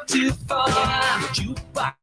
too far. Jukebox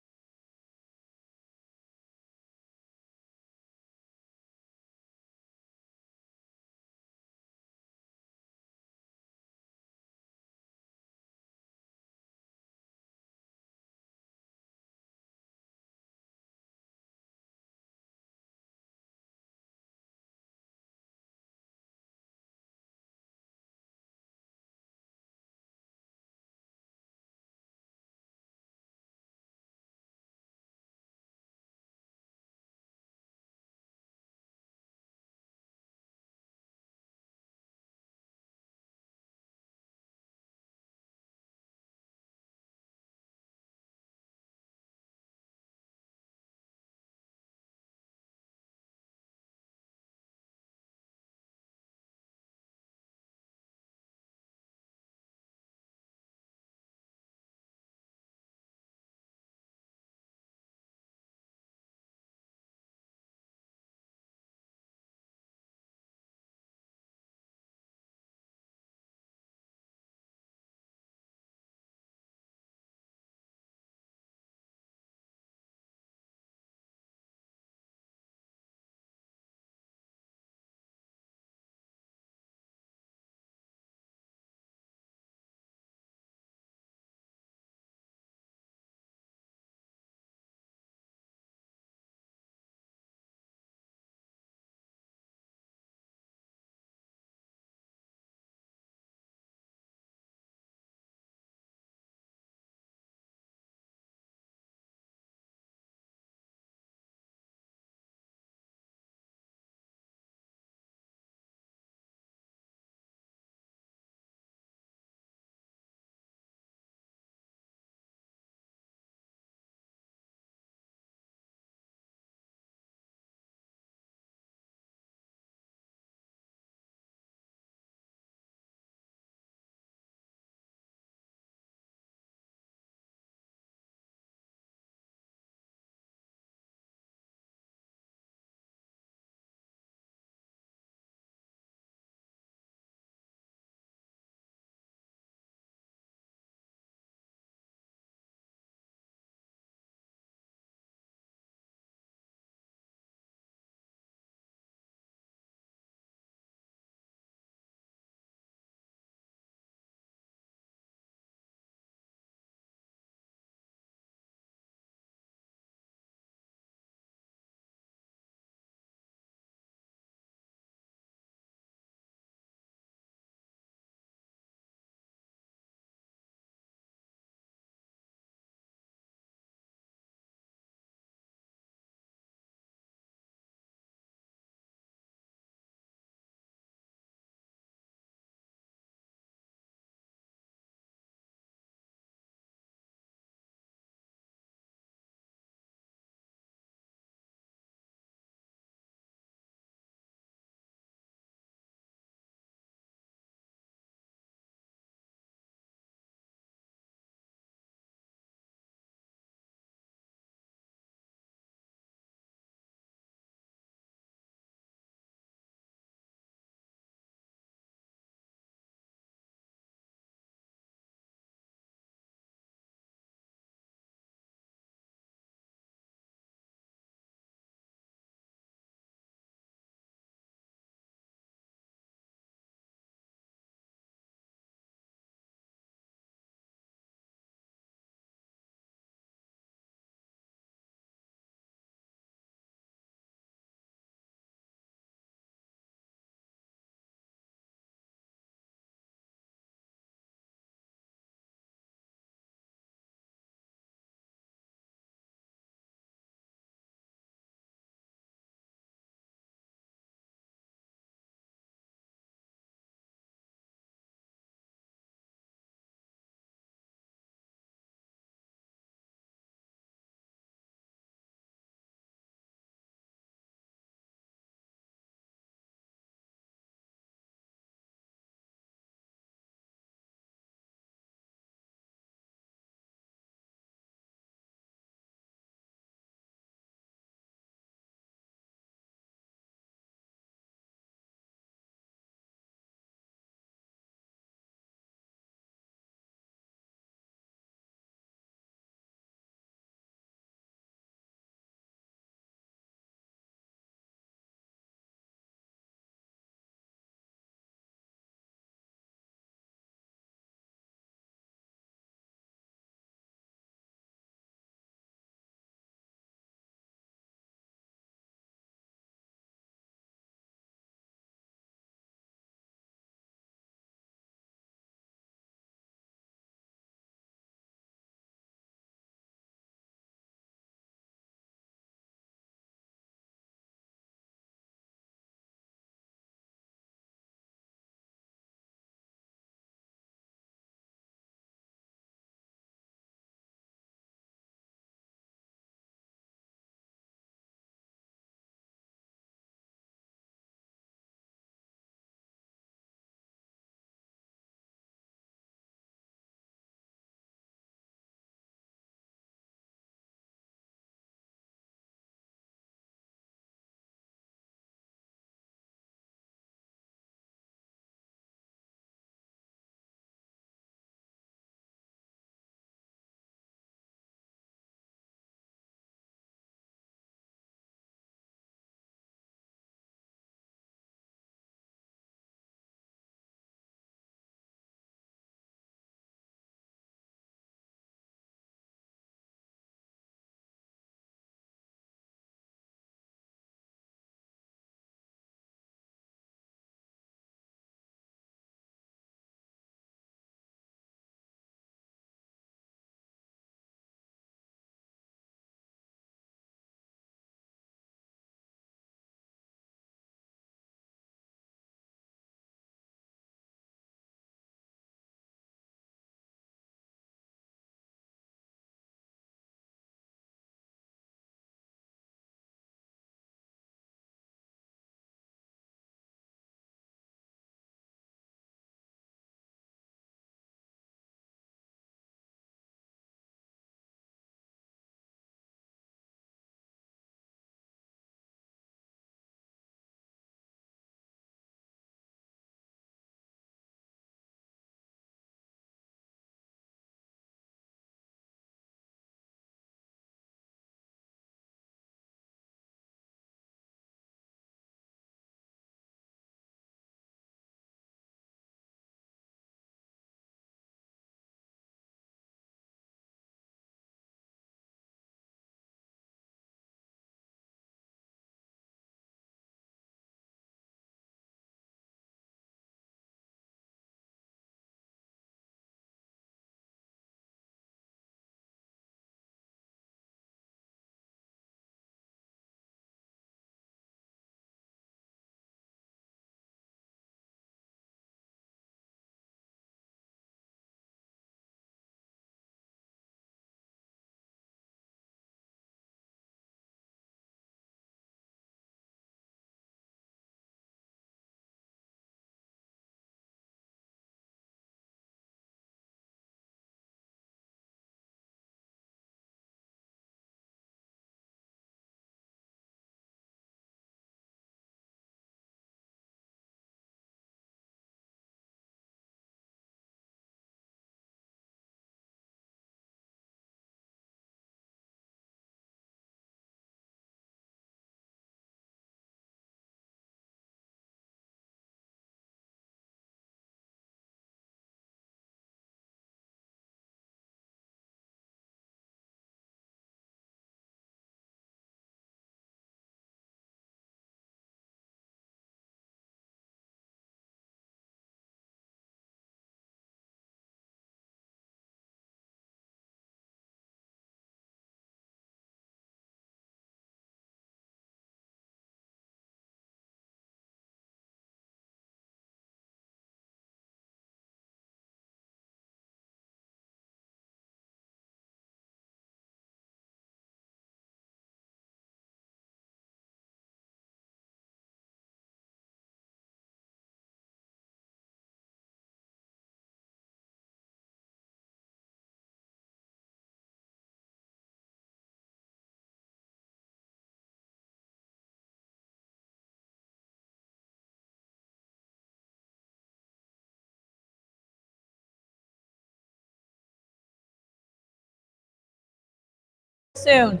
Soon.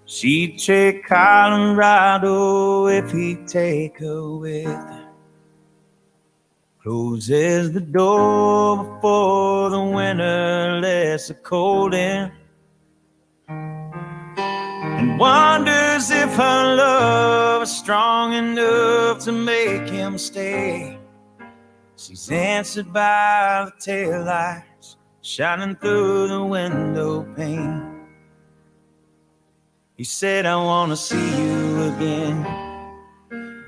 She'd take Colorado if he'd take her with her. Closes the door before the winter lets the cold in, and wonders if her love is strong enough to make him stay. She's answered by the taillights shining through the window pane. He said, I want to see you again,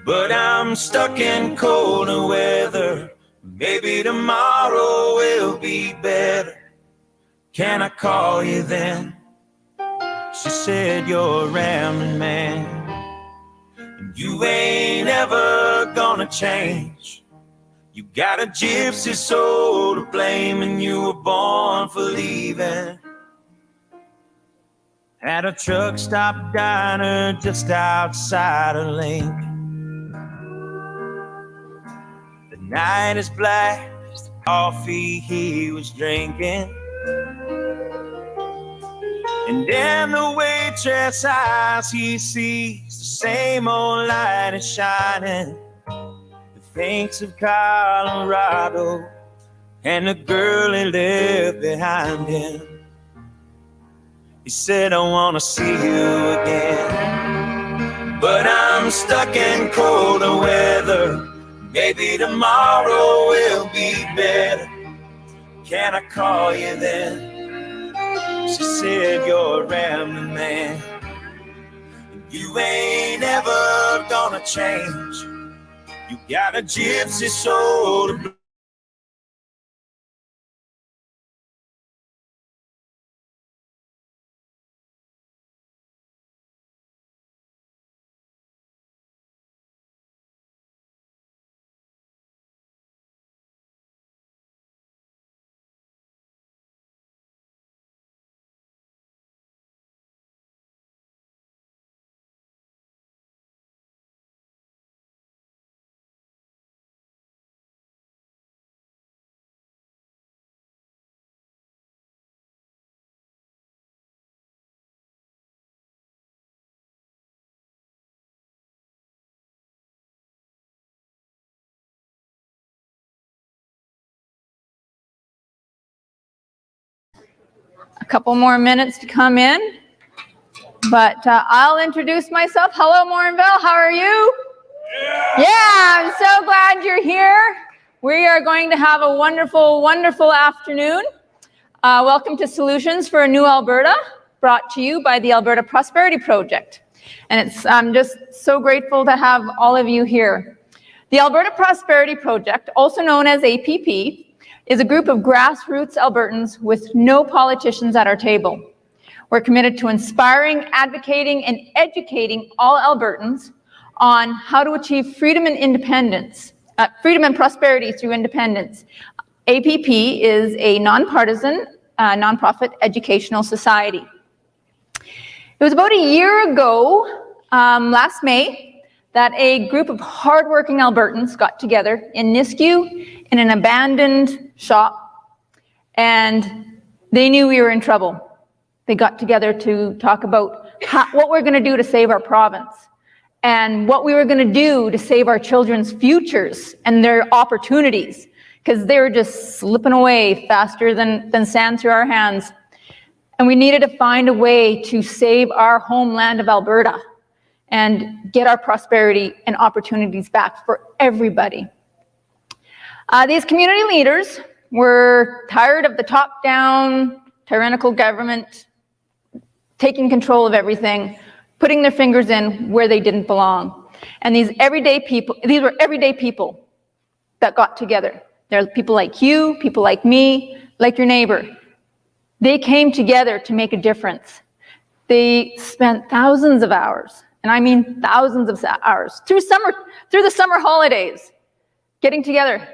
but I'm stuck in colder weather. Maybe tomorrow will be better. Can I call you then? She said, you're a rambling man, and you ain't ever gonna change. You got a gypsy soul to blame, and you were born for leaving. At a truck stop diner just outside of Lincoln. The night is black as the coffee he was drinking, and in the waitress' eyes he sees the same old light is shining. He thinks of Colorado and the girl he left behind him. He said, I want to see you again, but I'm stuck in colder weather. Maybe tomorrow will be better. Can I call you then? She said, you're a rambling man, and you ain't ever gonna change. You got a gypsy soul to A couple more minutes to come in, but I'll introduce myself. Hello, Morinville. How are you? Yeah, I'm so glad you're here. We are going to have a wonderful, wonderful afternoon. Welcome to Solutions for a New Alberta, brought to you by the Alberta Prosperity Project. And I'm just so grateful to have all of you here. The Alberta Prosperity Project, also known as APP, is a group of grassroots Albertans with no politicians at our table. We're committed to inspiring, advocating, and educating all Albertans on how to achieve freedom and independence, freedom and prosperity through independence. APP is a nonpartisan, nonprofit educational society. It was about a year ago, last May, that a group of hardworking Albertans got together in Nisku in an abandoned shop, and they knew we were in trouble. They got together to talk about what we're going to do to save our province and what we were going to do to save our children's futures and their opportunities, because they were just slipping away faster than sand through our hands. And we needed to find a way to save our homeland of Alberta and get our prosperity and opportunities back for everybody. These community leaders were tired of the top-down tyrannical government taking control of everything, putting their fingers in where they didn't belong. And these were everyday people that got together. There are people like you, people like me, like your neighbor. They came together to make a difference. They spent thousands of hours, and I mean thousands of hours, through the summer holidays, getting together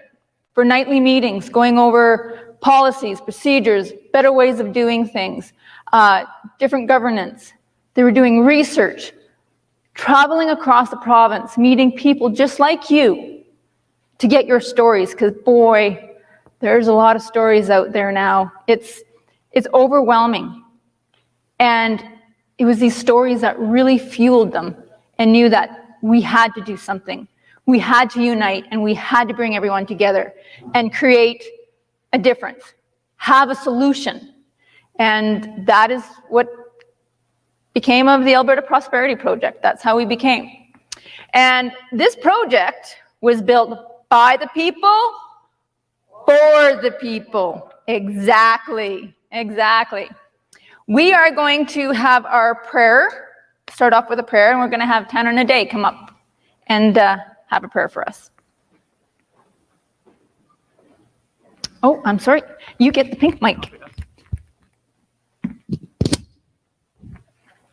for nightly meetings, going over policies, procedures, better ways of doing things, different governance. They were doing research, traveling across the province, meeting people just like you to get your stories, because boy, there's a lot of stories out there now. It's overwhelming. And it was these stories that really fueled them and knew that we had to do something. We had to unite, and we had to bring everyone together and create a difference, have a solution. And that is what became of the Alberta Prosperity Project. That's how we became. And this project was built by the people, for the people. Exactly. We are going to have our prayer, start off with a prayer, and we're going to have Tanner and Naday come up and have a prayer for us. Oh, I'm sorry. You get the pink mic.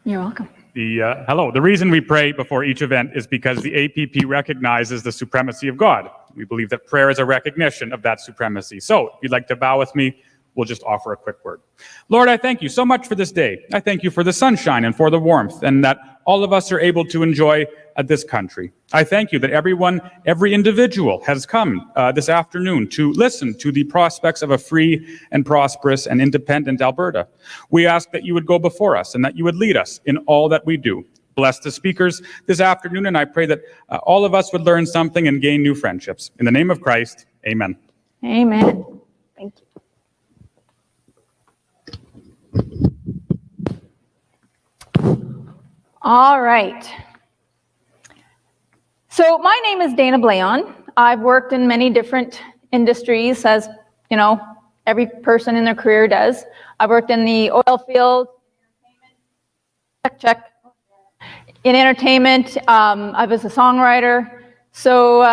You're welcome. Hello. The reason we pray before each event is because the APP recognizes the supremacy of God. We believe that prayer is a recognition of that supremacy. So if you'd like to bow with me, we'll just offer a quick word. Lord, I thank you so much for this day. I thank you for the sunshine and for the warmth, and that all of us are able to enjoy this country. I thank you that every individual has come this afternoon to listen to the prospects of a free and prosperous and independent Alberta. We ask that you would go before us and that you would lead us in all that we do. Bless the speakers this afternoon, and I pray that all of us would learn something and gain new friendships. In the name of Christ, amen. Amen. Thank you. All right. So my name is Dana Blayon. I've worked in many different industries, as you know, every person in their career does. I've worked in the oil field, check. In entertainment, I was a songwriter, so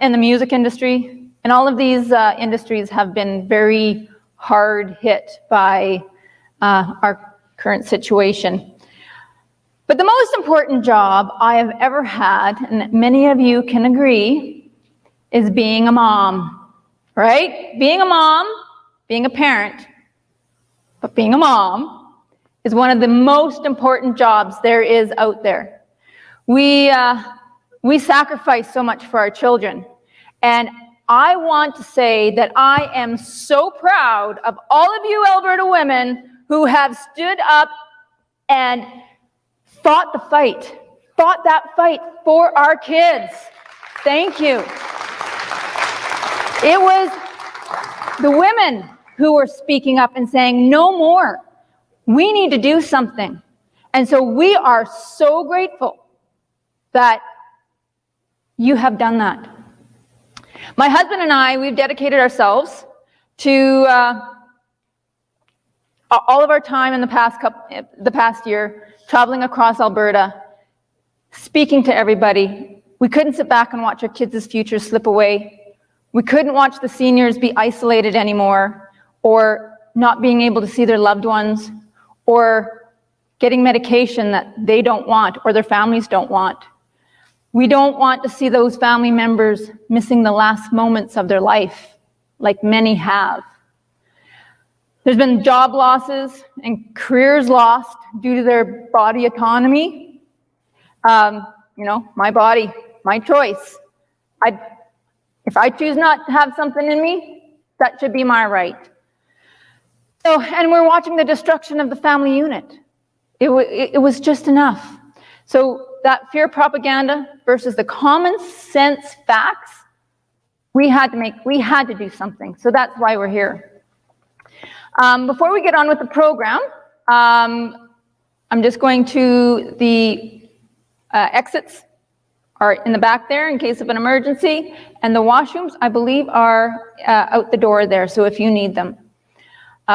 in the music industry, and all of these industries have been very hard hit by our current situation. But the most important job I have ever had, and many of you can agree, is being a mom, right? Being a mom, being a parent, but being a mom is one of the most important jobs there is out there. We sacrifice so much for our children, and I want to say that I am so proud of all of you Alberta women who have stood up and fought that fight for our kids. Thank you. It was the women who were speaking up and saying, no more. We need to do something. And so we are so grateful that you have done that. My husband and I, we've dedicated ourselves to all of our time in the past year, traveling across Alberta, speaking to everybody. We couldn't sit back and watch our kids' futures slip away. We couldn't watch the seniors be isolated anymore, or not being able to see their loved ones, or getting medication that they don't want or their families don't want. We don't want to see those family members missing the last moments of their life, like many have. There's been job losses and careers lost due to their body autonomy. My body, my choice. If I choose not to have something in me, that should be my right. So, and we're watching the destruction of the family unit. It was just enough. So that fear propaganda versus the common sense facts, we had to do something. So that's why we're here. Before we get on with the program, I'm just going to the exits are in the back there in case of an emergency, and the washrooms, I believe, are out the door there, so if you need them.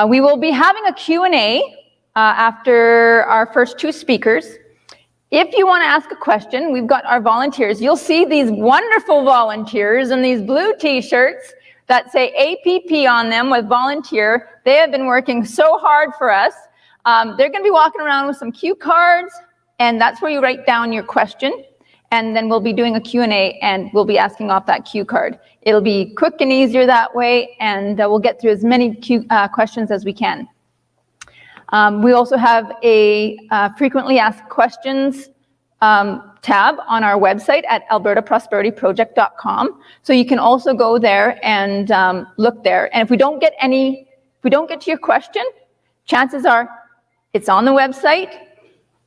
We will be having a Q&A after our first two speakers. If you want to ask a question, we've got our volunteers. You'll see these wonderful volunteers in these blue t-shirts that say APP on them with volunteer. They have been working so hard for us. They're going to be walking around with some cue cards, and that's where you write down your question. And then we'll be doing a Q&A, and we'll be asking off that cue card. It'll be quick and easier that way, and we'll get through as many questions as we can. We also have a frequently asked questions tab on our website at albertaprosperityproject.com. So you can also go there and look there. And if we don't get to your question, chances are it's on the website.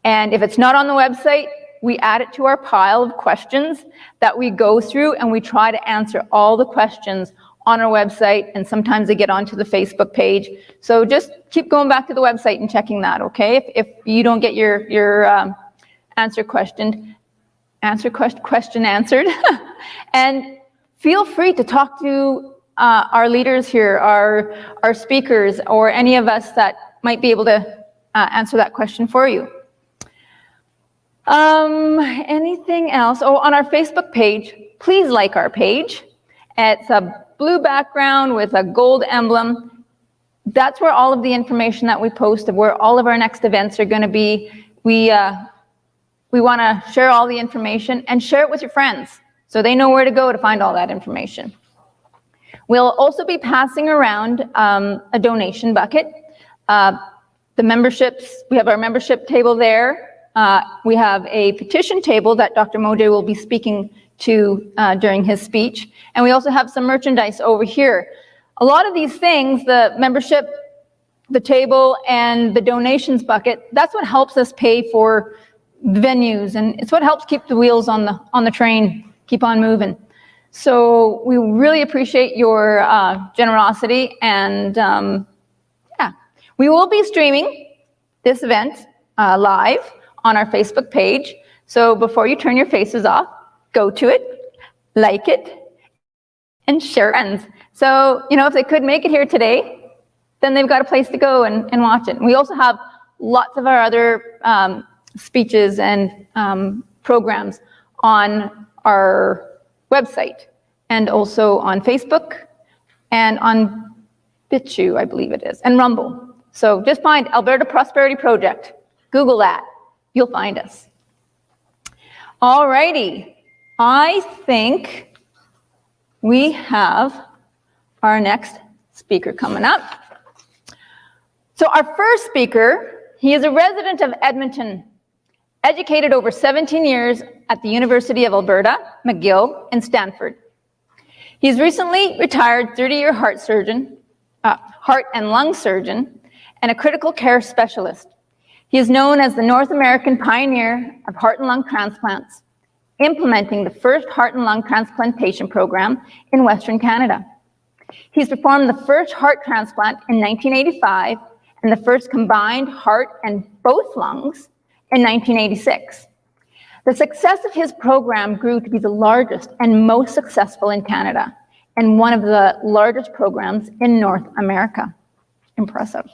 And if it's not on the website, we add it to our pile of questions that we go through, and we try to answer all the questions on our website, and sometimes they get onto the Facebook page. So just keep going back to the website and checking that, okay? If you don't get your question answered, and feel free to talk to our leaders here, our speakers, or any of us that might be able to answer that question for you. Anything else? Oh, on our Facebook page, please like our page. It's a blue background with a gold emblem. That's where all of the information that we post of where all of our next events are going to be. We want to share all the information and share it with your friends so they know where to go to find all that information. We'll also be passing around a donation bucket. The memberships, we have our membership table there. We have a petition table that Dr. Mojay will be speaking to during his speech. And we also have some merchandise over here. A lot of these things, the membership, the table, and the donations bucket, that's what helps us pay for venues, and it's what helps keep the wheels on the train keep on moving. So we really appreciate your generosity, and yeah, we will be streaming this event live on our Facebook page. So before you turn your faces off, go to it, like it, and share friends. So, you know, if they could make it here today, then they've got a place to go and watch it. And we also have lots of our other speeches and programs on our website, and also on Facebook and on BitChute, I believe it is, and Rumble. So just find Alberta Prosperity Project. Google that. You'll find us. All righty. I think we have our next speaker coming up. So our first speaker, he is a resident of Edmonton, educated over 17 years at the University of Alberta, McGill, and Stanford. He's recently retired 30-year heart and lung surgeon, and a critical care specialist. He is known as the North American pioneer of heart and lung transplants, implementing the first heart and lung transplantation program in Western Canada. He's performed the first heart transplant in 1985 and the first combined heart and both lungs in 1986. The success of his program grew to be the largest and most successful in Canada, and one of the largest programs in North America. Impressive.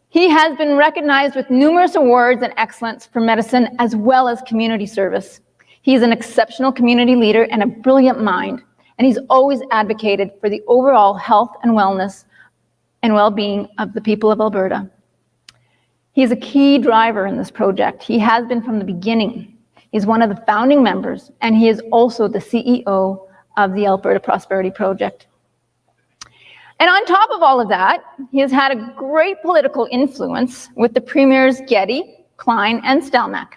He has been recognized with numerous awards and excellence for medicine as well as community service. He is an exceptional community leader and a brilliant mind, and he's always advocated for the overall health and wellness and well-being of the people of Alberta. He is a key driver in this project. He has been from the beginning. He's one of the founding members, and he is also the CEO of the Alberta Prosperity Project. And on top of all of that, he has had a great political influence with the premiers Getty, Klein, and Stelmach.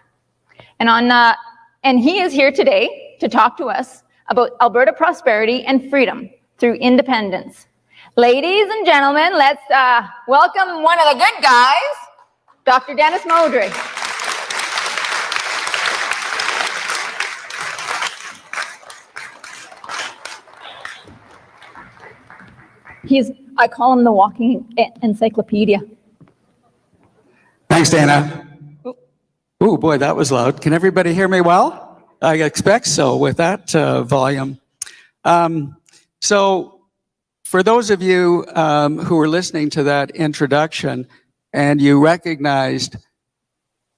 And he is here today to talk to us about Alberta prosperity and freedom through independence. Ladies and gentlemen, let's welcome one of the good guys, Dr. Dennis Modry. I call him the walking encyclopedia. Thanks, Dana. Oh boy, that was loud. Can everybody hear me well? I expect so with that volume. So for those of you who were listening to that introduction and you recognized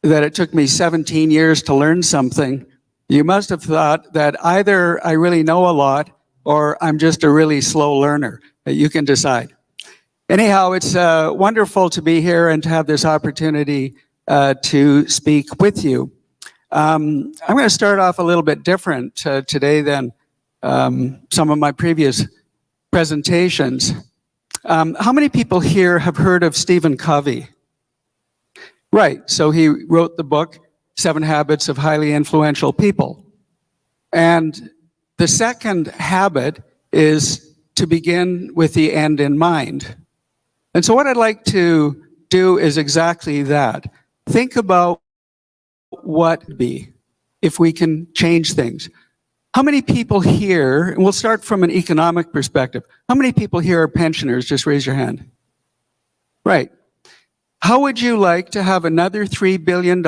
that it took me 17 years to learn something, you must have thought that either I really know a lot or I'm just a really slow learner. You can decide. Anyhow, it's wonderful to be here and to have this opportunity to speak with you. I'm going to start off a little bit different today than some of my previous presentations. How many people here have heard of Stephen Covey? Right, so he wrote the book, 7 Habits of Highly Influential People. And the second habit is to begin with the end in mind. And so what I'd like to do is exactly that. Think about what would be if we can change things. How many people here, and we'll start from an economic perspective, how many people here are pensioners? Just raise your hand. Right. How would you like to have another $3 billion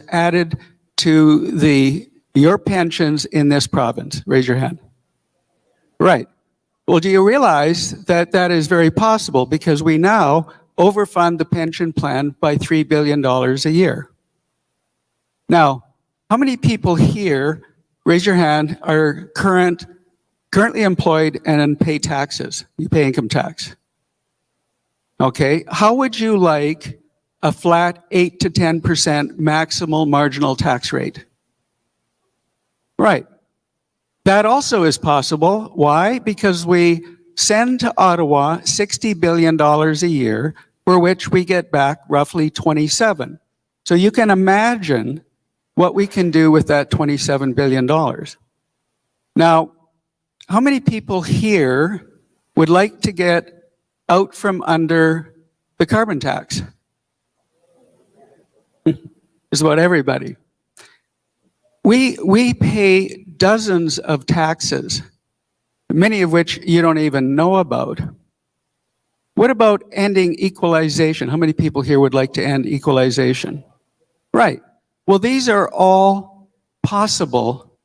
added to your pensions in this province? Raise your hand. Right. Well, do you realize that that is very possible because we now overfund the pension plan by $3 billion a year? Now, how many people here, raise your hand, are currently employed and pay taxes? You pay income tax. Okay, how would you like a flat 8 to 10% maximal marginal tax rate? Right. That also is possible. Why? Because we send to Ottawa $60 billion a year, for which we get back roughly 27. So you can imagine what we can do with that $27 billion. Now, how many people here would like to get out from under the carbon tax? It's about everybody. We pay dozens of taxes, many of which you don't even know about. What about ending equalization? How many people here would like to end equalization? Right. Well, these are all possible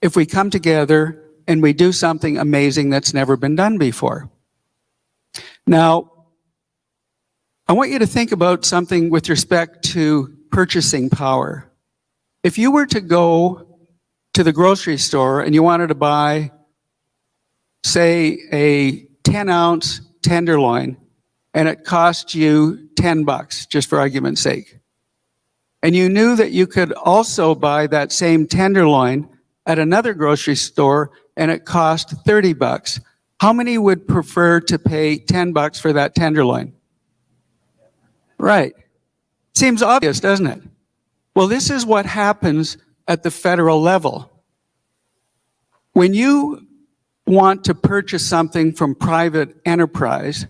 if we come together and we do something amazing that's never been done before. Now, I want you to think about something with respect to purchasing power. If you were to go to the grocery store and you wanted to buy, say, a 10-ounce tenderloin, and it cost you $10, just for argument's sake, and you knew that you could also buy that same tenderloin at another grocery store and it cost $30, how many would prefer to pay $10 for that tenderloin? Right. Seems obvious, doesn't it? Well, this is what happens at the federal level. When you want to purchase something from private enterprise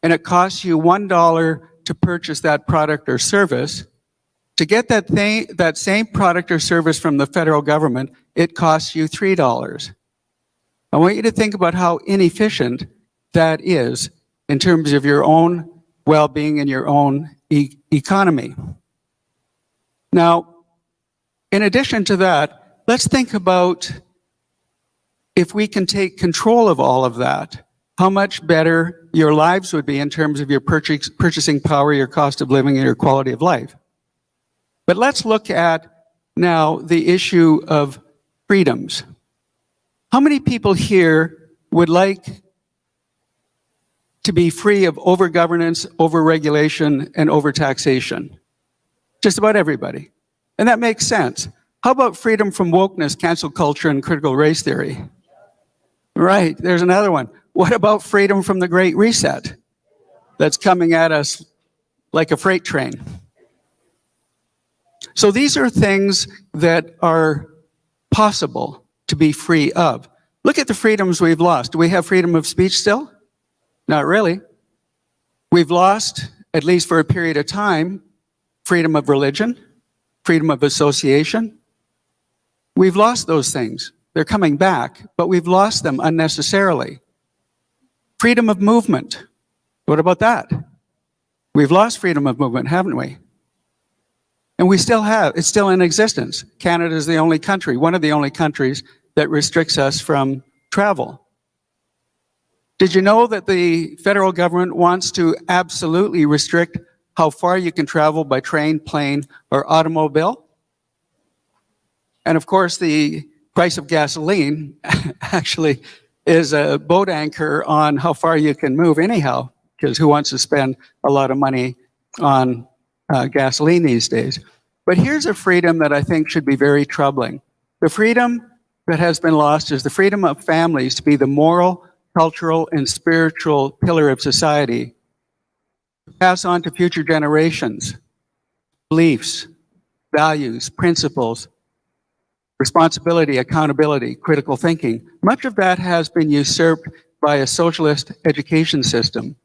and it costs you $1 to purchase that product or service, to get that same product or service from the federal government, it costs you $3. I want you to think about how inefficient that is in terms of your own well-being and your own economy. Now, in addition to that, let's think about if we can take control of all of that, how much better your lives would be in terms of your purchasing power, your cost of living, and your quality of life. But let's look at now the issue of freedoms. How many people here would like to be free of over-governance, over-regulation, and over-taxation? Just about everybody. And that makes sense. How about freedom from wokeness, cancel culture, and critical race theory? Right, there's another one. What about freedom from the Great Reset that's coming at us like a freight train? So these are things that are possible to be free of. Look at the freedoms we've lost. Do we have freedom of speech still? Not really. We've lost, at least for a period of time, freedom of religion, freedom of association. We've lost those things. They're coming back, but we've lost them unnecessarily. Freedom of movement. What about that? We've lost freedom of movement, haven't we? And we still have, it's still in existence. Canada is the only country, one of the only countries that restricts us from travel. Did you know that the federal government wants to absolutely restrict how far you can travel by train, plane, or automobile? And of course, the price of gasoline actually is a boat anchor on how far you can move anyhow, because who wants to spend a lot of money on gasoline these days? But here's a freedom that I think should be very troubling. The freedom that has been lost is the freedom of families to be the moral, cultural, and spiritual pillar of society, to pass on to future generations beliefs, values, principles, responsibility, accountability, critical thinking. Much of that has been usurped by a socialist education system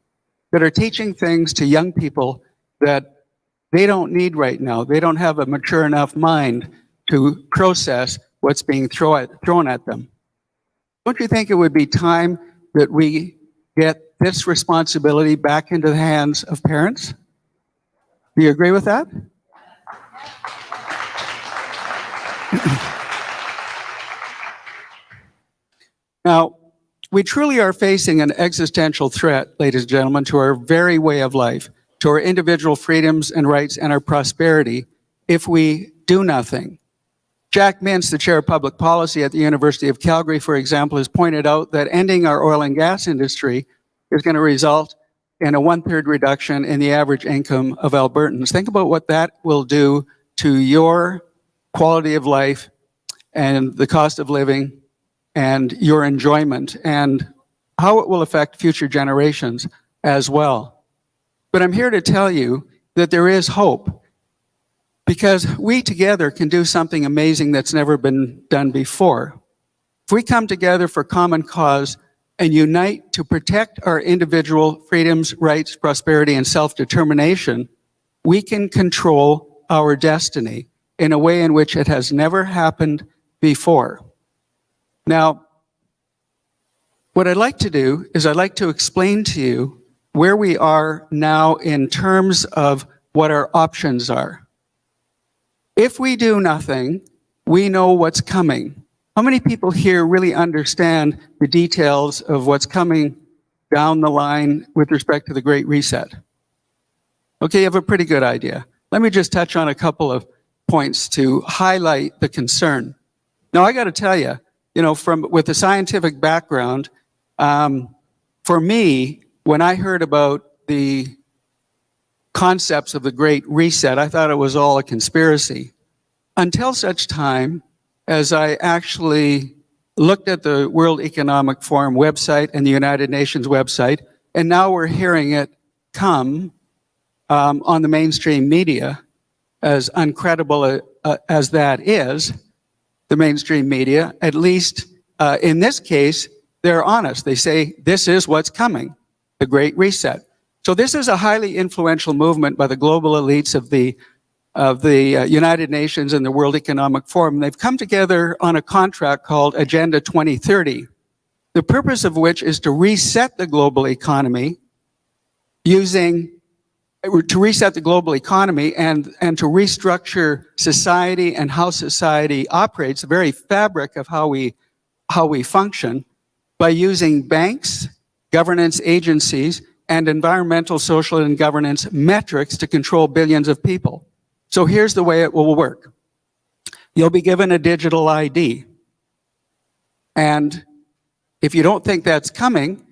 that are teaching things to young people that they don't need right now. They don't have a mature enough mind to process what's being thrown at them. Don't you think it would be time that we get this responsibility back into the hands of parents? Do you agree with that? Now, we truly are facing an existential threat, ladies and gentlemen, to our very way of life, to our individual freedoms and rights and our prosperity if we do nothing. Jack Mintz, the chair of public policy at the University of Calgary, for example, has pointed out that ending our oil and gas industry is going to result in a 1/3 reduction in the average income of Albertans. Think about what that will do to your quality of life and the cost of living and your enjoyment, and how it will affect future generations as well. But I'm here to tell you that there is hope, because we together can do something amazing that's never been done before. If we come together for common cause and unite to protect our individual freedoms, rights, prosperity, and self-determination, we can control our destiny in a way in which it has never happened before. Now, what I'd like to do is I'd like to explain to you where we are now in terms of what our options are. If we do nothing, we know what's coming. How many people here really understand the details of what's coming down the line with respect to the Great Reset? Okay, you have a pretty good idea. Let me just touch on a couple of points to highlight the concern. Now, I got to tell you, with a scientific background, for me, when I heard about the concepts of the Great Reset, I thought it was all a conspiracy. Until such time as I actually looked at the World Economic Forum website and the United Nations website, and now we're hearing it come on the mainstream media, as incredible as that is, the mainstream media, at least in this case, they're honest. They say, this is what's coming, the Great Reset. So this is a highly influential movement by the global elites of the United Nations and the World Economic Forum. They've come together on a contract called Agenda 2030, the purpose of which is to reset the global economy and to restructure society and how society operates, the very fabric of how we function, by using banks, governance agencies, and environmental, social, and governance metrics to control billions of people. So here's the way it will work. You'll be given a digital ID. And if you don't think that's coming,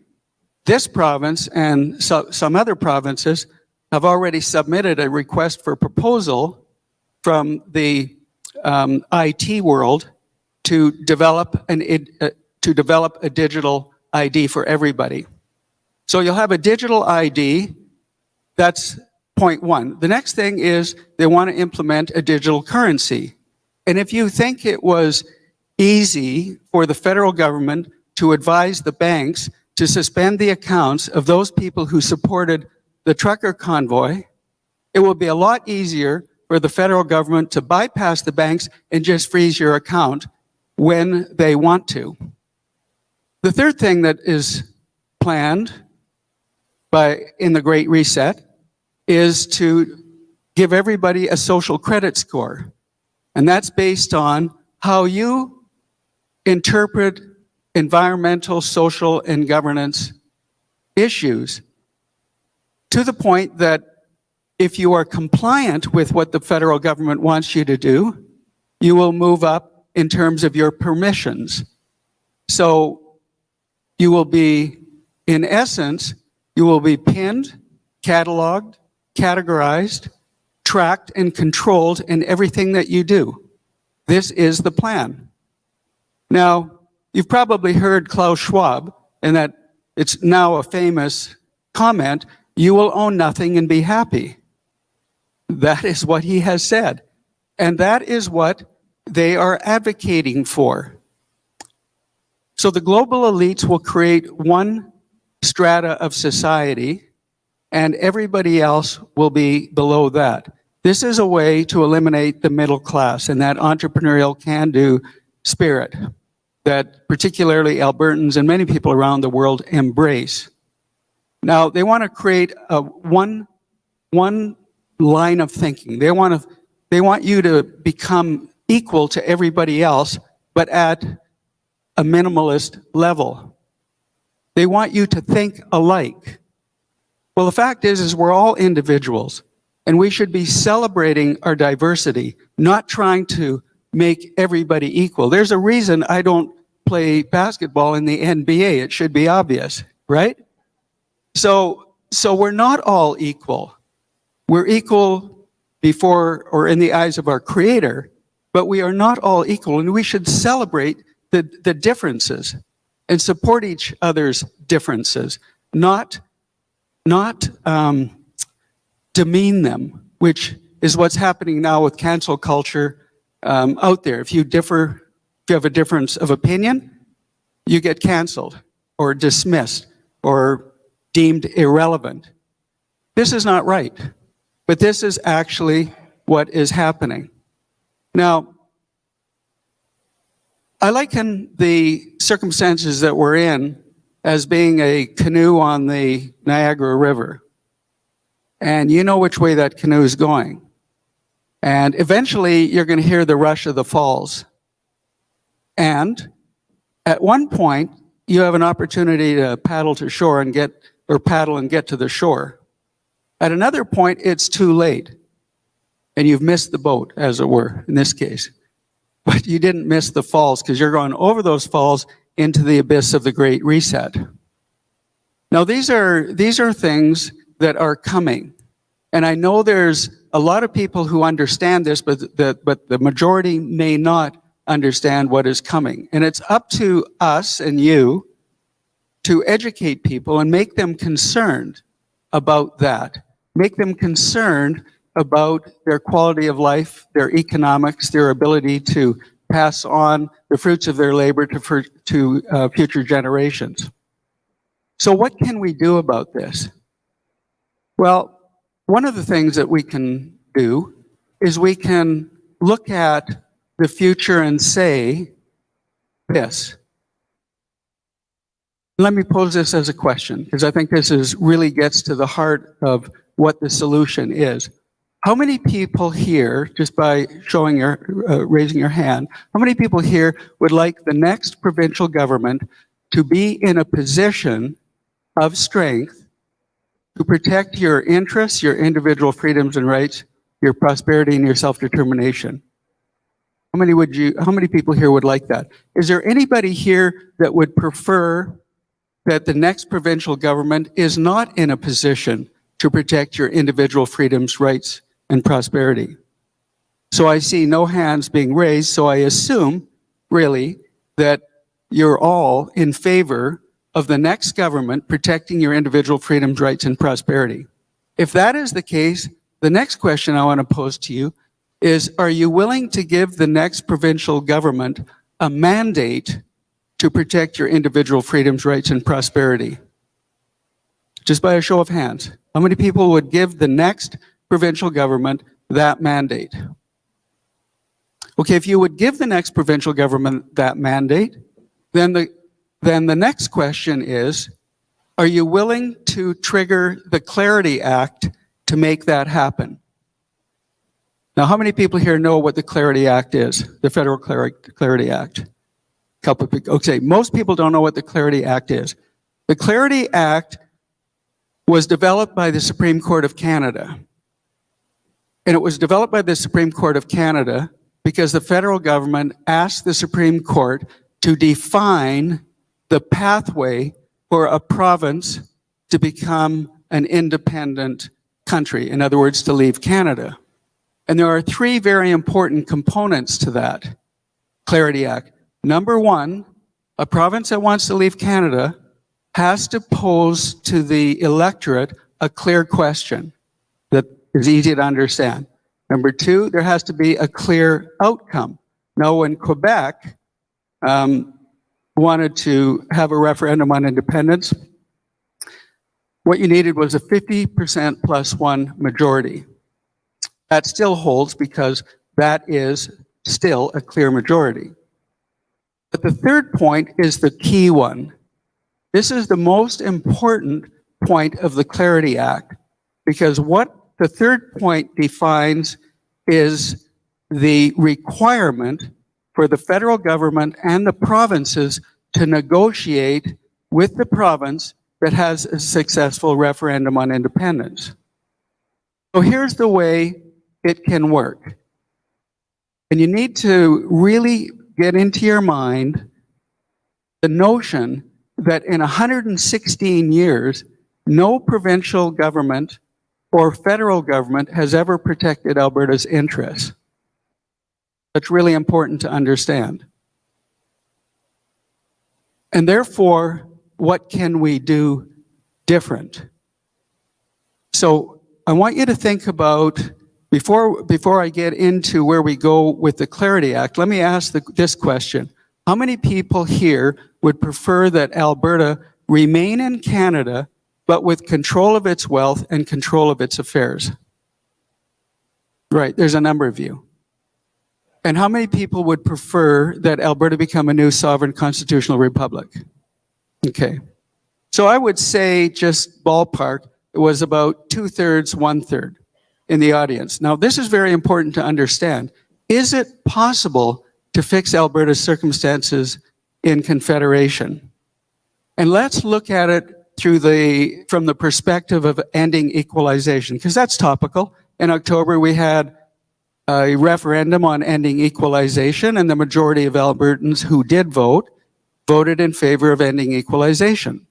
this province and some other provinces have already submitted a request for proposal from the IT world to develop a digital ID for everybody. So you'll have a digital ID. That's point one. The next thing is they want to implement a digital currency. And if you think it was easy for the federal government to advise the banks to suspend the accounts of those people who supported the trucker convoy, it will be a lot easier for the federal government to bypass the banks and just freeze your account when they want to. The third thing that is planned in the Great Reset is to give everybody a social credit score. And that's based on how you interpret environmental, social, and governance issues, to the point that if you are compliant with what the federal government wants you to do, you will move up in terms of your permissions. So you will be, in essence, you will be pinned, cataloged, categorized, tracked and controlled in everything that you do. This is the plan. Now, you've probably heard Klaus Schwab, and that it's now a famous comment, you will own nothing and be happy. That is what he has said. And that is what they are advocating for. So the global elites will create one strata of society, and everybody else will be below that. This is a way to eliminate the middle class and that entrepreneurial can-do spirit that particularly Albertans and many people around the world embrace. Now, they want to create one line of thinking. They want you to become equal to everybody else, but at a minimalist level. They want you to think alike. Well, the fact is we're all individuals, and we should be celebrating our diversity, not trying to make everybody equal. There's a reason I don't play basketball in the NBA. It should be obvious, right? So we're not all equal. We're equal before or in the eyes of our Creator, but we are not all equal, and we should celebrate the differences and support each other's differences, not demean them, which is what's happening now with cancel culture out there. If you have a difference of opinion, you get canceled or dismissed or deemed irrelevant. This is not right, but this is actually what is happening. Now, I liken the circumstances that we're in as being a canoe on the Niagara River. And you know which way that canoe is going. And eventually, you're going to hear the rush of the falls. And at one point, you have an opportunity to paddle to shore and get to the shore. At another point, it's too late. And you've missed the boat, as it were, in this case. But you didn't miss the falls because you're going over those falls into the abyss of the Great Reset. Now, these are things that are coming. And I know there's a lot of people who understand this, but the majority may not understand what is coming. And it's up to us and you to educate people and make them concerned about that. Make them concerned about their quality of life, their economics, their ability to pass on the fruits of their labor to future generations. So what can we do about this? Well, one of the things that we can do is we can look at the future and say this. Let me pose this as a question, because I think this really gets to the heart of what the solution is. How many people here, just by raising your hand, how many people here would like the next provincial government to be in a position of strength to protect your interests, your individual freedoms and rights, your prosperity and your self-determination? How many people here would like that? Is there anybody here that would prefer that the next provincial government is not in a position to protect your individual freedoms, rights, and prosperity? So I see no hands being raised, so I assume, really, that you're all in favor of the next government protecting your individual freedoms, rights, and prosperity. If that is the case, the next question I want to pose to you is, are you willing to give the next provincial government a mandate to protect your individual freedoms, rights, and prosperity? Just by a show of hands. How many people would give the next provincial government that mandate? Okay, if you would give the next provincial government that mandate, then the next question is, are you willing to trigger the Clarity Act to make that happen? Now, how many people here know what the Clarity Act is, the Federal Clarity Act? A couple of people. Okay, most people don't know what the Clarity Act is. The Clarity Act was developed by the Supreme Court of Canada. And it was developed by the Supreme Court of Canada because the federal government asked the Supreme Court to define the pathway for a province to become an independent country. In other words, to leave Canada. And there are three very important components to that Clarity Act. Number one, a province that wants to leave Canada has to pose to the electorate a clear question that is easy to understand. Number two, there has to be a clear outcome. Now, when Quebec wanted to have a referendum on independence, what you needed was a 50% plus one majority. That still holds because that is still a clear majority. But the third point is the key one. This is the most important point of the Clarity Act, because what the third point defines is the requirement for the federal government and the provinces to negotiate with the province that has a successful referendum on independence. So here's the way it can work. And you need to really get into your mind the notion that in 116 years, no provincial government or federal government has ever protected Alberta's interests. That's really important to understand. And therefore, what can we do different? So I want you to think about, before I get into where we go with the Clarity Act, let me ask this question. How many people here would prefer that Alberta remain in Canada, but with control of its wealth and control of its affairs? Right, there's a number of you. And how many people would prefer that Alberta become a new sovereign constitutional republic? Okay. So I would say, just ballpark, it was about 2/3, 1/3 in the audience. Now, this is very important to understand. Is it possible to fix Alberta's circumstances in Confederation? And let's look at it from the perspective of ending equalization, because that's topical. In October, we had a referendum on ending equalization, and the majority of Albertans who did vote voted in favor of ending equalization.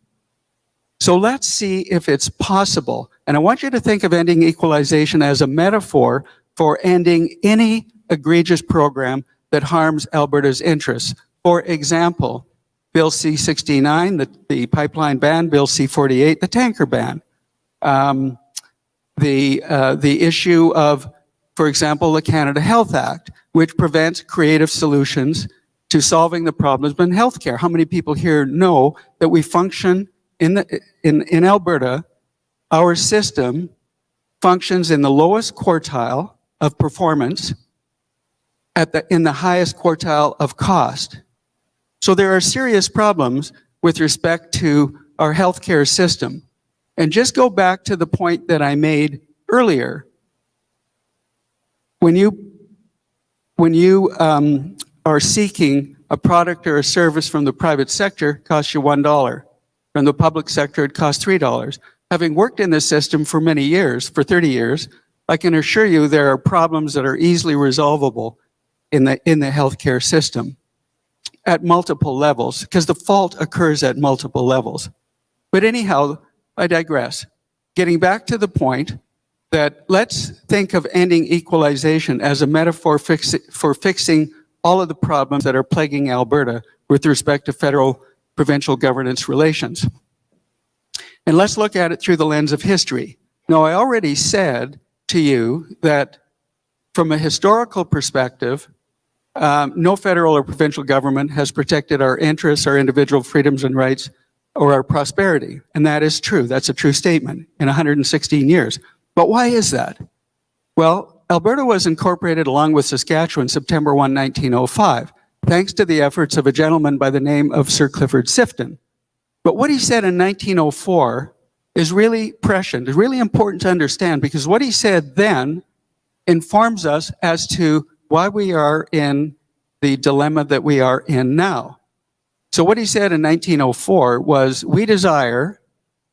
So let's see if it's possible. And I want you to think of ending equalization as a metaphor for ending any egregious program that harms Alberta's interests. For example, Bill C-69, the pipeline ban, Bill C-48, the tanker ban. The issue of, for example, the Canada Health Act, which prevents creative solutions to solving the problems in healthcare. How many people here know that we function in Alberta, our system functions in the lowest quartile of performance in the highest quartile of cost? So there are serious problems with respect to our healthcare system. And just go back to the point that I made earlier. When you are seeking a product or a service from the private sector, it costs you $1. From the public sector, it costs $3. Having worked in this system for many years, for 30 years, I can assure you there are problems that are easily resolvable in the healthcare system at multiple levels, because the fault occurs at multiple levels. But anyhow, I digress. Getting back to the point that let's think of ending equalization as a metaphor for fixing all of the problems that are plaguing Alberta with respect to federal-provincial governance relations. And let's look at it through the lens of history. Now, I already said to you that from a historical perspective, no federal or provincial government has protected our interests, our individual freedoms and rights, or our prosperity. And that is true. That's a true statement in 116 years. But why is that? Well, Alberta was incorporated along with Saskatchewan September 1, 1905, thanks to the efforts of a gentleman by the name of Sir Clifford Sifton. But what he said in 1904 is really prescient, is really important to understand, because what he said then informs us as to why we are in the dilemma that we are in now. So what he said in 1904 was, we desire,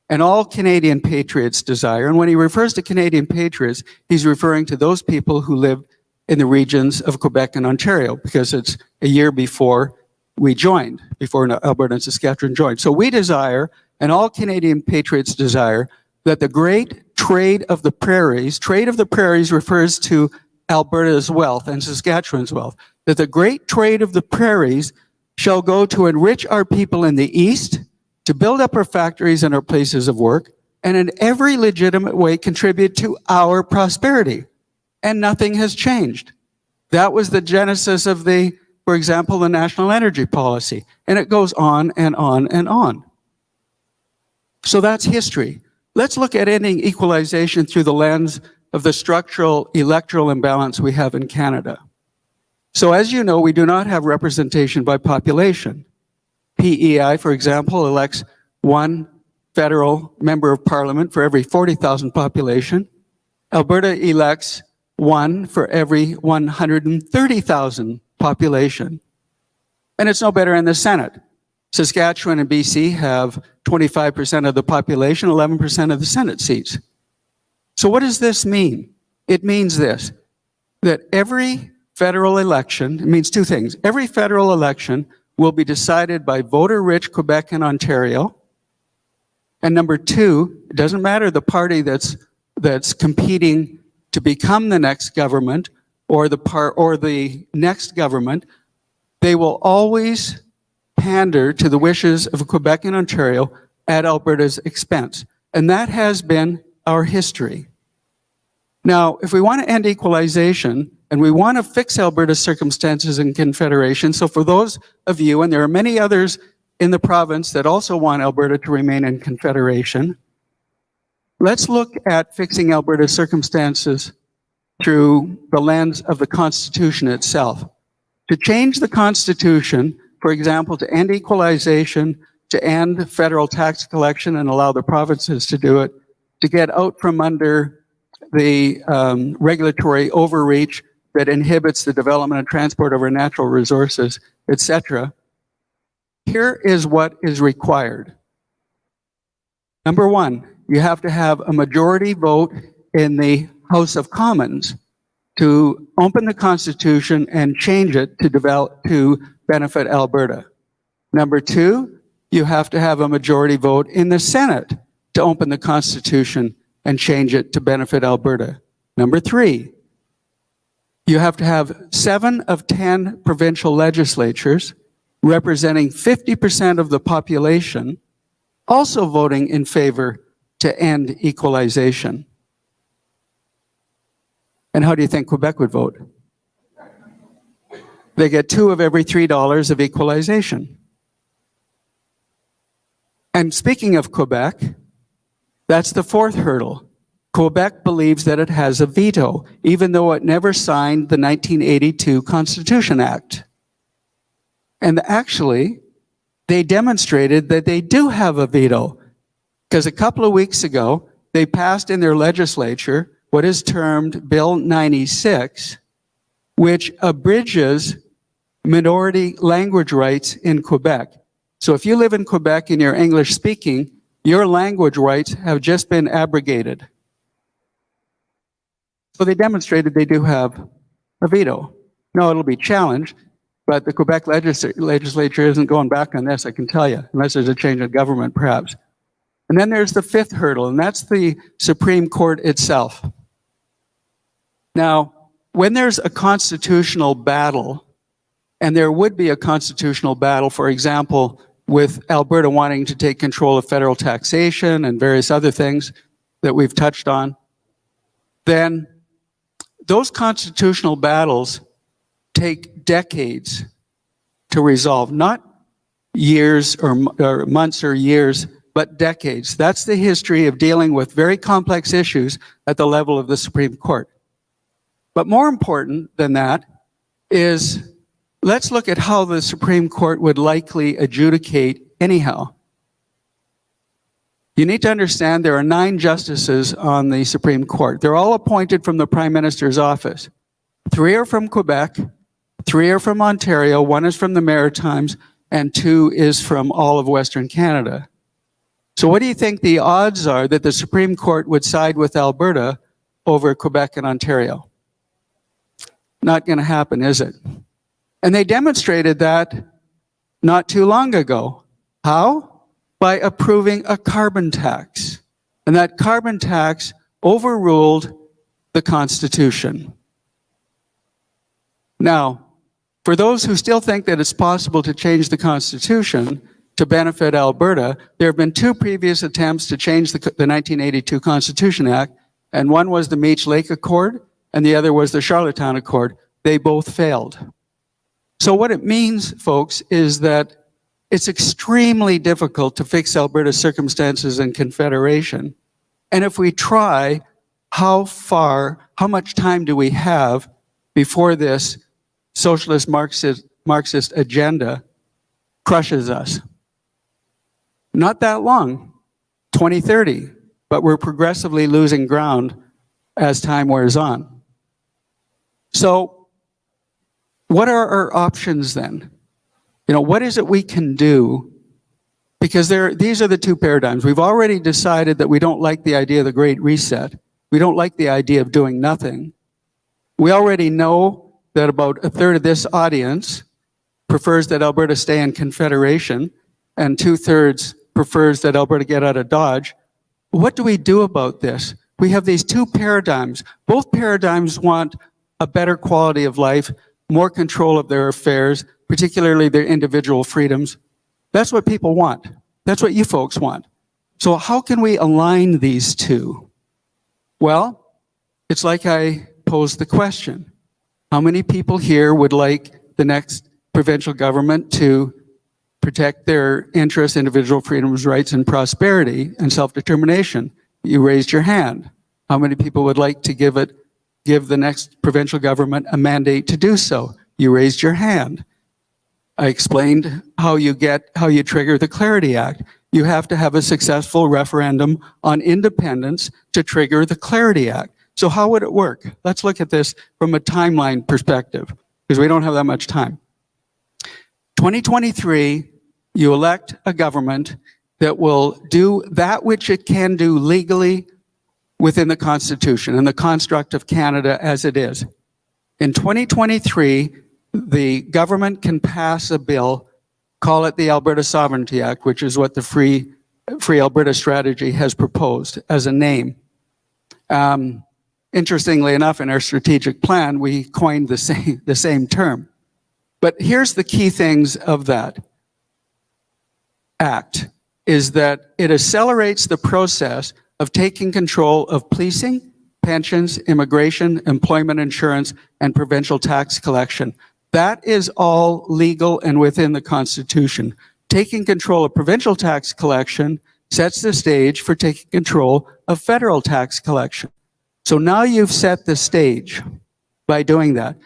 and all Canadian patriots desire, and when he refers to Canadian patriots, he's referring to those people who live in the regions of Quebec and Ontario, because it's a year before we joined, before Alberta and Saskatchewan joined. So we desire, and all Canadian patriots desire, that the great trade of the prairies refers to Alberta's wealth and Saskatchewan's wealth, that the great trade of the prairies shall go to enrich our people in the east, to build up our factories and our places of work, and in every legitimate way contribute to our prosperity. And nothing has changed. That was the genesis of for example, the national energy policy. And it goes on and on and on. So that's history. Let's look at ending equalization through the lens of the structural electoral imbalance we have in Canada. So as you know, we do not have representation by population. PEI, for example, elects one federal member of parliament for every 40,000 population. Alberta elects one for every 130,000 population. And it's no better in the Senate. Saskatchewan and BC have 25% of the population, 11% of the Senate seats. So what does this mean? It means this, that every federal election, it means two things. Every federal election will be decided by voter-rich Quebec and Ontario. And number two, it doesn't matter the party that's competing to become the next government or the next government, they will always pander to the wishes of Quebec and Ontario at Alberta's expense. And that has been our history. Now, if we want to end equalization and we want to fix Alberta's circumstances in Confederation, so for those of you, and there are many others in the province that also want Alberta to remain in Confederation, let's look at fixing Alberta's circumstances through the lens of the Constitution itself. To change the Constitution, for example, to end equalization, to end federal tax collection and allow the provinces to do it, to get out from under the regulatory overreach that inhibits the development and transport of our natural resources, etc. Here is what is required. Number one, you have to have a majority vote in the House of Commons to open the Constitution and change it to benefit Alberta. Number two, you have to have a majority vote in the Senate to open the Constitution and change it to benefit Alberta. Number three, you have to have 7 of 10 provincial legislatures representing 50% of the population also voting in favor to end equalization. And how do you think Quebec would vote? They get 2 of every $3 of equalization. And speaking of Quebec, that's the fourth hurdle. Quebec believes that it has a veto, even though it never signed the 1982 Constitution Act. And actually, they demonstrated that they do have a veto, because a couple of weeks ago, they passed in their legislature what is termed Bill 96, which abridges minority language rights in Quebec. So if you live in Quebec and you're English speaking, your language rights have just been abrogated. So they demonstrated they do have a veto. No, it'll be challenged, but the Quebec legislature isn't going back on this, I can tell you, unless there's a change of government, perhaps. And then there's the fifth hurdle, and that's the Supreme Court itself. Now, when there's a constitutional battle, and there would be a constitutional battle, for example, with Alberta wanting to take control of federal taxation and various other things that we've touched on, then those constitutional battles take decades to resolve, not years or months or years, but decades. That's the history of dealing with very complex issues at the level of the Supreme Court. But more important than that is, let's look at how the Supreme Court would likely adjudicate anyhow. You need to understand there are 9 justices on the Supreme Court. They're all appointed from the Prime Minister's office. 3 are from Quebec, 3 are from Ontario, 1 is from the Maritimes, and 2 is from all of Western Canada. So what do you think the odds are that the Supreme Court would side with Alberta over Quebec and Ontario? Not going to happen, is it? And they demonstrated that not too long ago. How? By approving a carbon tax. And that carbon tax overruled the Constitution. Now, for those who still think that it's possible to change the Constitution to benefit Alberta, there have been two previous attempts to change the 1982 Constitution Act, and one was the Meech Lake Accord, and the other was the Charlottetown Accord. They both failed. So what it means, folks, is that it's extremely difficult to fix Alberta's circumstances in Confederation. And if we try, how much time do we have before this socialist Marxist agenda crushes us? Not that long, 2030, but we're progressively losing ground as time wears on. So what are our options then? What is it we can do? Because these are the two paradigms. We've already decided that we don't like the idea of the Great Reset. We don't like the idea of doing nothing. We already know that about a third of this audience prefers that Alberta stay in Confederation, and 2/3 prefers that Alberta get out of Dodge. What do we do about this? We have these two paradigms. Both paradigms want a better quality of life, more control of their affairs, particularly their individual freedoms. That's what people want. That's what you folks want. So how can we align these two? Well, it's like I posed the question. How many people here would like the next provincial government to protect their interests, individual freedoms, rights, and prosperity and self-determination? You raised your hand. How many people would like to give the next provincial government a mandate to do so? You raised your hand. I explained how you trigger the Clarity Act. You have to have a successful referendum on independence to trigger the Clarity Act. So how would it work? Let's look at this from a timeline perspective, because we don't have that much time. 2023, you elect a government that will do that which it can do legally within the Constitution and the construct of Canada as it is. In 2023, the government can pass a bill, call it the Alberta Sovereignty Act, which is what the Free Alberta Strategy has proposed as a name. Interestingly enough, in our strategic plan, we coined the same term. But here's the key things of that act, is that it accelerates the process of taking control of policing, pensions, immigration, employment insurance, and provincial tax collection. That is all legal and within the Constitution. Taking control of provincial tax collection sets the stage for taking control of federal tax collection. So now you've set the stage by doing that.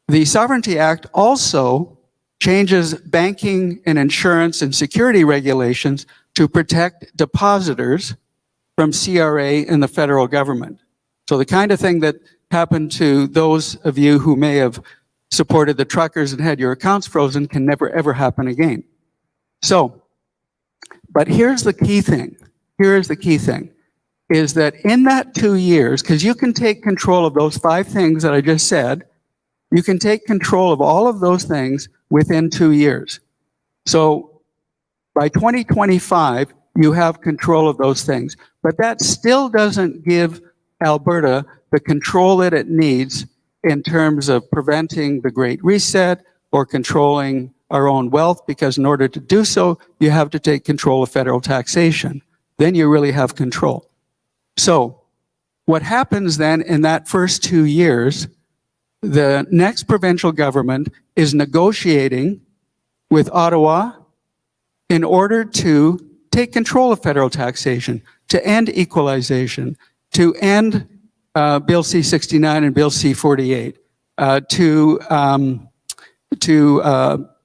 The Sovereignty Act also changes banking and insurance and security regulations to protect depositors from CRA and the federal government. So the kind of thing that happened to those of you who may have supported the truckers and had your accounts frozen can never ever happen again. So, but here's the key thing. Is that in that 2 years, because you can take control of those 5 things that I just said, you can take control of all of those things within 2 years. So by 2025, you have control of those things. But that still doesn't give Alberta the control that it needs in terms of preventing the Great Reset or controlling our own wealth, because in order to do so, you have to take control of federal taxation. Then you really have control. So what happens then in that first 2 years, the next provincial government is negotiating with Ottawa in order to take control of federal taxation, to end equalization, to end Bill C-69 and Bill C-48, to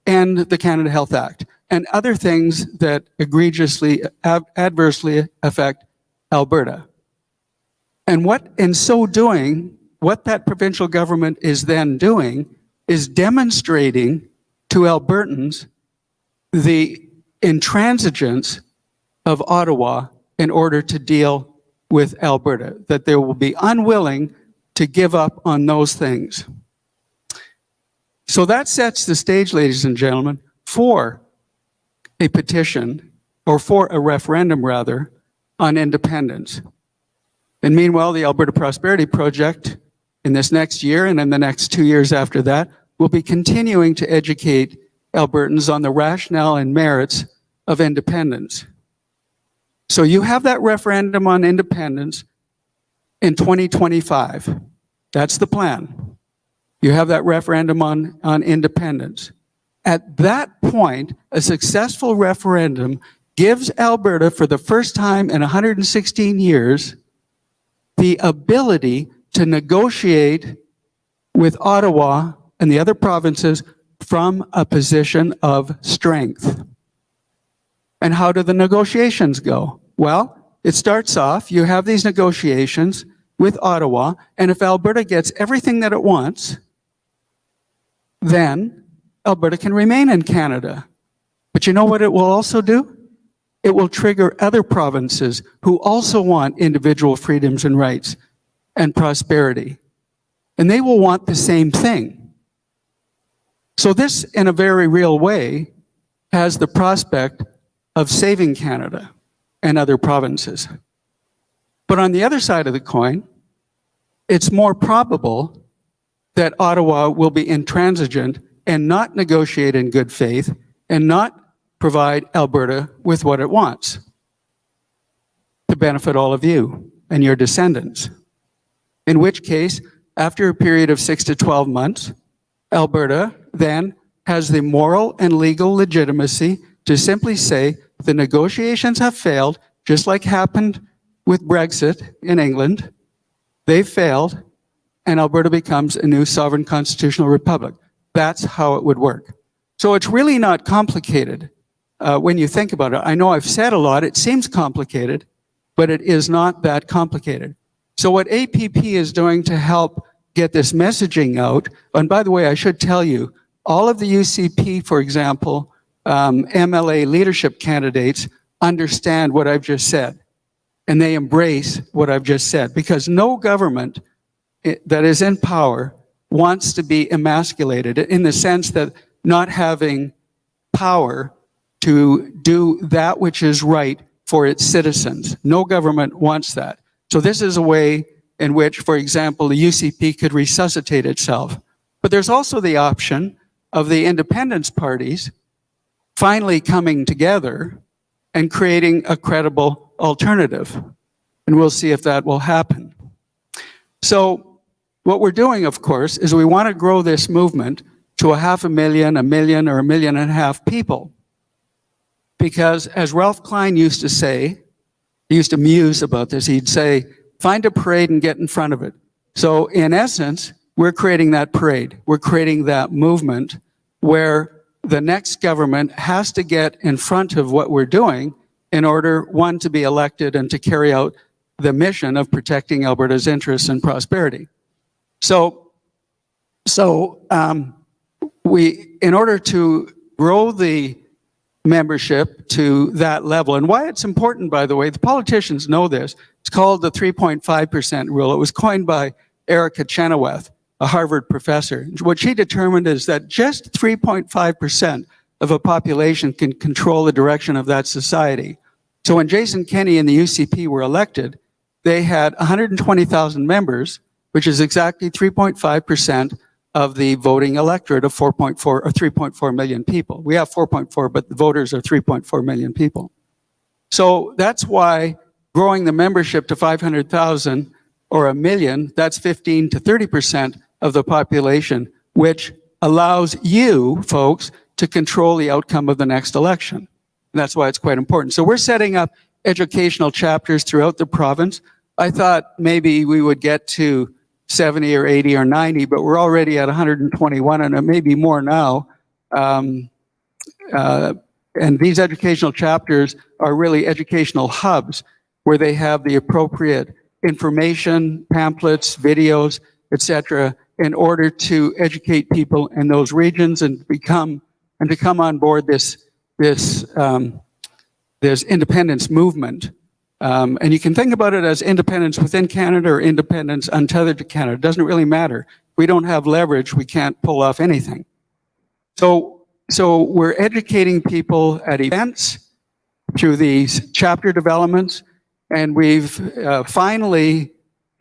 end the Canada Health Act, and other things that egregiously, adversely affect Alberta. And in so doing, what that provincial government is then doing is demonstrating to Albertans the intransigence of Ottawa in order to deal with Alberta, that they will be unwilling to give up on those things. So that sets the stage, ladies and gentlemen, for a petition, or for a referendum rather, on independence. And meanwhile, the Alberta Prosperity Project in this next year and in the next 2 years after that, will be continuing to educate Albertans on the rationale and merits of independence. So you have that referendum on independence in 2025. That's the plan. You have that referendum on independence. At that point, a successful referendum gives Alberta, for the first time in 116 years, the ability to negotiate with Ottawa and the other provinces from a position of strength. And how do the negotiations go? Well, it starts off, you have these negotiations with Ottawa, and if Alberta gets everything that it wants, then Alberta can remain in Canada. But you know what it will also do? It will trigger other provinces who also want individual freedoms and rights and prosperity. And they will want the same thing. So this, in a very real way, has the prospect of saving Canada and other provinces. But on the other side of the coin, it's more probable that Ottawa will be intransigent and not negotiate in good faith and not provide Alberta with what it wants to benefit all of you and your descendants. In which case, after a period of 6 to 12 months, Alberta then has the moral and legal legitimacy to simply say the negotiations have failed, just like happened with Brexit in England. They failed, and Alberta becomes a new sovereign constitutional republic. That's how it would work. So it's really not complicated when you think about it. I know I've said a lot, it seems complicated, but it is not that complicated. So what APP is doing to help get this messaging out, and by the way, I should tell you, all of the UCP, for example, MLA leadership candidates understand what I've just said, and they embrace what I've just said, because no government that is in power wants to be emasculated in the sense that not having power to do that which is right for its citizens. No government wants that. So this is a way in which, for example, the UCP could resuscitate itself. But there's also the option of the independence parties finally coming together and creating a credible alternative. And we'll see if that will happen. So what we're doing, of course, is we want to grow this movement to 500,000, 1 million, or 1.5 million people. Because as Ralph Klein used to say, he used to muse about this, he'd say, find a parade and get in front of it. So in essence, we're creating that parade. We're creating that movement where the next government has to get in front of what we're doing in order, one, to be elected and to carry out the mission of protecting Alberta's interests and prosperity. So in order to grow the membership to that level, and why it's important, by the way, the politicians know this, it's called the 3.5% rule. It was coined by Erica Chenoweth, a Harvard professor. What she determined is that just 3.5% of a population can control the direction of that society. So when Jason Kenney and the UCP were elected, they had 120,000 members, which is exactly 3.5% of the voting electorate of 4.4 or 3.4 million people. We have 4.4, but the voters are 3.4 million people. So that's why growing the membership to 500,000 or 1 million, that's 15 to 30% of the population, which allows you folks to control the outcome of the next election. And that's why it's quite important. So we're setting up educational chapters throughout the province. I thought maybe we would get to 70 or 80 or 90, but we're already at 121 and it may be more now. And these educational chapters are really educational hubs where they have the appropriate information, pamphlets, videos, etc., in order to educate people in those regions and to come on board this independence movement. And you can think about it as independence within Canada or independence untethered to Canada. It doesn't really matter. If we don't have leverage, we can't pull off anything. So we're educating people at events through these chapter developments, and we've finally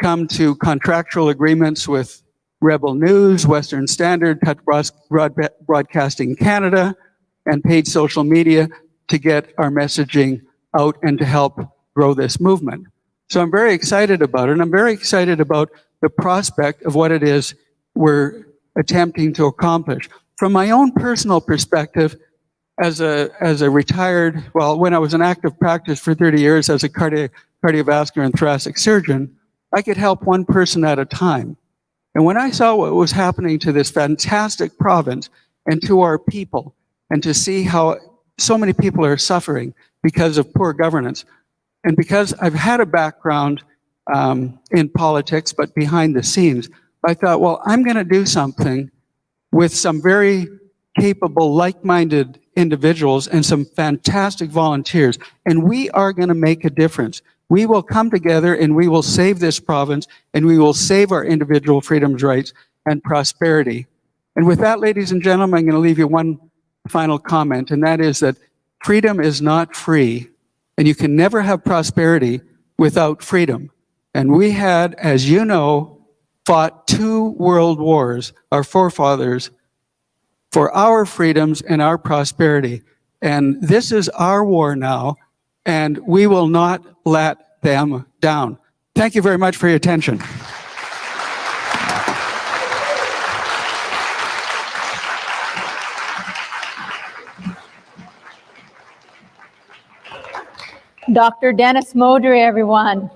come to contractual agreements with Rebel News, Western Standard, Cut Broadcasting Canada, and paid social media to get our messaging out and to help grow this movement. So I'm very excited about it, and I'm very excited about the prospect of what it is we're attempting to accomplish. From my own personal perspective, as a retired, well, when I was in active practice for 30 years as a cardiovascular and thoracic surgeon, I could help one person at a time. And when I saw what was happening to this fantastic province and to our people, and to see how so many people are suffering because of poor governance, and because I've had a background in politics, but behind the scenes, I thought, well, I'm going to do something with some very capable, like-minded individuals and some fantastic volunteers, and we are going to make a difference. We will come together and we will save this province, and we will save our individual freedoms, rights, and prosperity. And with that, ladies and gentlemen, I'm going to leave you one final comment, and that is that freedom is not free, and you can never have prosperity without freedom. And we had, as you know, fought 2 world wars, our forefathers, for our freedoms and our prosperity. And this is our war now, and we will not let them down. Thank you very much for your attention. Dr. Dennis Modry, everyone.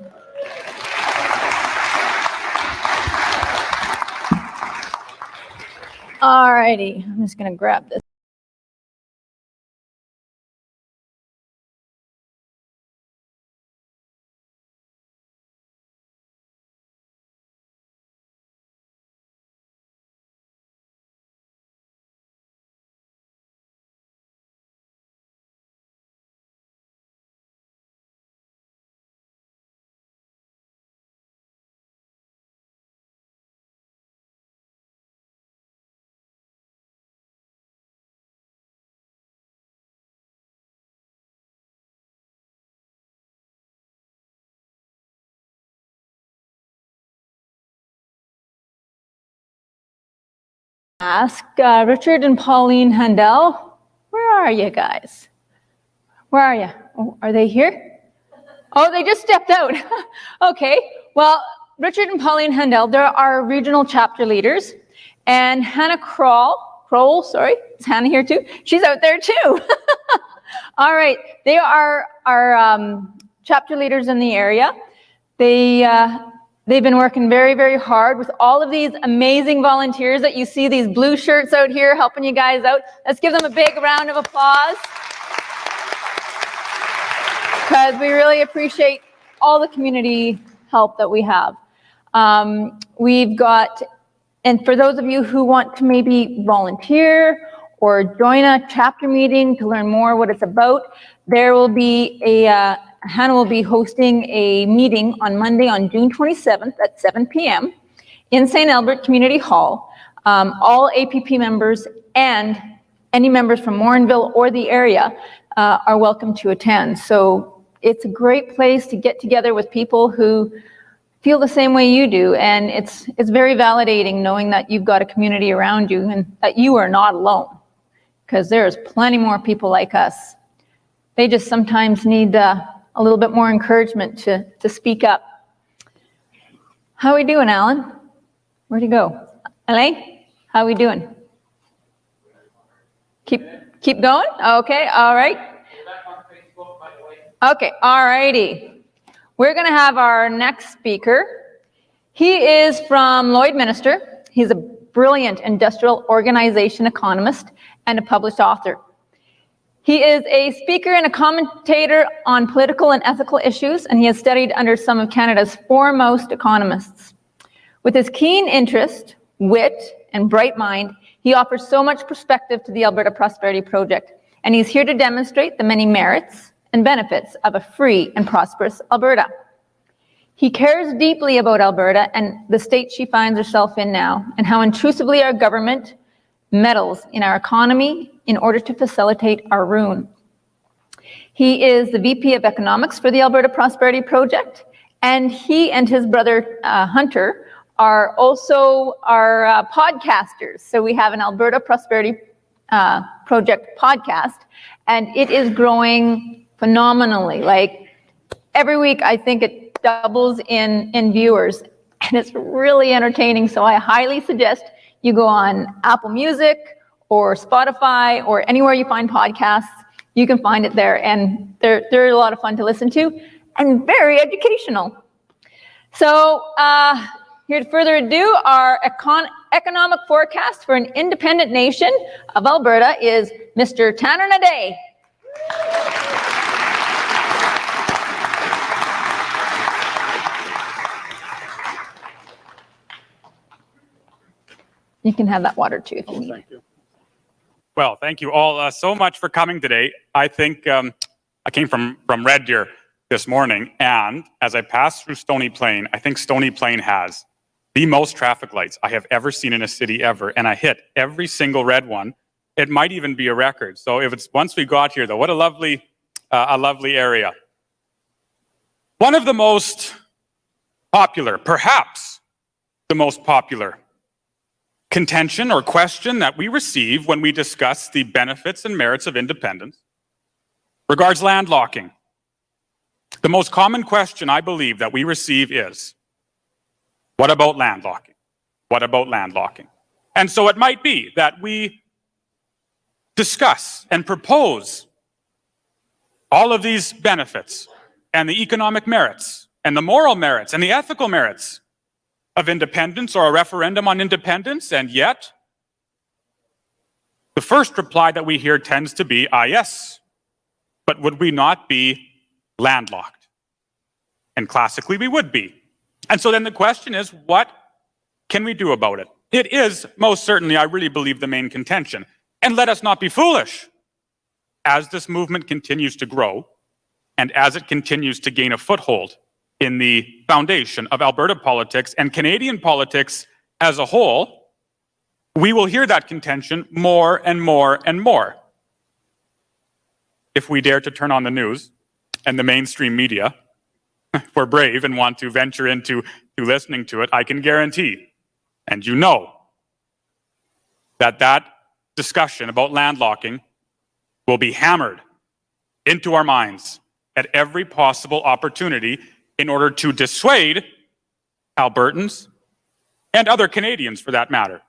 All righty, I'm just going to grab this. Ask Richard and Pauline Handel, where are you guys? Where are you? Oh, are they here? Oh, they just stepped out. Okay, well, Richard and Pauline Handel, they're our regional chapter leaders, and Hannah Kroll, sorry, is Hannah here too? She's out there too. All right, they are our chapter leaders in the area. They've been working very, very hard with all of these amazing volunteers that you see, these blue shirts out here helping you guys out. Let's give them a big round of applause, because we really appreciate all the community help that we have. We've got, and for those of you who want to maybe volunteer or join a chapter meeting to learn more what it's about, there will be Hannah will be hosting a meeting on Monday on June 27th at 7 p.m. in St. Albert Community Hall. All APP members and any members from Morinville or the area are welcome to attend. So it's a great place to get together with people who feel the same way you do, and it's very validating knowing that you've got a community around you and that you are not alone, because there's plenty more people like us. They just sometimes need a little bit more encouragement to speak up. How are we doing, Alan? Where'd you go? Elaine, how are we doing? Keep going? Okay, all right. Okay, all righty. We're gonna have our next speaker. He is from Lloydminster. He's a brilliant industrial organization economist and a published author. He is a speaker and a commentator on political and ethical issues, and he has studied under some of Canada's foremost economists. With his keen interest, wit, and bright mind, he offers so much perspective to the Alberta Prosperity Project, and he's here to demonstrate the many merits and benefits of a free and prosperous Alberta. He cares deeply about Alberta and the state she finds herself in now, and how intrusively our government meddles in our economy in order to facilitate our ruin. He is the VP of Economics for the Alberta Prosperity Project, And he and his brother Hunter are also our podcasters. So we have an Alberta Prosperity Project podcast, and it is growing phenomenally. Like every week, I think it doubles in viewers, and it's really entertaining. So I highly suggest you go on Apple Music or Spotify or anywhere you find podcasts. You can find it there, and they're a lot of fun to listen to and very educational. So here, further ado, our economic forecast for an independent nation of Alberta is Mr. Tanner Naday. You can have that water too if you need. Thank you. Well, thank you all so much for coming today. I think I came from Red Deer this morning, and as I passed through Stony Plain, I think Stony Plain has the most traffic lights I have ever seen in a city ever, and I hit every single red one. It might even be a record. So if it's once we got here, though, what a lovely area. One of the most popular, perhaps the most popular contention or question that we receive when we discuss the benefits and merits of independence regards landlocking. The most common question I believe that we receive is, what about landlocking? What about landlocking? And so it might be that we discuss and propose all of these benefits and the economic merits and the moral merits and the ethical merits of independence or a referendum on independence, and yet the first reply that we hear tends to be, yes, but would we not be landlocked? And classically, we would be. And so then the question is, what can we do about it? It is most certainly, I really believe, the main contention. And let us not be foolish. As this movement continues to grow, and as it continues to gain a foothold in the foundation of Alberta politics and Canadian politics as a whole, we will hear that contention more and more and more. If we dare to turn on the news and the mainstream media, if we're brave and want to venture into listening to it, I can guarantee, and you know, that discussion about landlocking will be hammered into our minds at every possible opportunity in order to dissuade Albertans and other Canadians, for that matter,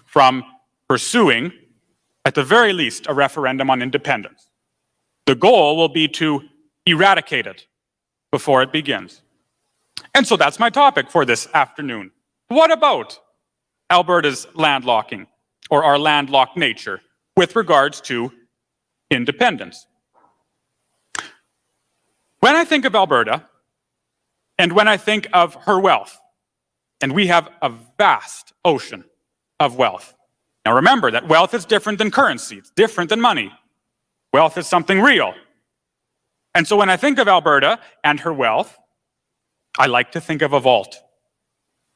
from pursuing, at the very least, a referendum on independence. The goal will be to eradicate it before it begins. And so that's my topic for this afternoon. What about Alberta's landlocking, or our landlocked nature, with regards to independence? When I think of Alberta, and when I think of her wealth, and we have a vast ocean of wealth. Now remember that wealth is different than currency, it's different than money. Wealth is something real. And so when I think of Alberta and her wealth, I like to think of a vault.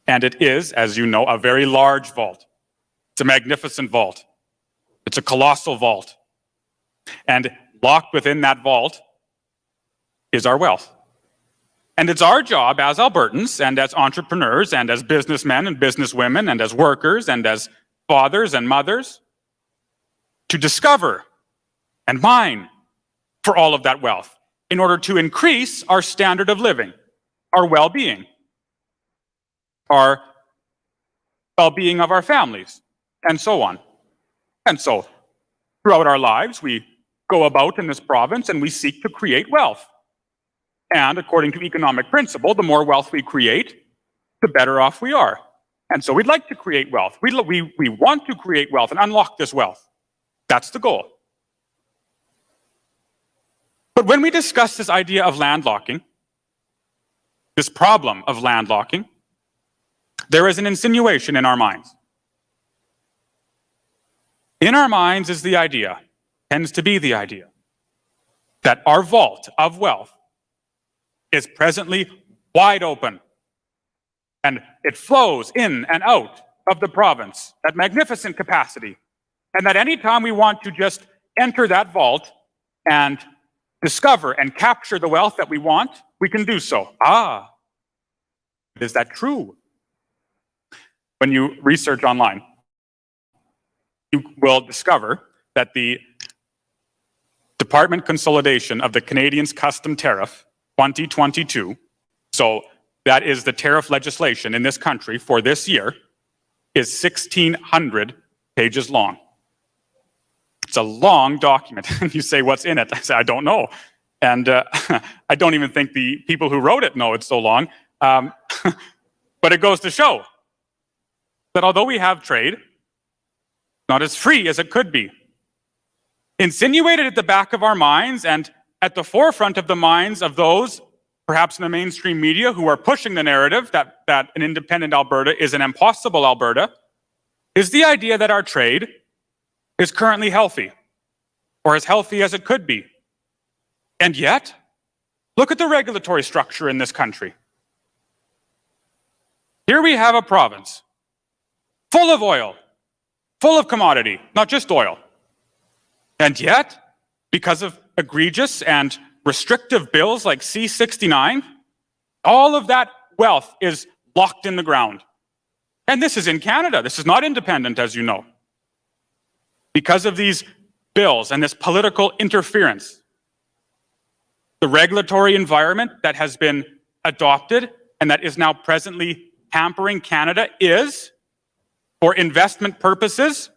And it is, as you know, a very large vault. It's a magnificent vault. It's a colossal vault. And locked within that vault is our wealth. And it's our job as Albertans and as entrepreneurs and as businessmen and businesswomen and as workers and as fathers and mothers to discover and mine for all of that wealth in order to increase our standard of living, our well-being, our well-being of our families, and so on. And so throughout our lives, we go about in this province and we seek to create wealth. And according to economic principle, the more wealth we create, the better off we are. And so we'd like to create wealth. We want to create wealth and unlock this wealth. That's the goal. But when we discuss this idea of landlocking, this problem of landlocking, there is an insinuation in our minds. In our minds is the idea, tends to be the idea, that our vault of wealth is presently wide open, and it flows in and out of the province at magnificent capacity, and that anytime we want to just enter that vault and discover and capture the wealth that we want, we can do so. Is that true? When you research online, you will discover that the Department Consolidation of the Canadians Custom Tariff 2022, so that is the tariff legislation in this country for this year, is 1,600 pages long. It's a long document. And you say, what's in it? I say, I don't know. And I don't even think the people who wrote it know it's so long. But it goes to show that although we have trade, not as free as it could be. Insinuated at the back of our minds and at the forefront of the minds of those, perhaps in the mainstream media, who are pushing the narrative that an independent Alberta is an impossible Alberta, is the idea that our trade is currently healthy, or as healthy as it could be. And yet, look at the regulatory structure in this country. Here we have a province full of oil, full of commodity, not just oil. And yet, because of egregious and restrictive bills like C-69, all of that wealth is locked in the ground. And this is in Canada. This is not independent, as you know. Because of these bills and this political interference, the regulatory environment that has been adopted and that is now presently hampering Canada is, for investment purposes,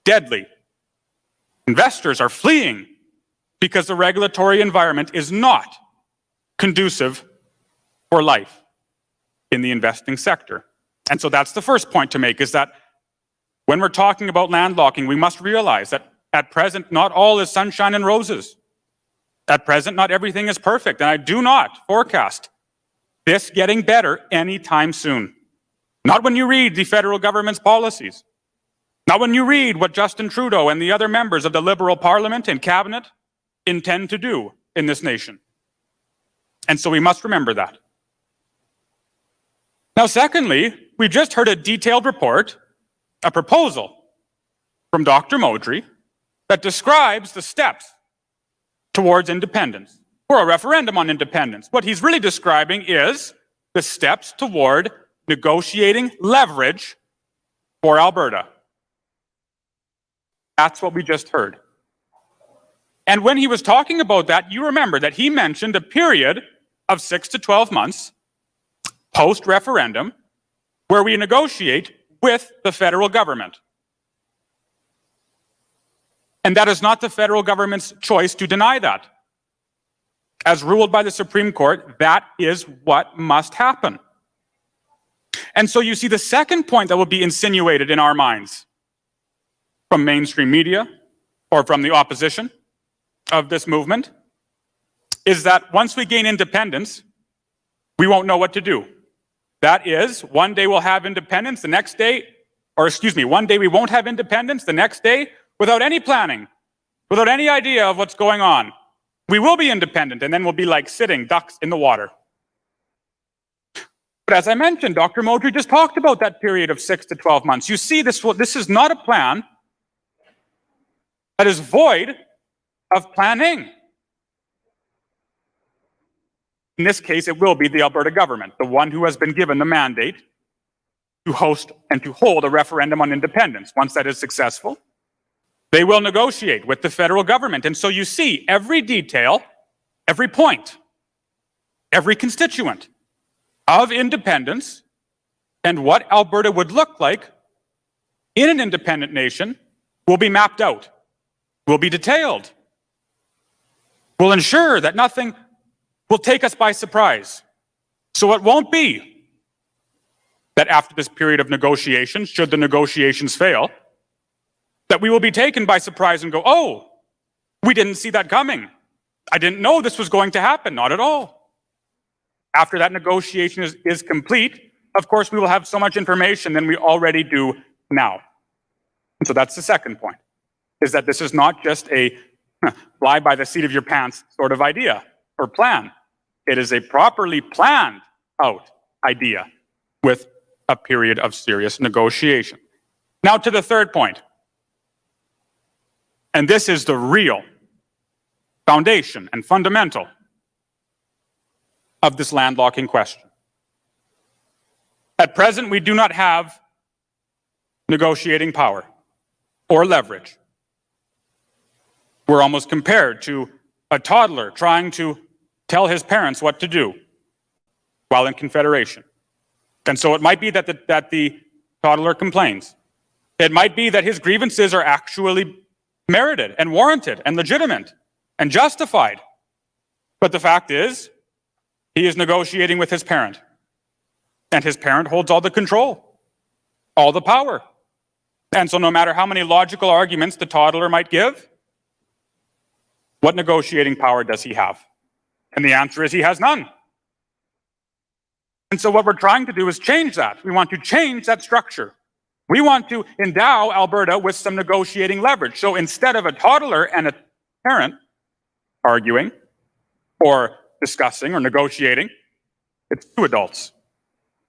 deadly. Investors are fleeing because the regulatory environment is not conducive for life in the investing sector. And so that's the first point to make, is that when we're talking about landlocking, we must realize that at present, not all is sunshine and roses. At present, not everything is perfect, and I do not forecast this getting better anytime soon. Not when you read the federal government's policies. Not when you read what Justin Trudeau and the other members of the Liberal Parliament and Cabinet intend to do in this nation. And so we must remember that. Now, secondly, we just heard a detailed report, a proposal from Dr. Modry that describes the steps towards independence, or a referendum on independence. What he's really describing is the steps toward negotiating leverage for Alberta. That's what we just heard. And when he was talking about that, you remember that he mentioned a period of 6 to 12 months post-referendum where we negotiate with the federal government. And that is not the federal government's choice to deny that. As ruled by the Supreme Court, that is what must happen. And so you see the second point that will be insinuated in our minds from mainstream media or from the opposition of this movement is that once we gain independence, we won't know what to do. That is, one day we'll have independence, the next day, one day we won't have independence, the next day, without any planning, without any idea of what's going on. We will be independent, and then we'll be like sitting ducks in the water. But as I mentioned, Dr. Modry just talked about that period of 6 to 12 months. You see, this is not a plan that is void of planning. In this case, it will be the Alberta government, the one who has been given the mandate to host and to hold a referendum on independence. Once that is successful, they will negotiate with the federal government. And so you see every detail, every point, every constituent of independence and what Alberta would look like in an independent nation will be mapped out, will be detailed, will ensure that nothing will take us by surprise. So it won't be that after this period of negotiations, should the negotiations fail, that we will be taken by surprise and go, oh, we didn't see that coming. I didn't know this was going to happen. Not at all. After that negotiation is complete, of course, we will have so much information than we already do now. And so that's the second point, is that this is not just a fly by the seat of your pants sort of idea or plan. It is a properly planned out idea with a period of serious negotiation. Now to the third point. And this is the real foundation and fundamental. of this landlocking question. At present, we do not have negotiating power or leverage. We're almost compared to a toddler trying to tell his parents what to do while in confederation. And so it might be that the toddler complains. It might be that his grievances are actually merited and warranted and legitimate and justified. But the fact is, he is negotiating with his parent. And his parent holds all the control, all the power. And so no matter how many logical arguments the toddler might give, what negotiating power does he have? And the answer is he has none. And so what we're trying to do is change that. We want to change that structure. We want to endow Alberta with some negotiating leverage. So instead of a toddler and a parent arguing or discussing or negotiating, it's two adults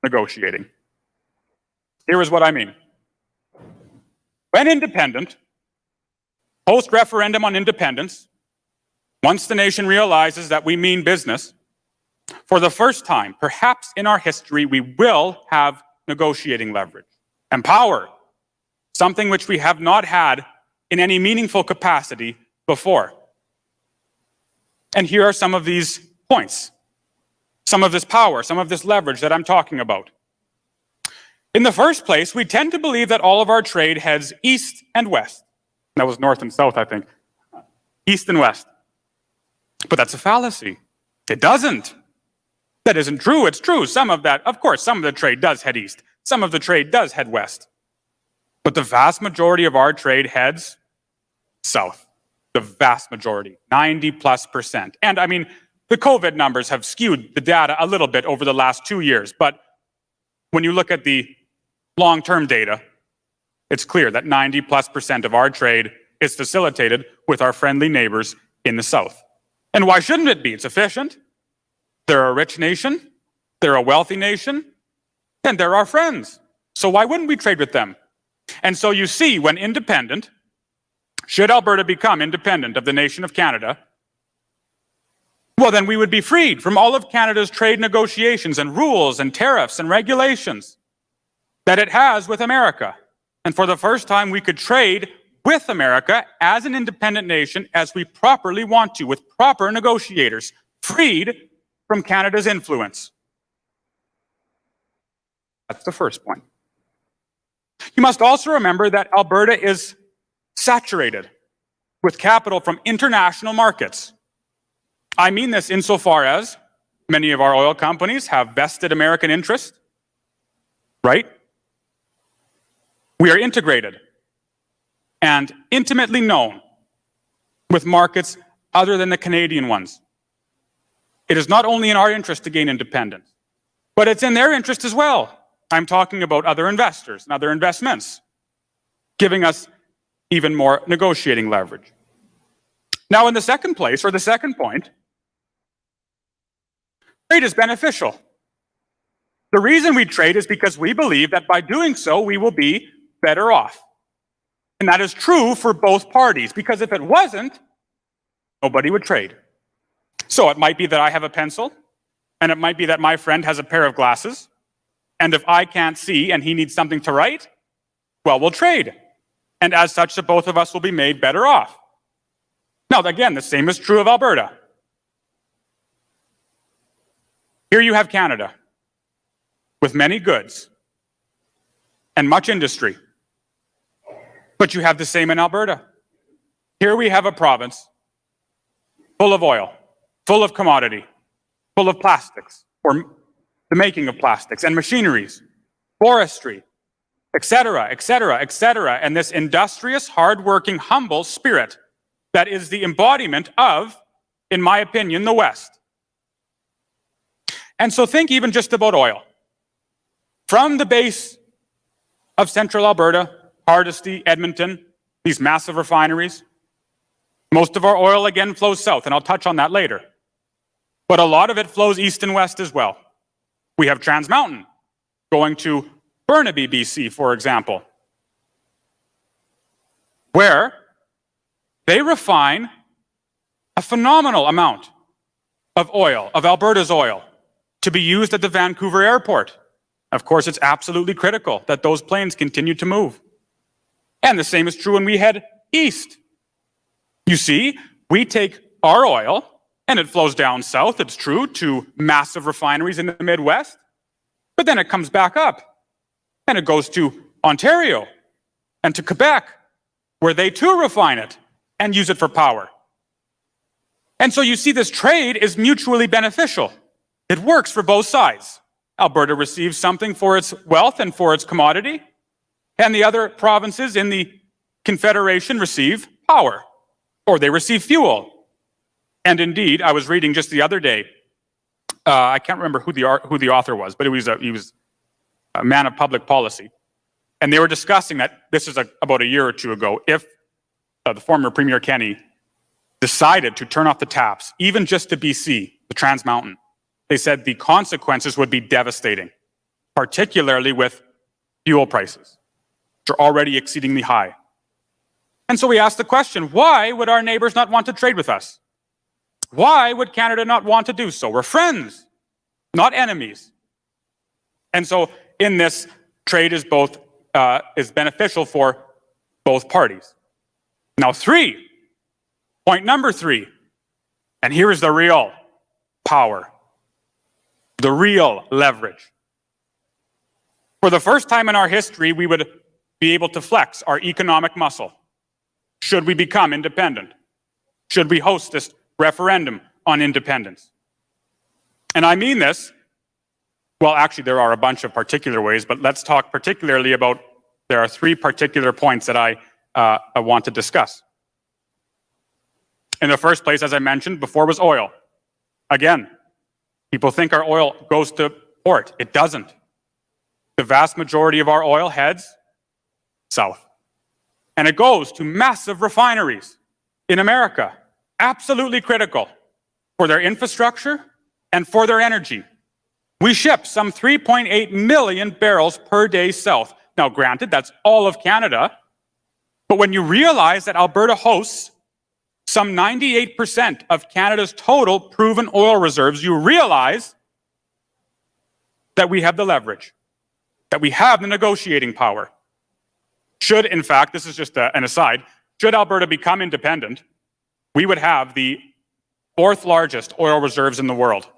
negotiating. Here is what I mean. When independent, post-referendum on independence, once the nation realizes that we mean business, for the first time, perhaps in our history, we will have negotiating leverage and power, something which we have not had in any meaningful capacity before. And here are some of these points, some of this power, some of this leverage that I'm talking about. In the first place, we tend to believe that all of our trade heads east and west. That was north and south, I think. East and west. But that's a fallacy. It doesn't. That isn't true. It's true. Some of that, of course, some of the trade does head east. Some of the trade does head west. But the vast majority of our trade heads south. The vast majority, 90+%. And I mean, the COVID numbers have skewed the data a little bit over the last 2 years. But when you look at the long-term data, it's clear that 90+% of our trade is facilitated with our friendly neighbors in the south. And why shouldn't it be? It's efficient. They're a rich nation. They're a wealthy nation. And they're our friends. So why wouldn't we trade with them? And so you see, when independent, should Alberta become independent of the nation of Canada, well, then we would be freed from all of Canada's trade negotiations and rules and tariffs and regulations that it has with America. And for the first time, we could trade with America as an independent nation as we properly want to, with proper negotiators, freed from Canada's influence. That's the first point. You must also remember that Alberta is saturated with capital from international markets. I mean this insofar as many of our oil companies have vested American interest, right? We are integrated and intimately known with markets other than the Canadian ones. It is not only in our interest to gain independence, but it's in their interest as well. I'm talking about other investors and other investments, giving us even more negotiating leverage. Now, in the second place, or the second point, trade is beneficial. The reason we trade is because we believe that by doing so, we will be better off. And that is true for both parties, because if it wasn't, nobody would trade. So it might be that I have a pencil, and it might be that my friend has a pair of glasses, and if I can't see and he needs something to write, well, we'll trade. And as such, that both of us will be made better off. Now, again, the same is true of Alberta. Here you have Canada, with many goods and much industry. But you have the same in Alberta. Here we have a province full of oil, full of commodity, full of plastics, or the making of plastics and machineries, forestry, etc., etc., etc., and this industrious, hardworking, humble spirit that is the embodiment of, in my opinion, the West. And so think even just about oil. From the base of central Alberta, Hardisty, Edmonton, these massive refineries, most of our oil again flows south, and I'll touch on that later. But a lot of it flows east and west as well. We have Trans Mountain going to Burnaby, BC, for example, where they refine a phenomenal amount of oil, of Alberta's oil, to be used at the Vancouver airport. Of course, it's absolutely critical that those planes continue to move. And the same is true when we head east. You see, we take our oil and it flows down south, it's true, to massive refineries in the Midwest, but then it comes back up and it goes to Ontario and to Quebec, where they too refine it and use it for power. And so you see, this trade is mutually beneficial. It works for both sides. Alberta receives something for its wealth and for its commodity, and the other provinces in the Confederation receive power, or they receive fuel. And indeed, I was reading just the other day, I can't remember who the author was, but he was a man of public policy. And they were discussing that, this is about a year or two ago, if the former Premier Kenney decided to turn off the taps, even just to BC, the Trans Mountain, they said the consequences would be devastating, particularly with fuel prices, which are already exceedingly high. And so we asked the question, why would our neighbors not want to trade with us? Why would Canada not want to do so? We're friends, not enemies. And so in this, trade is beneficial for both parties. Now point number 3, and here is the real power, the real leverage. For the first time in our history, we would be able to flex our economic muscle. Should we become independent? Should we host this referendum on independence? And I mean this, well, actually, there are a bunch of particular ways, but let's talk particularly about, there are 3 particular points that I want to discuss. In the first place, as I mentioned before, was oil. Again, people think our oil goes to port. It doesn't. The vast majority of our oil heads south. And it goes to massive refineries in America, absolutely critical for their infrastructure and for their energy. We ship some 3.8 million barrels per day south. Now, granted, that's all of Canada, but when you realize that Alberta hosts some 98% of Canada's total proven oil reserves, you realize that we have the leverage, that we have the negotiating power. Should, in fact, this is just an aside, should Alberta become independent, we would have the 4th largest oil reserves in the world.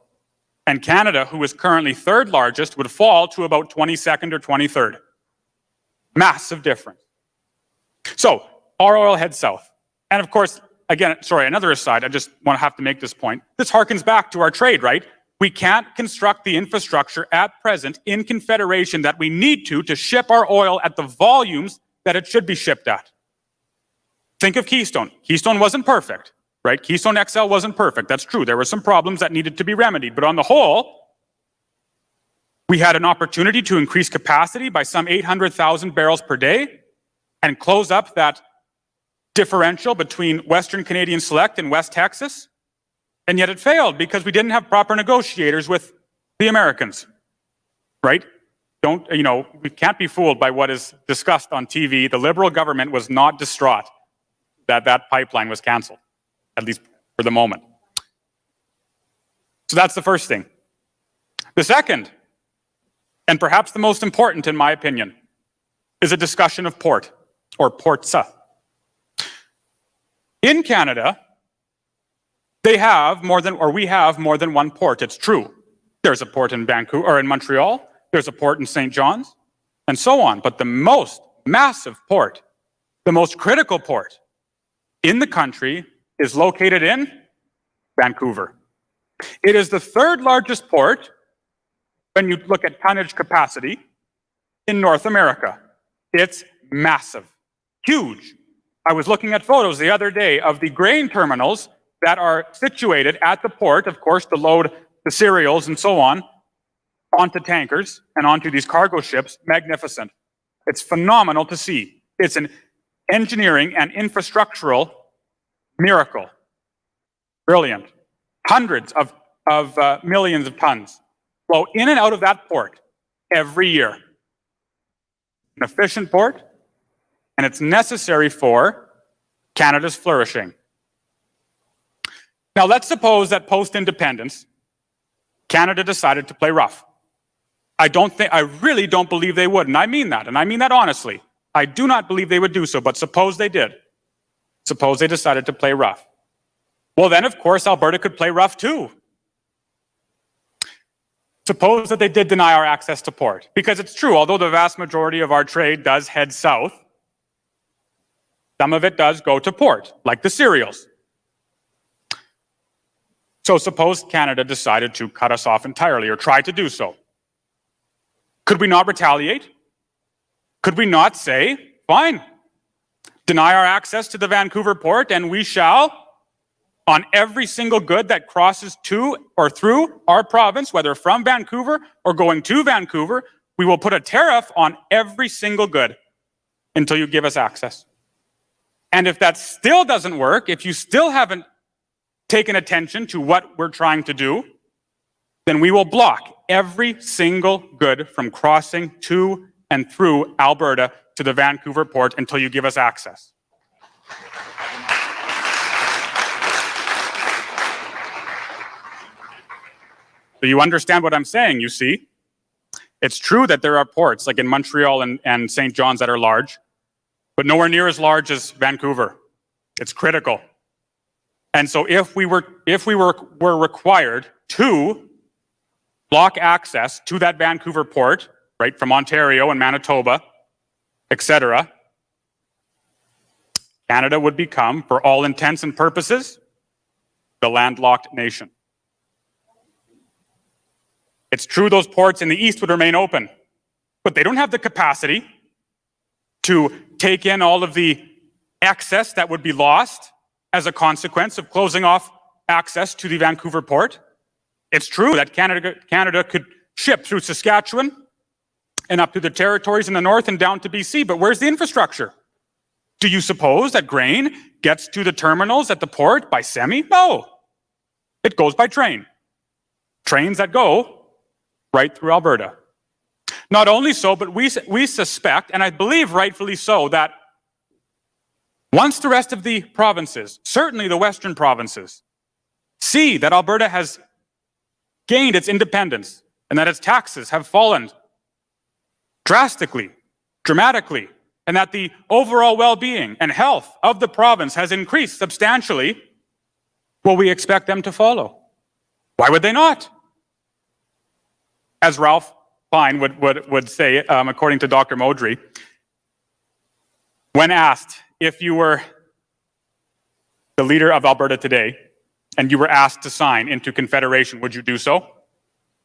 And Canada, who is currently 3rd largest, would fall to about 22nd or 23rd. Massive difference. So, our oil heads south. And of course, again, sorry, another aside, I just have to make this point. This harkens back to our trade, right? We can't construct the infrastructure at present in Confederation that we need to ship our oil at the volumes that it should be shipped at. Think of Keystone. Keystone wasn't perfect, right? Keystone XL wasn't perfect. That's true. There were some problems that needed to be remedied. But on the whole, we had an opportunity to increase capacity by some 800,000 barrels per day and close up that differential between Western Canadian Select and West Texas. And yet it failed because we didn't have proper negotiators with the Americans, right? We can't be fooled by what is discussed on TV. The Liberal government was not distraught that that pipeline was canceled, at least for the moment. So that's the first thing. The second, and perhaps the most important in my opinion, is a discussion of port, or portsa. In Canada, we have more than one port. It's true. There's a port in Vancouver or in Montreal. There's a port in St. John's, and so on. But the most massive port, the most critical port in the country is located in Vancouver. It is the 3rd largest port when you look at tonnage capacity in North America. It's massive, huge. I was looking at photos the other day of the grain terminals that are situated at the port, of course, to load the cereals and so on, onto tankers and onto these cargo ships. Magnificent. It's phenomenal to see. It's an engineering and infrastructural miracle. Brilliant. Hundreds of millions of tons flow in and out of that port every year. An efficient port, and it's necessary for Canada's flourishing. Now, let's suppose that post-independence, Canada decided to play rough. I really don't believe they would, and I mean that honestly. I do not believe they would do so, but suppose they did. Suppose they decided to play rough. Well, then, of course, Alberta could play rough too. Suppose that they did deny our access to port, because it's true, although the vast majority of our trade does head south, some of it does go to port, like the cereals. So suppose Canada decided to cut us off entirely or try to do so. Could we not retaliate? Could we not say, fine, deny our access to the Vancouver port and we shall, on every single good that crosses to or through our province, whether from Vancouver or going to Vancouver, we will put a tariff on every single good until you give us access. And if that still doesn't work, if you still haven't taken attention to what we're trying to do, then we will block every single good from crossing to and through Alberta to the Vancouver port until you give us access. So you understand what I'm saying, you see? It's true that there are ports, like in Montreal and St. John's, that are large, but nowhere near as large as Vancouver. It's critical. And so if we were required to block access to that Vancouver port, right, from Ontario and Manitoba, etc., Canada would become, for all intents and purposes, the landlocked nation. It's true those ports in the east would remain open, but they don't have the capacity to take in all of the excess that would be lost as a consequence of closing off access to the Vancouver port. It's true that Canada could ship through Saskatchewan and up to the territories in the north and down to BC, but where's the infrastructure? Do you suppose that grain gets to the terminals at the port by semi? No. It goes by train. Trains that go right through Alberta. Not only so, but we suspect, and I believe rightfully so, that once the rest of the provinces, certainly the western provinces, see that Alberta has gained its independence and that its taxes have fallen drastically, dramatically, and that the overall well-being and health of the province has increased substantially, well, we expect them to follow. Why would they not? As Ralph Klein would say, according to Dr. Modry, when asked if you were the leader of Alberta today and you were asked to sign into Confederation, would you do so?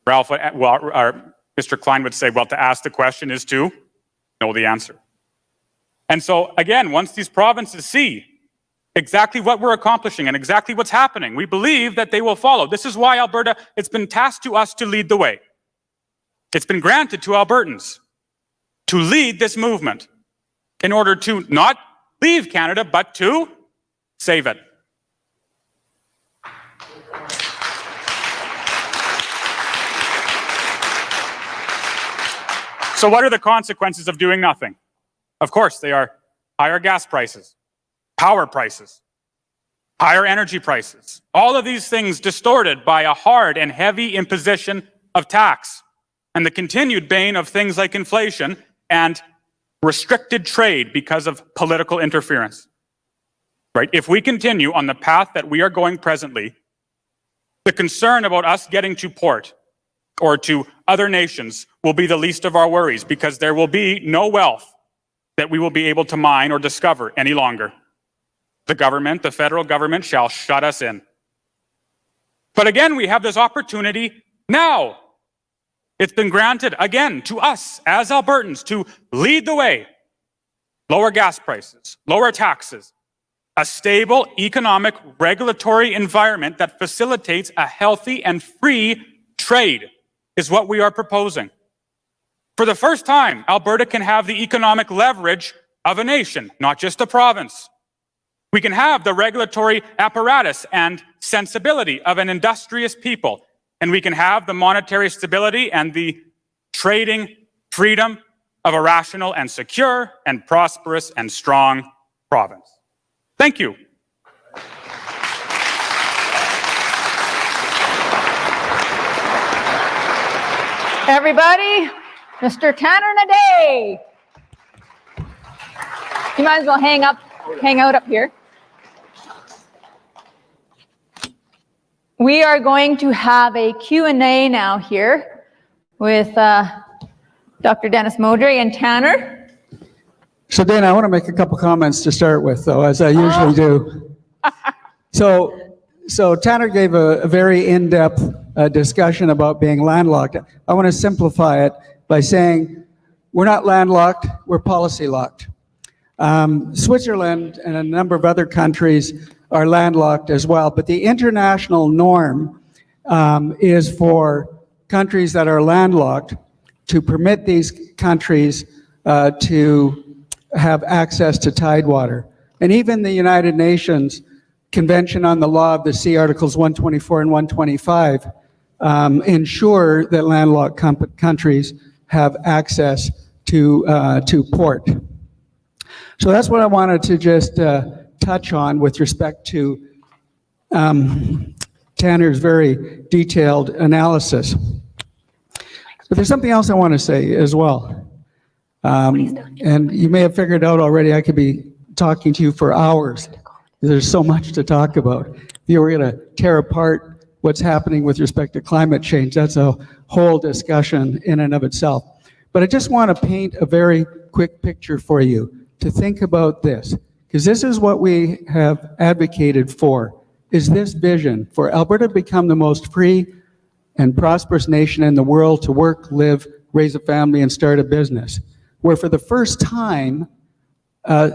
Mr. Klein would say, well, to ask the question is to know the answer. And so, again, once these provinces see exactly what we're accomplishing and exactly what's happening, we believe that they will follow. This is why Alberta, it's been tasked to us to lead the way. It's been granted to Albertans to lead this movement in order to not leave Canada, but to save it. So what are the consequences of doing nothing? Of course, they are higher gas prices, power prices, higher energy prices. All of these things distorted by a hard and heavy imposition of tax and the continued bane of things like inflation and restricted trade because of political interference. Right? If we continue on the path that we are going presently, the concern about us getting to port or to other nations will be the least of our worries, because there will be no wealth that we will be able to mine or discover any longer. The government, the federal government, shall shut us in. But again, we have this opportunity now. It's been granted again to us as Albertans to lead the way. Lower gas prices, lower taxes, a stable economic regulatory environment that facilitates a healthy and free trade is what we are proposing. For the first time, Alberta can have the economic leverage of a nation, not just a province. We can have the regulatory apparatus and sensibility of an industrious people, and we can have the monetary stability and the trading freedom of a rational and secure and prosperous and strong province. Thank you. Everybody, Mr. Tanner Naday. You might as well hang out up here. We are going to have a Q&A now here with Dr. Dennis Modry and Tanner. So Dana, I want to make a couple comments to start with, though, as I usually do. So Tanner gave a very in-depth discussion about being landlocked. I want to simplify it by saying we're not landlocked, we're policy locked. Switzerland and a number of other countries are landlocked as well, but the international norm is for countries that are landlocked to permit these countries to have access to tidewater. And even the United Nations Convention on the Law of the Sea, Articles 124 and 125, ensure that landlocked countries have access to port. So that's what I wanted to just touch on with respect to Tanner's very detailed analysis. But there's something else I want to say as well. And you may have figured out already, I could be talking to you for hours. There's so much to talk about. If you were going to tear apart what's happening with respect to climate change, that's a whole discussion in and of itself. But I just want to paint a very quick picture for you to think about this, because this is what we have advocated for, is this vision for Alberta to become the most free and prosperous nation in the world to work, live, raise a family, and start a business, where for the first time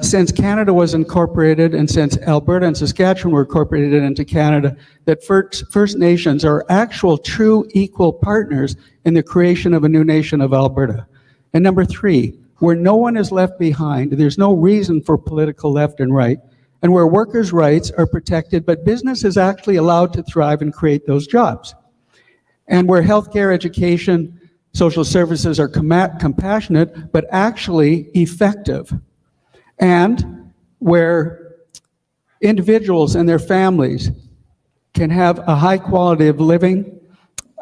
since Canada was incorporated and since Alberta and Saskatchewan were incorporated into Canada, that First Nations are actual true equal partners in the creation of a new nation of Alberta. And number three, where no one is left behind, there's no reason for political left and right, and where workers' rights are protected, but business is actually allowed to thrive and create those jobs. And where healthcare, education, social services are compassionate, but actually effective. And where individuals and their families can have a high quality of living,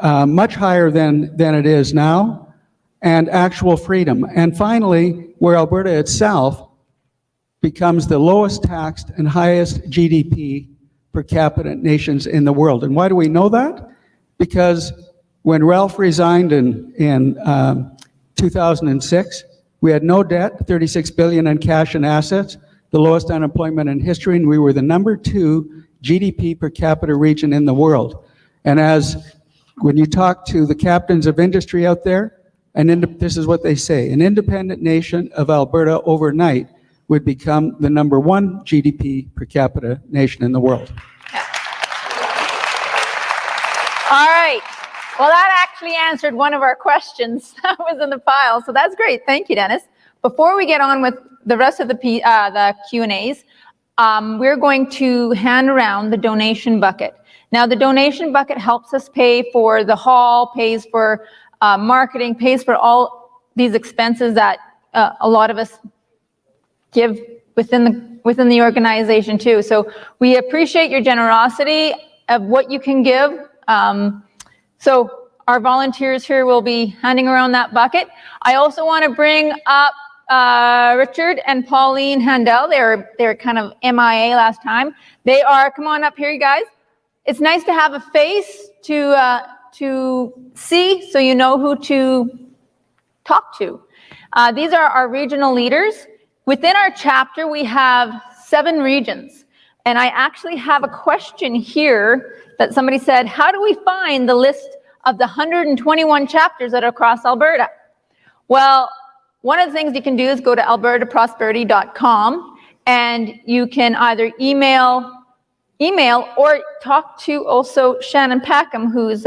much higher than it is now, and actual freedom. And finally, where Alberta itself becomes the lowest taxed and highest GDP per capita nations in the world. And why do we know that? Because when Ralph resigned in 2006, we had no debt, 36 billion in cash and assets, the lowest unemployment in history, and we were the number 2 GDP per capita region in the world. And when you talk to the captains of industry out there, this is what they say, an independent nation of Alberta overnight would become the number 1 GDP per capita nation in the world. Yeah. All right. Well, that actually answered one of our questions that was in the file, so that's great. Thank you, Dennis. Before we get on with the rest of the Q&As, we're going to hand around the donation bucket. Now, the donation bucket helps us pay for the hall, pays for marketing, pays for all these expenses that a lot of us give within the organization too. So we appreciate your generosity of what you can give. So our volunteers here will be handing around that bucket. I also want to bring up Richard and Pauline Handel. They're kind of MIA last time. They are, come on up here, you guys. It's nice to have a face to see so you know who to talk to. These are our regional leaders. Within our chapter, we have 7 regions. And I actually have a question here that somebody said, how do we find the list of the 121 chapters that are across Alberta? Well, one of the things you can do is go to albertaprosperity.com, and you can either email or talk to also Shannon Packham, who's,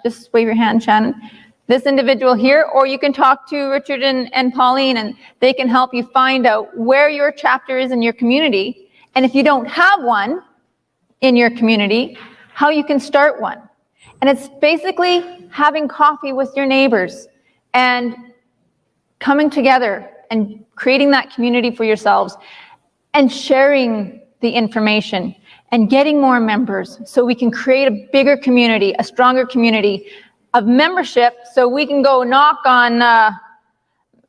just wave your hand, Shannon, this individual here, or you can talk to Richard and Pauline, and they can help you find out where your chapter is in your community. And if you don't have one in your community, how you can start one. And it's basically having coffee with your neighbors and coming together and creating that community for yourselves and sharing the information and getting more members so we can create a bigger community, a stronger community, of membership so we can go knock on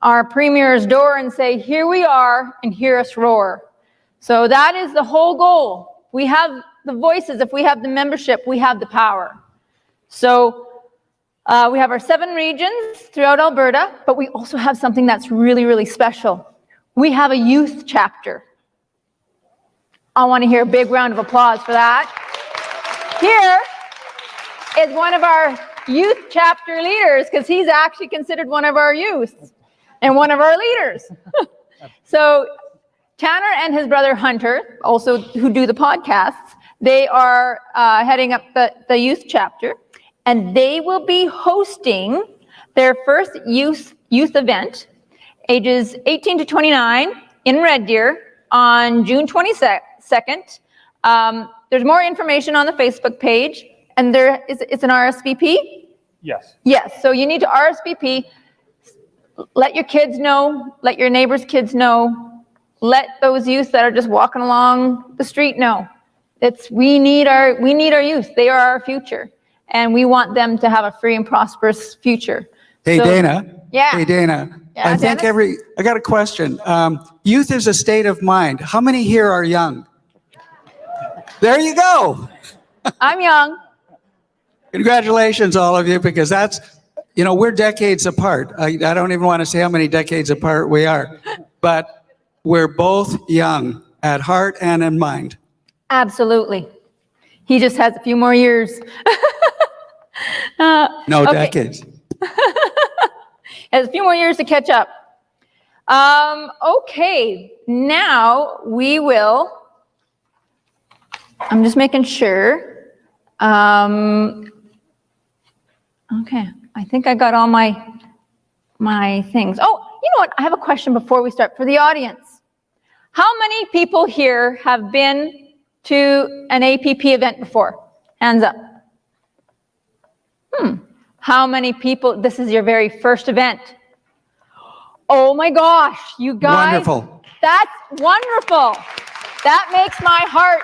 our premier's door and say, here we are, and hear us roar. So that is the whole goal. We have the voices. If we have the membership, we have the power. So we have our 7 regions throughout Alberta, but we also have something that's really, really special. We have a youth chapter. I want to hear a big round of applause for that. Here is one of our youth chapter leaders, because he's actually considered one of our youth and one of our leaders. So Tanner and his brother Hunter, also who do the podcasts, they are heading up the youth chapter, and they will be hosting their first youth event, ages 18 to 29, in Red Deer on June 22nd. There's more information on the Facebook page, and it's an RSVP? Yes. Yes, so you need to RSVP. Let your kids know, let your neighbors' kids know, let those youth that are just walking along the street know. We need our youth. They are our future, and we want them to have a free and prosperous future. Hey, so, Dana. Yeah. Hey, Dana. Yeah, I think I got a question. Youth is a state of mind. How many here are young? There you go. I'm young. Congratulations, all of you, because that's, we're decades apart. I don't even want to say how many decades apart we are, but we're both young at heart and in mind. Absolutely. He just has a few more years. No, decades. Has a few more years to catch up. Okay, now we will, I'm just making sure. Okay, I think I got all my things. Oh, you know what? I have a question before we start for the audience. How many people here have been to an APP event before? Hands up. How many people, this is your very first event? Oh my gosh, you guys. Wonderful. That's wonderful. That makes my heart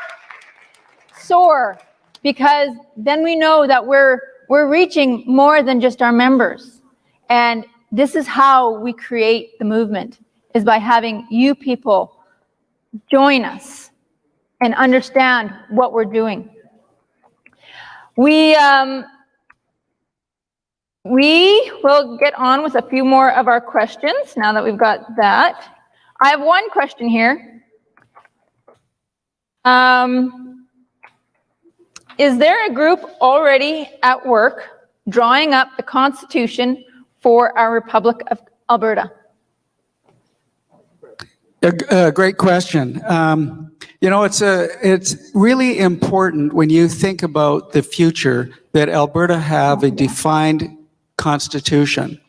soar, because then we know that we're reaching more than just our members. And this is how we create the movement, is by having you people join us and understand what we're doing. We will get on with a few more of our questions now that we've got that. I have one question here. Is there a group already at work drawing up the Constitution for our Republic of Alberta? Great question. It's really important when you think about the future that Alberta have a defined constitution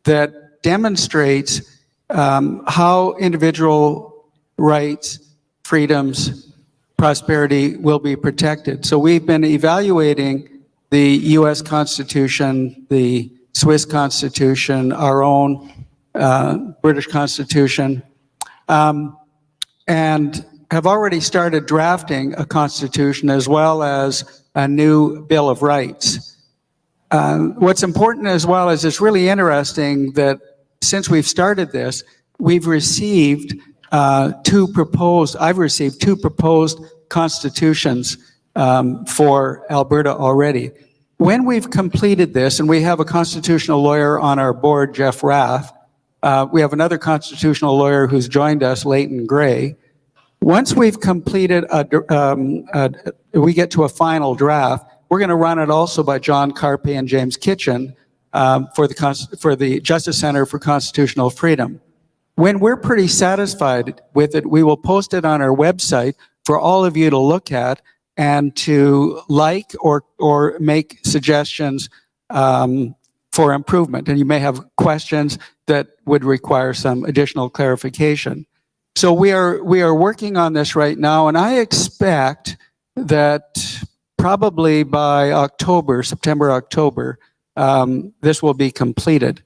that demonstrates how individual rights, freedoms, prosperity will be protected. So we've been evaluating the US Constitution, the Swiss Constitution, our own British Constitution, and have already started drafting a constitution as well as a new Bill of Rights. What's important as well is it's really interesting that since we've started this, I've received two proposed constitutions for Alberta already. When we've completed this, and we have a constitutional lawyer on our board, Jeff Rath, we have another constitutional lawyer who's joined us, Leighton Gray. Once we've completed, we get to a final draft, we're going to run it also by John Carpe and James Kitchen for the Justice Center for Constitutional Freedom. When we're pretty satisfied with it, we will post it on our website for all of you to look at and to like or make suggestions for improvement. And you may have questions that would require some additional clarification. So we are working on this right now, and I expect that probably by September, October, this will be completed.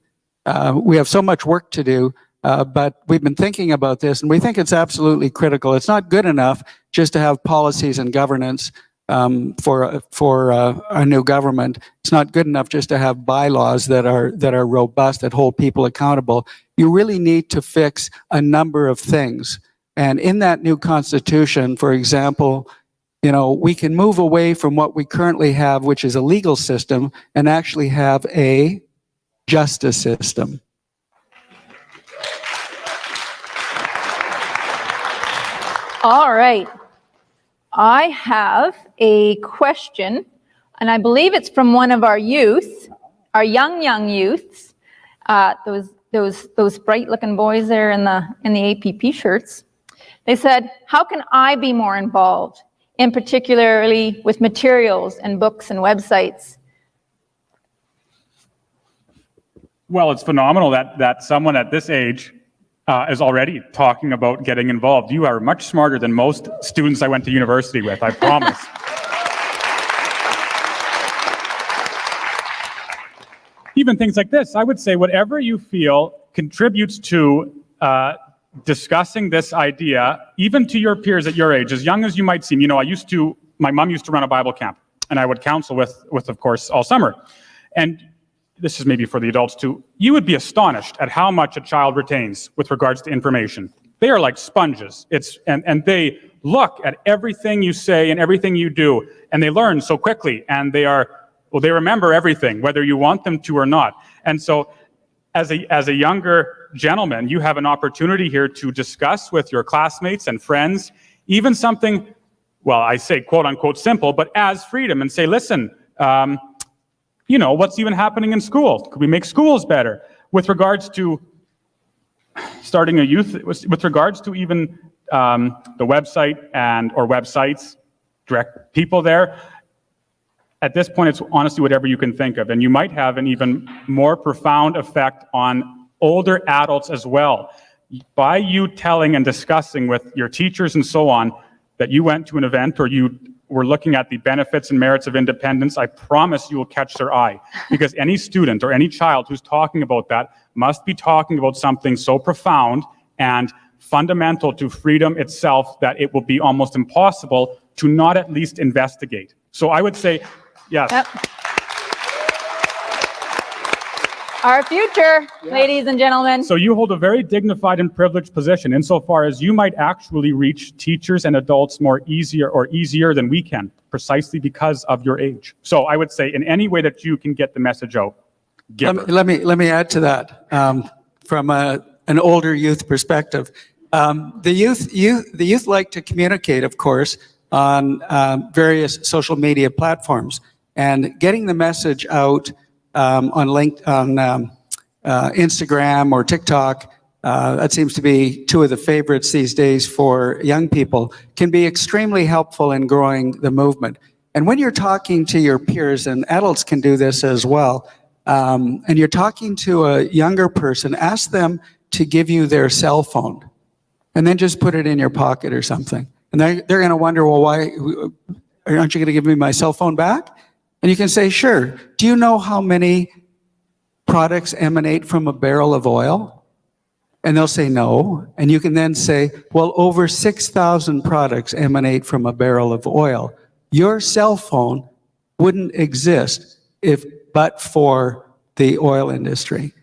We have so much work to do, but we've been thinking about this, and we think it's absolutely critical. It's not good enough just to have policies and governance for a new government. It's not good enough just to have bylaws that are robust, that hold people accountable. You really need to fix a number of things. And in that new constitution, for example, we can move away from what we currently have, which is a legal system, and actually have a justice system. All right. I have a question, and I believe it's from one of our youth, our young youths, those bright-looking boys there in the APP shirts. They said, "How can I be more involved, in particularly with materials and books and websites?" Well, it's phenomenal that someone at this age is already talking about getting involved. You are much smarter than most students I went to university with, I promise. Even things like this, I would say whatever you feel contributes to discussing this idea, even to your peers at your age, as young as you might seem. My mom used to run a Bible camp, and I would counsel with of course, all summer. And this is maybe for the adults too, you would be astonished at how much a child retains with regards to information. They are like sponges. And they look at everything you say and everything you do, and they learn so quickly, and they remember everything, whether you want them to or not. And so as a younger gentleman, you have an opportunity here to discuss with your classmates and friends, even something, well, I say quote unquote simple, but as freedom, and say, listen, what's even happening in schools? Could we make schools better? With regards to starting a youth, with regards to even the website or websites, direct people there, at this point, it's honestly whatever you can think of. And you might have an even more profound effect on older adults as well. By you telling and discussing with your teachers and so on that you went to an event or you were looking at the benefits and merits of independence, I promise you will catch their eye. Because any student or any child who's talking about that must be talking about something so profound and fundamental to freedom itself that it will be almost impossible to not at least investigate. So I would say, yes. Yep. Our future, ladies and gentlemen. So you hold a very dignified and privileged position insofar as you might actually reach teachers and adults easier than we can, precisely because of your age. So I would say in any way that you can get the message out, let me add to that from an older youth perspective. The youth like to communicate, of course, on various social media platforms, and getting the message out on Instagram or TikTok, that seems to be two of the favorites these days for young people, can be extremely helpful in growing the movement. And when you're talking to your peers, and adults can do this as well, and you're talking to a younger person, ask them to give you their cell phone, and then just put it in your pocket or something. And they're going to wonder, well, why aren't you going to give me my cell phone back? And you can say, sure. Do you know how many products emanate from a barrel of oil? And they'll say no. And you can then say, well, over 6,000 products emanate from a barrel of oil. Your cell phone wouldn't exist but for the oil industry.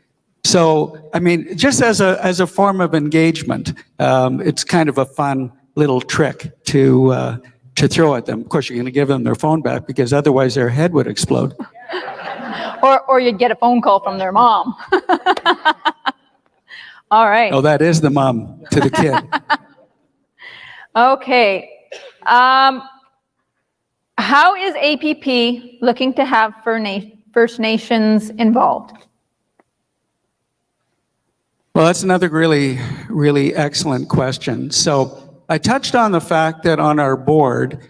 So, I mean, just as a form of engagement, it's kind of a fun little trick to throw at them. Of course, you're going to give them their phone back because otherwise their head would explode. Or you'd get a phone call from their mom. All right. Oh, that is the mom to the kid. Okay. How is APP looking to have First Nations involved? Well, that's another really, really excellent question. So I touched on the fact that on our board,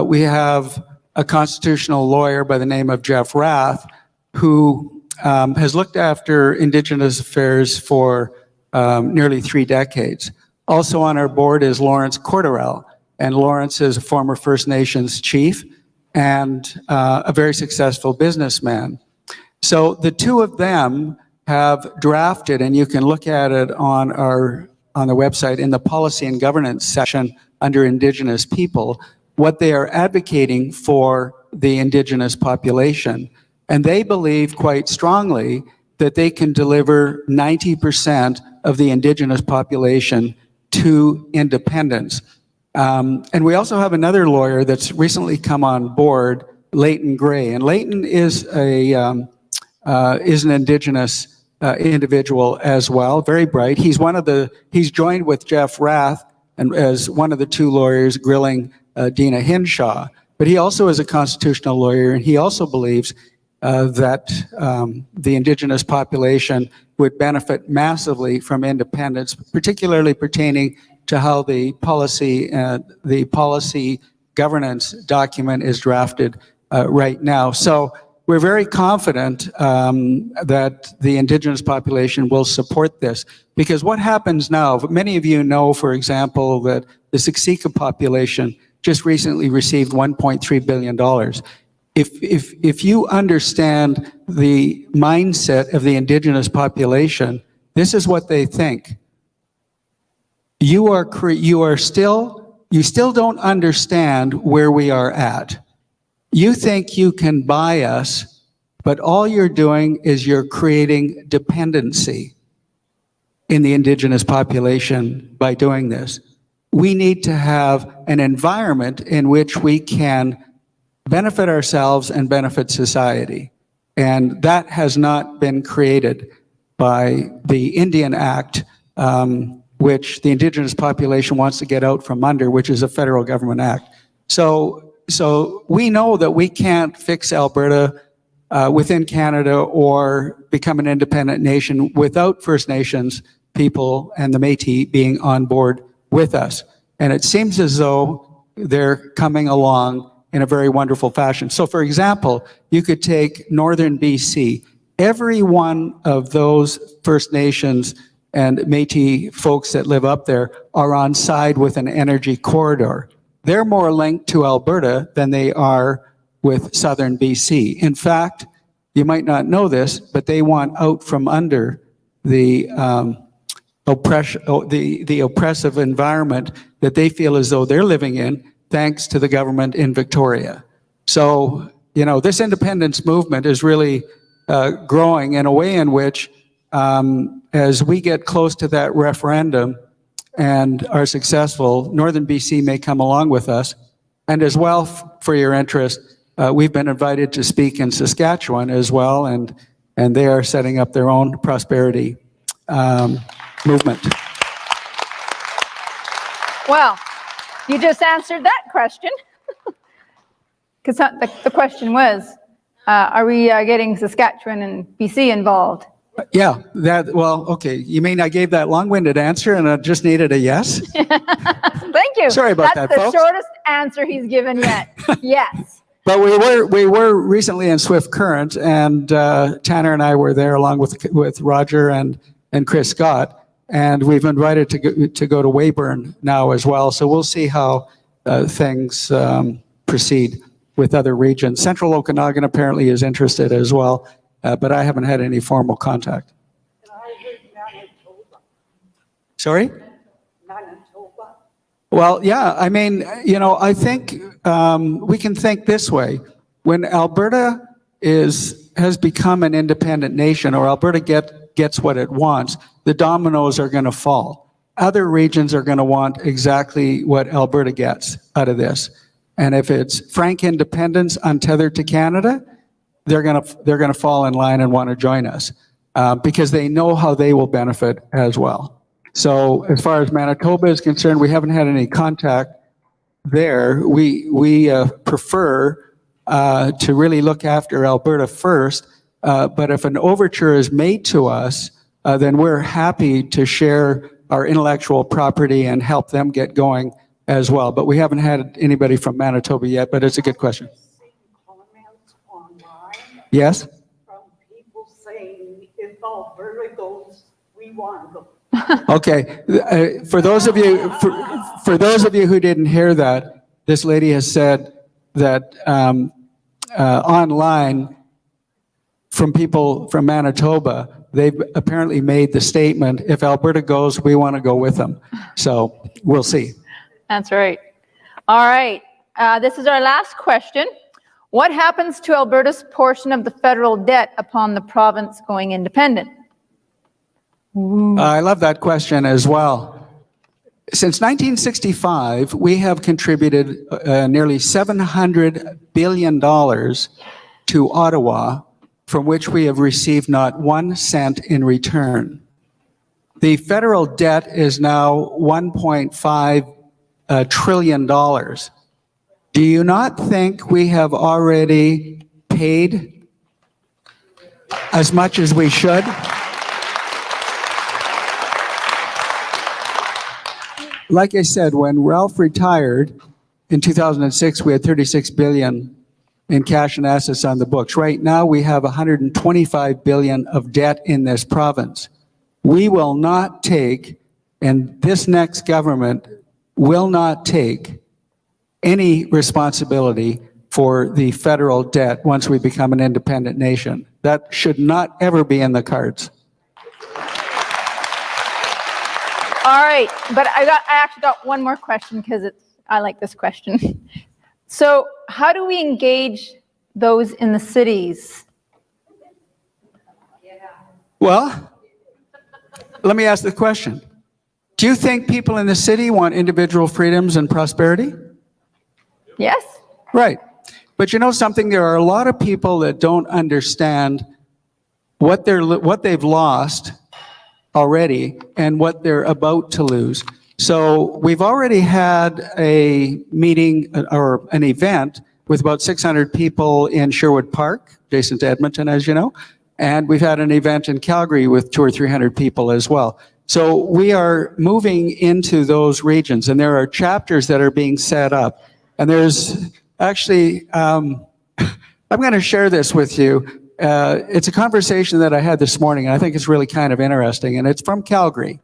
we have a constitutional lawyer by the name of Jeff Rath, who has looked after Indigenous affairs for nearly 3 decades. Also on our board is Lawrence Corderell, and Lawrence is a former First Nations chief and a very successful businessman. So the two of them have drafted, and you can look at it on the website in the policy and governance section under Indigenous people, what they are advocating for the Indigenous population. And they believe quite strongly that they can deliver 90% of the Indigenous population to independence. And we also have another lawyer that's recently come on board, Leighton Gray. And Leighton is an Indigenous individual as well, very bright. He's joined with Jeff Rath and as one of the two lawyers grilling Dina Hinshaw. But he also is a constitutional lawyer, and he also believes that the Indigenous population would benefit massively from independence, particularly pertaining to how the policy governance document is drafted right now. So we're very confident that the Indigenous population will support this, because what happens now, many of you know, for example, that the Siksika population just recently received $1.3 billion. If you understand the mindset of the Indigenous population, this is what they think. You still don't understand where we are at. You think you can buy us, but all you're doing is you're creating dependency in the Indigenous population by doing this. We need to have an environment in which we can benefit ourselves and benefit society. And that has not been created by the Indian Act, which the Indigenous population wants to get out from under, which is a federal government act. So we know that we can't fix Alberta within Canada or become an independent nation without First Nations people and the Métis being on board with us. And it seems as though they're coming along in a very wonderful fashion. So for example, you could take Northern BC. Every one of those First Nations and Métis folks that live up there are on side with an energy corridor. They're more linked to Alberta than they are with Southern BC. In fact, you might not know this, but they want out from under the oppressive environment that they feel as though they're living in, thanks to the government in Victoria. So, this independence movement is really growing in a way in which, as we get close to that referendum and are successful, Northern BC may come along with us. And as well, for your interest, we've been invited to speak in Saskatchewan as well, and they are setting up their own prosperity movement. Well, you just answered that question. Because the question was, are we getting Saskatchewan and BC involved? Yeah, okay. You mean I gave that long-winded answer and I just needed a yes? Thank you. Sorry about that, folks. That's the shortest answer he's given yet. Yes. But we were recently in Swift Current, and Tanner and I were there along with Roger and Chris Scott, and we've invited to go to Weyburn now as well. So we'll see how things proceed with other regions. Central Okanagan apparently is interested as well, but I haven't had any formal contact. Sorry? Manitoba. Well, yeah, I mean, I think we can think this way. When Alberta has become an independent nation, or Alberta gets what it wants, the dominoes are going to fall. Other regions are going to want exactly what Alberta gets out of this. And if it's frank independence untethered to Canada, they're going to fall in line and want to join us because they know how they will benefit as well. So as far as Manitoba is concerned, we haven't had any contact there. We prefer to really look after Alberta first, but if an overture is made to us, then we're happy to share our intellectual property and help them get going as well. But we haven't had anybody from Manitoba yet, but it's a good question. Comments online Yes? from people saying if Alberta goes, we want to go. Okay. For those of you who didn't hear that, this lady has said that online from people from Manitoba, they've apparently made the statement, if Alberta goes, we want to go with them. So we'll see. That's right. All right. This is our last question. What happens to Alberta's portion of the federal debt upon the province going independent? I love that question as well. Since 1965, we have contributed nearly $700 billion to Ottawa, from which we have received not 1 cent in return. The federal debt is now $1.5 trillion. Do you not think we have already paid as much as we should? Like I said, when Ralph retired in 2006, we had 36 billion in cash and assets on the books. Right now, we have 125 billion of debt in this province. We will not take, and this next government will not take any responsibility for the federal debt once we become an independent nation. That should not ever be in the cards. All right, but I actually got one more question because I like this question. So how do we engage those in the cities? Well, let me ask the question. Do you think people in the city want individual freedoms and prosperity? Yes? Right. But you know something? There are a lot of people that don't understand what they've lost already and what they're about to lose. So we've already had a meeting or an event with about 600 people in Sherwood Park, adjacent to Edmonton, as you know, and we've had an event in Calgary with 200 or 300 people as well. So we are moving into those regions, and there are chapters that are being set up. And there's actually, I'm going to share this with you. It's a conversation that I had this morning, and I think it's really kind of interesting, and it's from Calgary.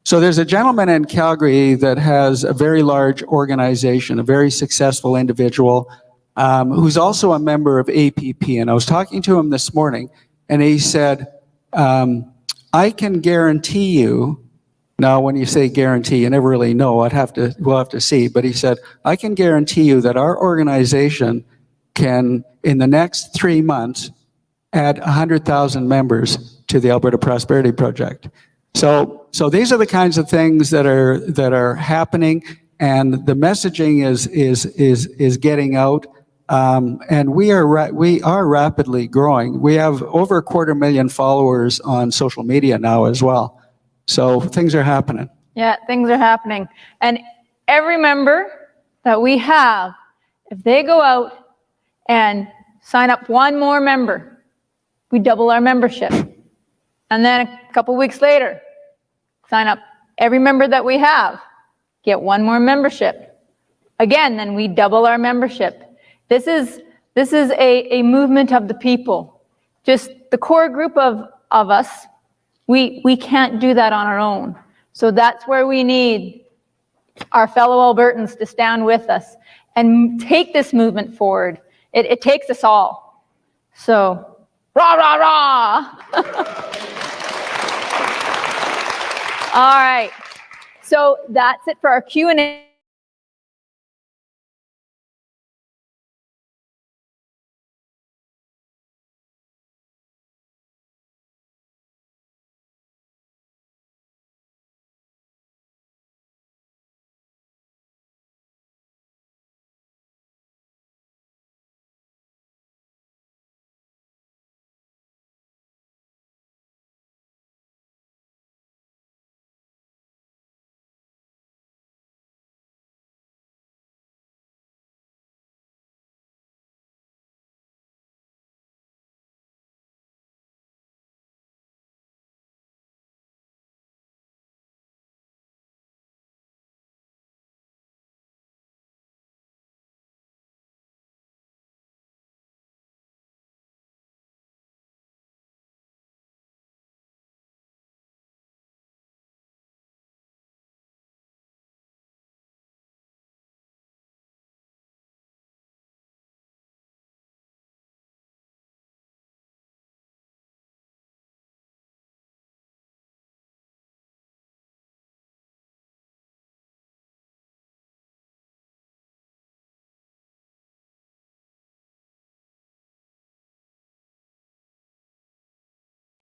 So there's a gentleman in Calgary that has a very large organization, a very successful individual, who's also a member of APP. And I was talking to him this morning, and he said, I can guarantee you, now when you say guarantee, you never really know, we'll have to see, but he said, I can guarantee you that our organization can, in the next 3 months, add 100,000 members to the Alberta Prosperity Project. So these are the kinds of things that are happening, and the messaging is getting out, and we are rapidly growing. We have over 250,000 followers on social media now as well. So things are happening. Yeah, things are happening. And every member that we have, if they go out and sign up one more member, we double our membership. And then a couple weeks later, sign up every member that we have, get one more membership. Again, then we double our membership. This is a movement of the people. Just the core group of us, we can't do that on our own. So that's where we need our fellow Albertans to stand with us and take this movement forward. It takes us all. So, rah, rah, rah. All right. So that's it for our Q&A.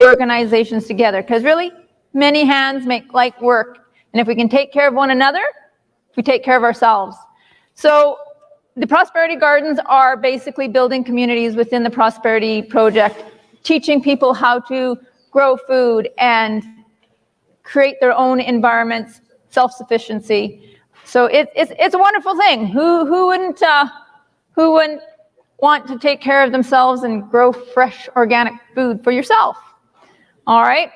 organizations together, because really, many hands make light work. And if we can take care of one another, we take care of ourselves. So the Prosperity Gardens are basically building communities within the Prosperity Project, teaching people how to grow food and create their own environments, self-sufficiency. So it's a wonderful thing. Who wouldn't want to take care of themselves and grow fresh organic food for yourself? All right.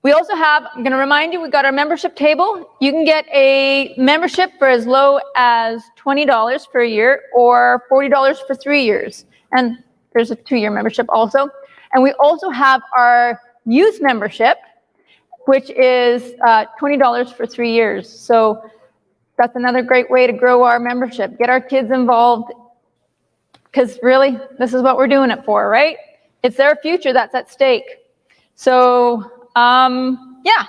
We also have, I'm going to remind you, we've got our membership table. You can get a membership for as low as $20 per year or $40 for 3 years. And there's a 2-year membership also. And we also have our youth membership, which is $20 for 3 years. So that's another great way to grow our membership. Get our kids involved, because really, this is what we're doing it for, right? It's their future that's at stake. So, yeah.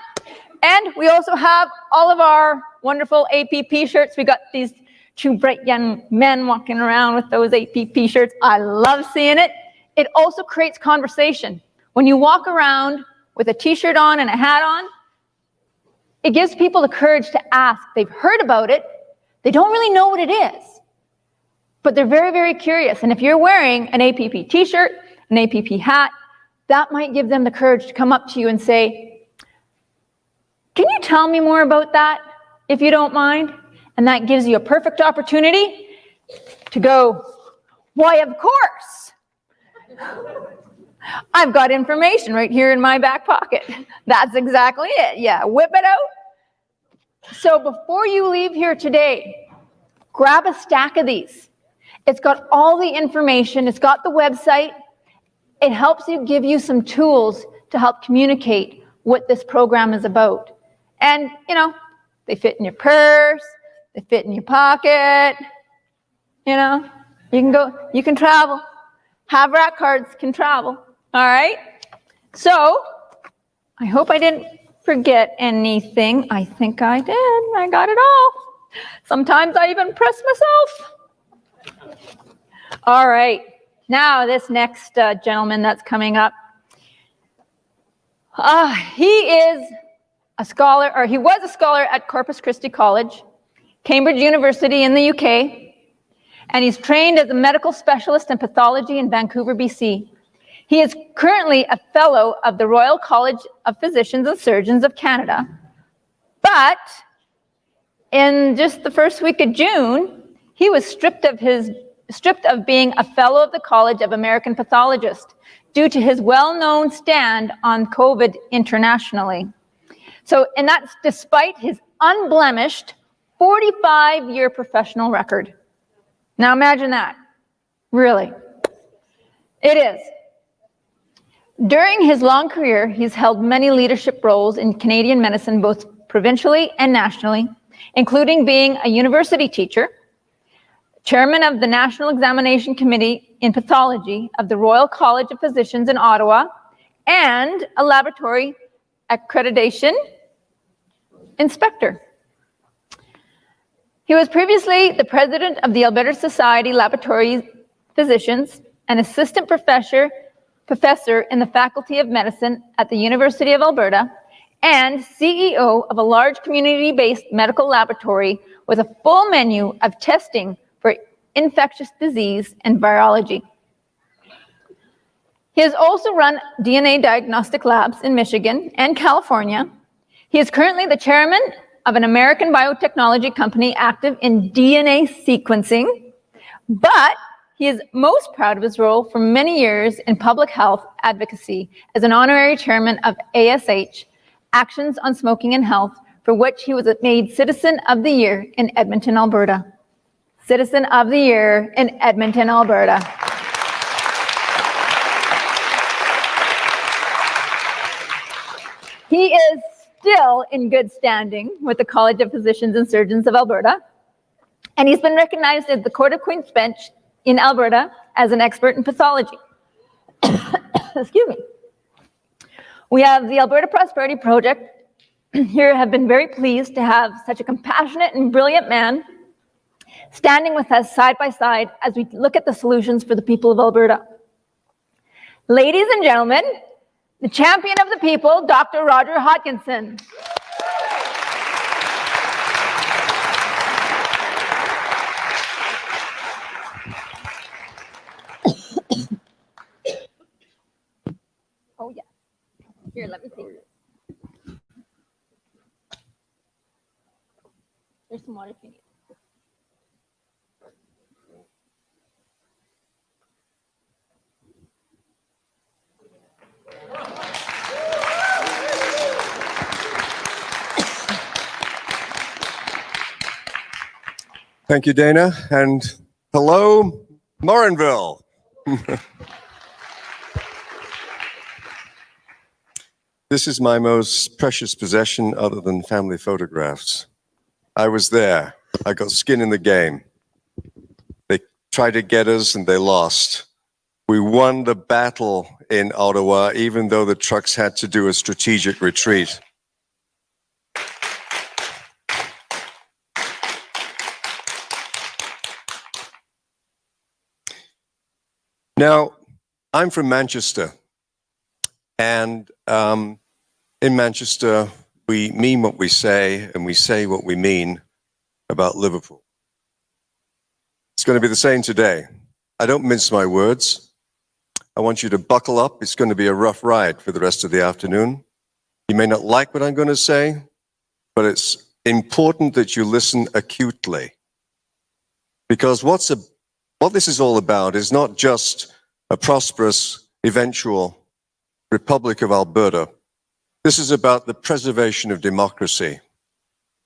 And we also have all of our wonderful APP shirts. We got these 2 bright young men walking around with those APP shirts. I love seeing it. It also creates conversation. When you walk around with a t-shirt on and a hat on, it gives people the courage to ask. They've heard about it. They don't really know what it is, but they're very, very curious. And if you're wearing an APP t-shirt, an APP hat, that might give them the courage to come up to you and say, can you tell me more about that, if you don't mind? And that gives you a perfect opportunity to go, why, of course. I've got information right here in my back pocket. That's exactly it. Yeah, whip it out. So before you leave here today, grab a stack of these. It's got all the information. It's got the website. It helps you, give you some tools to help communicate what this program is about. And, you know, they fit in your purse, they fit in your pocket, you know, you can go, you can travel. Have rat cards, can travel. All right. So I hope I didn't forget anything. I think I did. I got it all. Sometimes I even press myself. All right. Now this next gentleman that's coming up, he is a scholar, or he was a scholar at Corpus Christi College, Cambridge University in the UK, and he's trained as a medical specialist in pathology in Vancouver, BC. He is currently a fellow of the Royal College of Physicians and Surgeons of Canada. But in just the first week of June, he was stripped of being a fellow of the College of American Pathologists due to his well-known stand on COVID internationally. So, and that's despite his unblemished 45-year professional record. Now imagine that. Really. It is. During his long career, he's held many leadership roles in Canadian medicine, both provincially and nationally, including being a university teacher, chairman of the National Examination Committee in Pathology of the Royal College of Physicians in Ottawa, and a laboratory accreditation inspector. He was previously the president of the Alberta Society Laboratory Physicians, an assistant professor in the Faculty of Medicine at the University of Alberta, and CEO of a large community-based medical laboratory with a full menu of testing for infectious disease and virology. He has also run DNA diagnostic labs in Michigan and California. He is currently the chairman of an American biotechnology company active in DNA sequencing, but he is most proud of his role for many years in public health advocacy as an honorary chairman of ASH, Actions on Smoking and Health, for which he was made Citizen of the Year in Edmonton, Alberta. Citizen of the Year in Edmonton, Alberta. He is still in good standing with the College of Physicians and Surgeons of Alberta, and he's been recognized at the Court of Queen's Bench in Alberta as an expert in pathology. Excuse me. We have the Alberta Prosperity Project here have been very pleased to have such a compassionate and brilliant man standing with us side by side as we look at the solutions for the people of Alberta. Ladies and gentlemen, The champion of the people, Dr. Roger Hodkinson. Oh, yeah. Here, let me take this. There's some water if you need. Thank you, Dana, and hello, Morinville. This is my most precious possession other than family photographs. I was there. I got skin in the game. They tried to get us and they lost. We won the battle in Ottawa, even though the trucks had to do a strategic retreat. Now, I'm from Manchester, and in Manchester, we mean what we say, and we say what we mean about Liverpool. It's going to be the same today. I don't mince my words. I want you to buckle up. It's going to be a rough ride for the rest of the afternoon. You may not like what I'm going to say, but it's important that you listen acutely. Because what this is all about is not just a prosperous, eventual Republic of Alberta. This is about the preservation of democracy.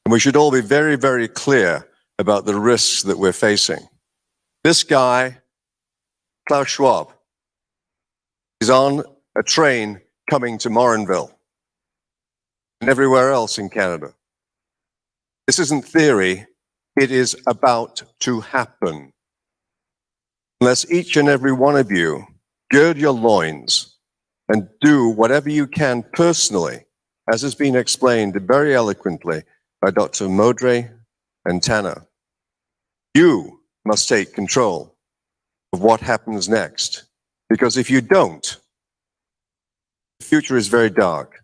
And we should all be very, very clear about the risks that we're facing. This guy, Klaus Schwab, is on a train coming to Morinville and everywhere else in Canada. This isn't theory, it is about to happen. Unless each and every one of you gird your loins and do whatever you can personally, as has been explained very eloquently by Dr. Modre and Tanner. You must take control of what happens next. Because if you don't, the future is very dark.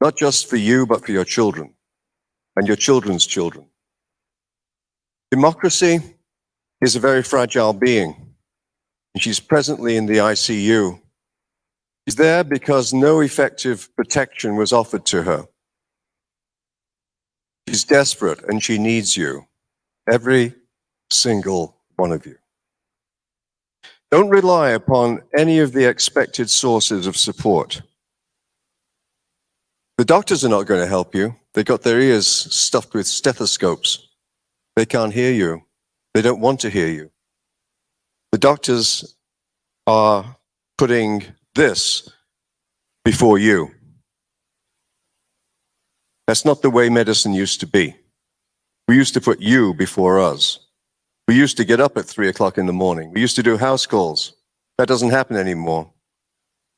Not just for you, but for your children and your children's children. Democracy is a very fragile being, and she's presently in the ICU. She's there because no effective protection was offered to her. She's desperate, and she needs you, every single one of you. Don't rely upon any of the expected sources of support. The doctors are not going to help you. They got their ears stuffed with stethoscopes. They can't hear you. They don't want to hear you. The doctors are putting this before you. That's not the way medicine used to be. We used to put you before us. We used to get up at 3 o'clock in the morning. We used to do house calls. That doesn't happen anymore.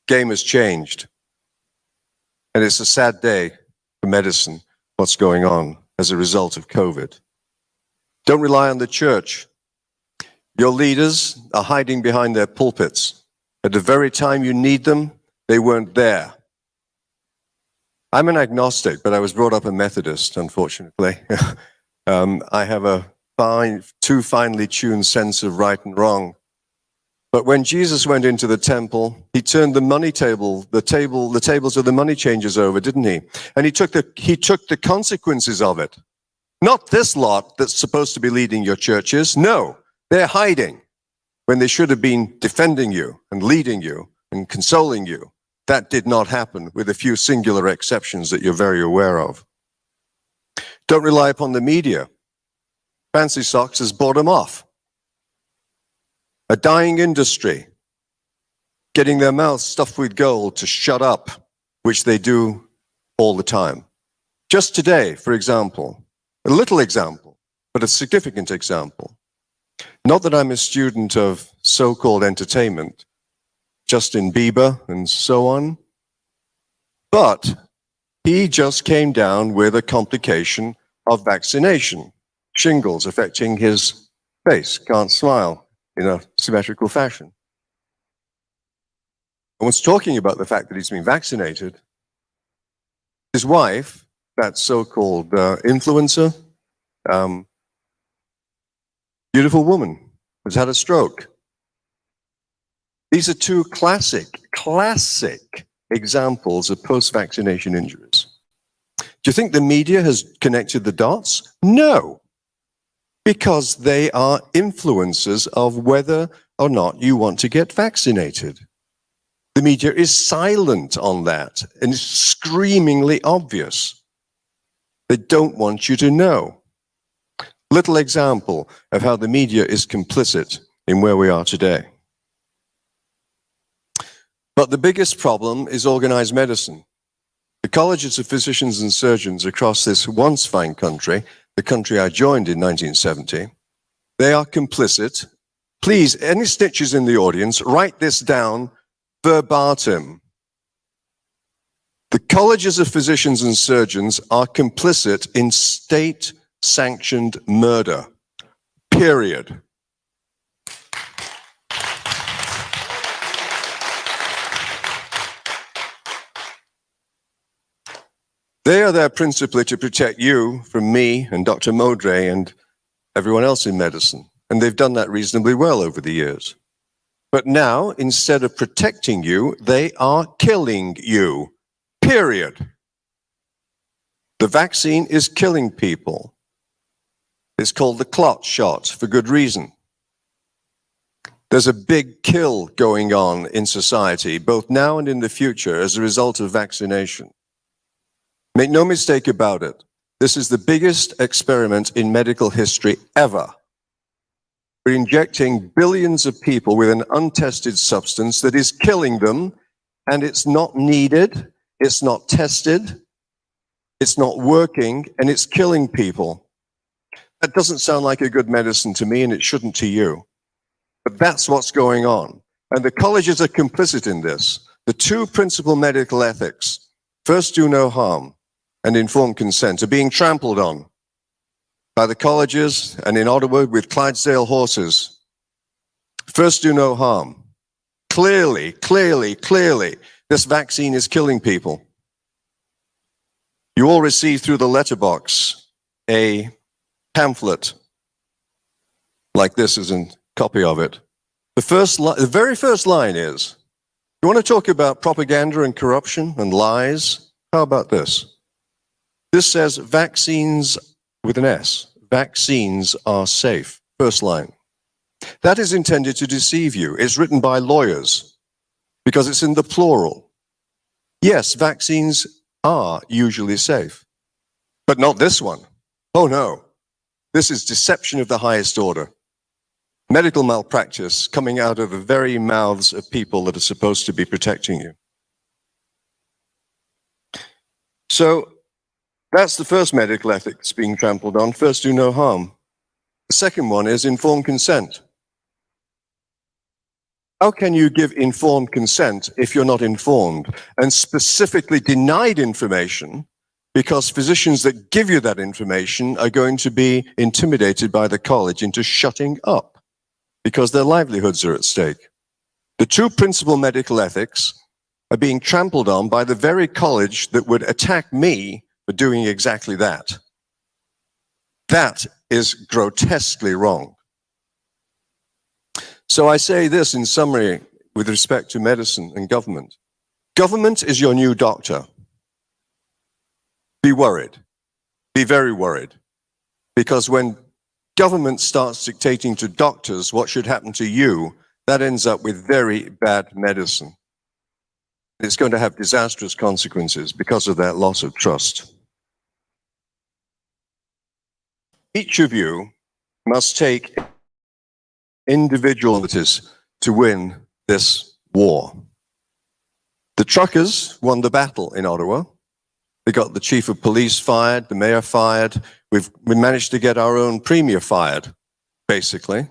Game has changed. And it's a sad day for medicine, what's going on as a result of COVID. Don't rely on the church. Your leaders are hiding behind their pulpits. At the very time you need them, they weren't there. I'm an agnostic, but I was brought up a Methodist, unfortunately. I have a too finely tuned sense of right and wrong. But when Jesus went into the temple, he turned the money table, the tables of the money changers over, didn't he? And he took the consequences of it. Not this lot that's supposed to be leading your churches. No, they're hiding when they should have been defending you and leading you and consoling you. That did not happen, with a few singular exceptions that you're very aware of. Don't rely upon the media. Fancy Socks has bought them off. A dying industry, getting their mouths stuffed with gold to shut up, which they do all the time. Just today, for example, a little example, but a significant example. Not that I'm a student of so-called entertainment, Justin Bieber and so on, but he just came down with a complication of vaccination, shingles affecting his face, can't smile in a symmetrical fashion. and was talking about the fact that he's been vaccinated, his wife, that so-called influencer, beautiful woman, has had a stroke. These are two classic examples of post-vaccination injuries. Do you think the media has connected the dots? No, because they are influencers of whether or not you want to get vaccinated. The media is silent on that, and it's screamingly obvious. They don't want you to know. Little example of how the media is complicit in where we are today. But the biggest problem is organized medicine. The colleges of physicians and surgeons across this once fine country, the country I joined in 1970, they are complicit. Please, any snitches in the audience, write this down verbatim. The colleges of physicians and surgeons are complicit in state-sanctioned murder, period. They are there principally to protect you from me and Dr. Modre and everyone else in medicine. And they've done that reasonably well over the years. But now, instead of protecting you, they are killing you, period. The vaccine is killing people. It's called the clot shot for good reason. There's a big kill going on in society, both now and in the future, as a result of vaccination. Make no mistake about it. This is the biggest experiment in medical history ever. We're injecting billions of people with an untested substance that is killing them, and it's not needed, it's not tested, it's not working, and it's killing people. That doesn't sound like a good medicine to me, and it shouldn't to you. But that's what's going on. And the colleges are complicit in this. The two principal medical ethics, first do no harm and informed consent, are being trampled on by the colleges and in Ottawa with Clydesdale horses. First do no harm. Clearly, this vaccine is killing people. You all received through the letterbox a pamphlet like this is a copy of it. The very first line is, you want to talk about propaganda and corruption and lies? How about this? This says vaccines with an S. Vaccines are safe. First line. That is intended to deceive you. It's written by lawyers because it's in the plural. Yes, vaccines are usually safe, but not this one. Oh no, this is deception of the highest order. Medical malpractice coming out of the very mouths of people that are supposed to be protecting you. So that's the first medical ethics being trampled on. First, do no harm. The second one is informed consent. How can you give informed consent if you're not informed and specifically denied information because physicians that give you that information are going to be intimidated by the college into shutting up because their livelihoods are at stake? The two principal medical ethics are being trampled on by the very college that would attack me for doing exactly that. That is grotesquely wrong. So I say this in summary with respect to medicine and government. Government is your new doctor. Be worried. Be very worried. Because when government starts dictating to doctors what should happen to you, that ends up with very bad medicine. It's going to have disastrous consequences because of that loss of trust. Each of you must take individual initiatives to win this war. The truckers won the battle in Ottawa. They got the chief of police fired, the mayor fired. We managed to get our own premier fired, basically,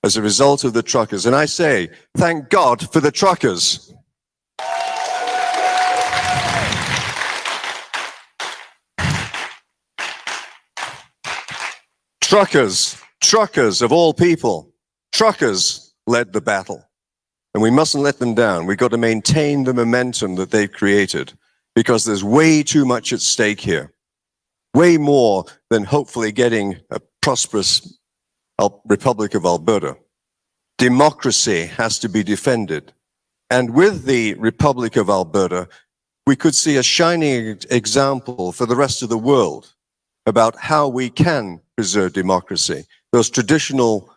as a result of the truckers. And I say, thank God for the truckers. Truckers of all people, truckers led the battle. And we mustn't let them down. We've got to maintain the momentum that they've created, because there's way too much at stake here. Way more than hopefully getting a prosperous Republic of Alberta. Democracy has to be defended. And with the Republic of Alberta, we could see a shining example for the rest of the world about how we can preserve democracy. Those traditional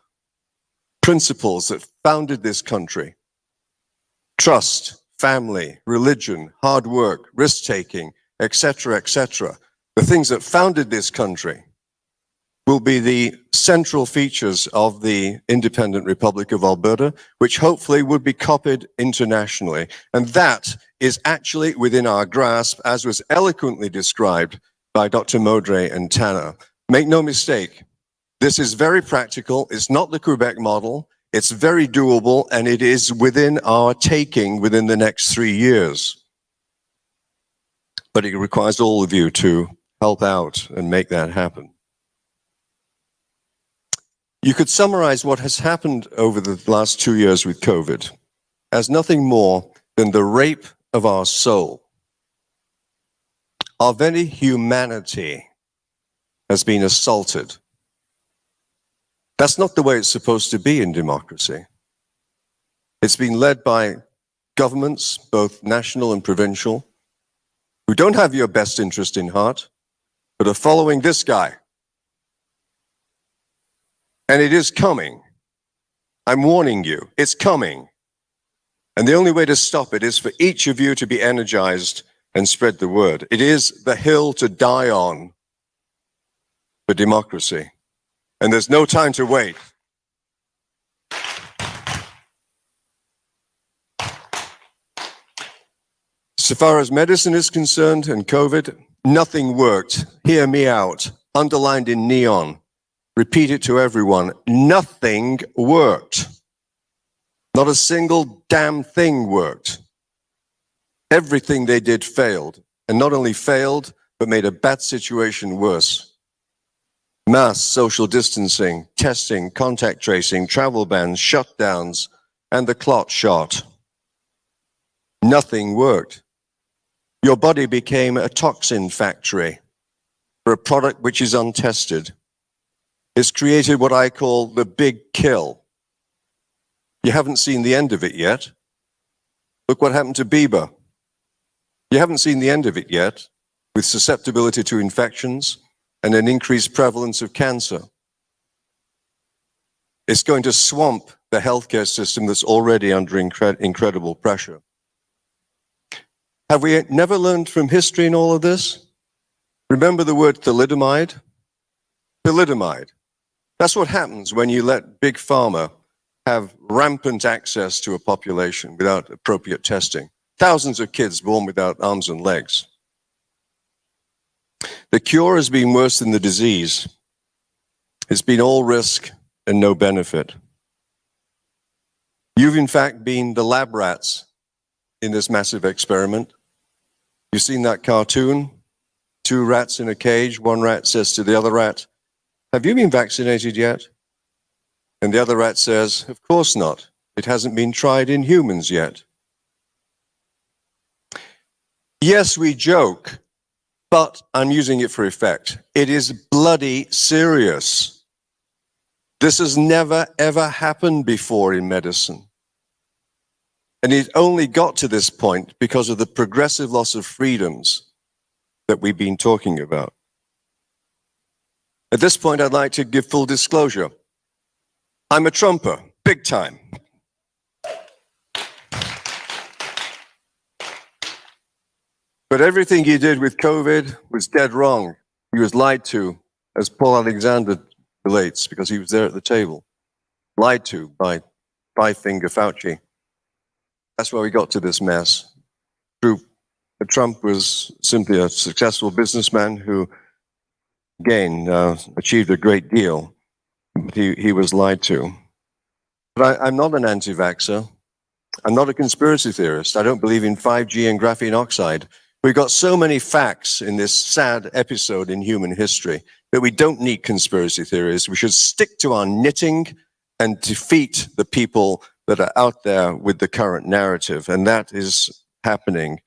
principles that founded this country. Trust, family, religion, hard work, risk-taking, etc., etc. The things that founded this country will be the central features of the independent Republic of Alberta, which hopefully would be copied internationally. And that is actually within our grasp, as was eloquently described by Dr. Modre and Tanner. Make no mistake, this is very practical. It's not the Quebec model. It's very doable, and it is within our taking within the next 3 years. But it requires all of you to help out and make that happen. You could summarize what has happened over the last 2 years with COVID as nothing more than the rape of our soul. Our very humanity has been assaulted. That's not the way it's supposed to be in democracy. It's been led by governments, both national and provincial, who don't have your best interest in heart, but are following this guy. And it is coming. I'm warning you, it's coming. And the only way to stop it is for each of you to be energized and spread the word. It is the hill to die on for democracy. And there's no time to wait. So far as medicine is concerned and COVID, nothing worked. Hear me out. Underlined in neon. Repeat it to everyone. Nothing worked. Not a single damn thing worked. Everything they did failed. And not only failed, but made a bad situation worse. Mass social distancing, testing, contact tracing, travel bans, shutdowns, and the clot shot. Nothing worked. Your body became a toxin factory for a product which is untested. It's created what I call the big kill. You haven't seen the end of it yet. Look what happened to Bieber. You haven't seen the end of it yet, with susceptibility to infections and an increased prevalence of cancer. It's going to swamp the healthcare system that's already under incredible pressure. Have we never learned from history in all of this? Remember the word thalidomide? Thalidomide. That's what happens when you let Big Pharma have rampant access to a population without appropriate testing. Thousands of kids born without arms and legs. The cure has been worse than the disease. It's been all risk and no benefit. You've in fact been the lab rats in this massive experiment. You've seen that cartoon, 2 rats in a cage. One rat says to the other rat, "Have you been vaccinated yet?" And the other rat says, "Of course not. It hasn't been tried in humans yet." Yes, we joke, but I'm using it for effect. It is bloody serious. This has never, ever happened before in medicine. And it only got to this point because of the progressive loss of freedoms that we've been talking about. At this point, I'd like to give full disclosure. I'm a Trumper, big time. But everything he did with COVID was dead wrong. He was lied to, as Paul Alexander relates, because he was there at the table. Lied to by Five-Finger Fauci. That's why we got to this mess. Trump was simply a successful businessman who, again, achieved a great deal. But he was lied to. But I'm not an anti-vaxxer. I'm not a conspiracy theorist. I don't believe in 5G and graphene oxide. We've got so many facts in this sad episode in human history that we don't need conspiracy theories. We should stick to our knitting and defeat the people that are out there with the current narrative, and that is happening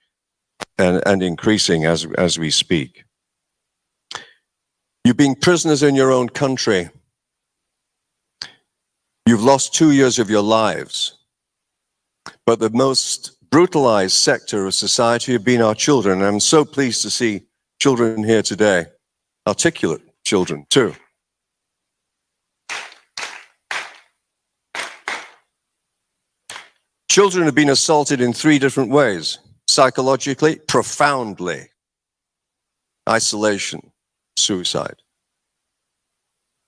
and increasing as we speak. You're being prisoners in your own country. You've lost 2 years of your lives. But the most brutalized sector of society have been our children. And I'm so pleased to see children here today, articulate children too. Children have been assaulted in 3 different ways: psychologically, profoundly, isolation, suicide,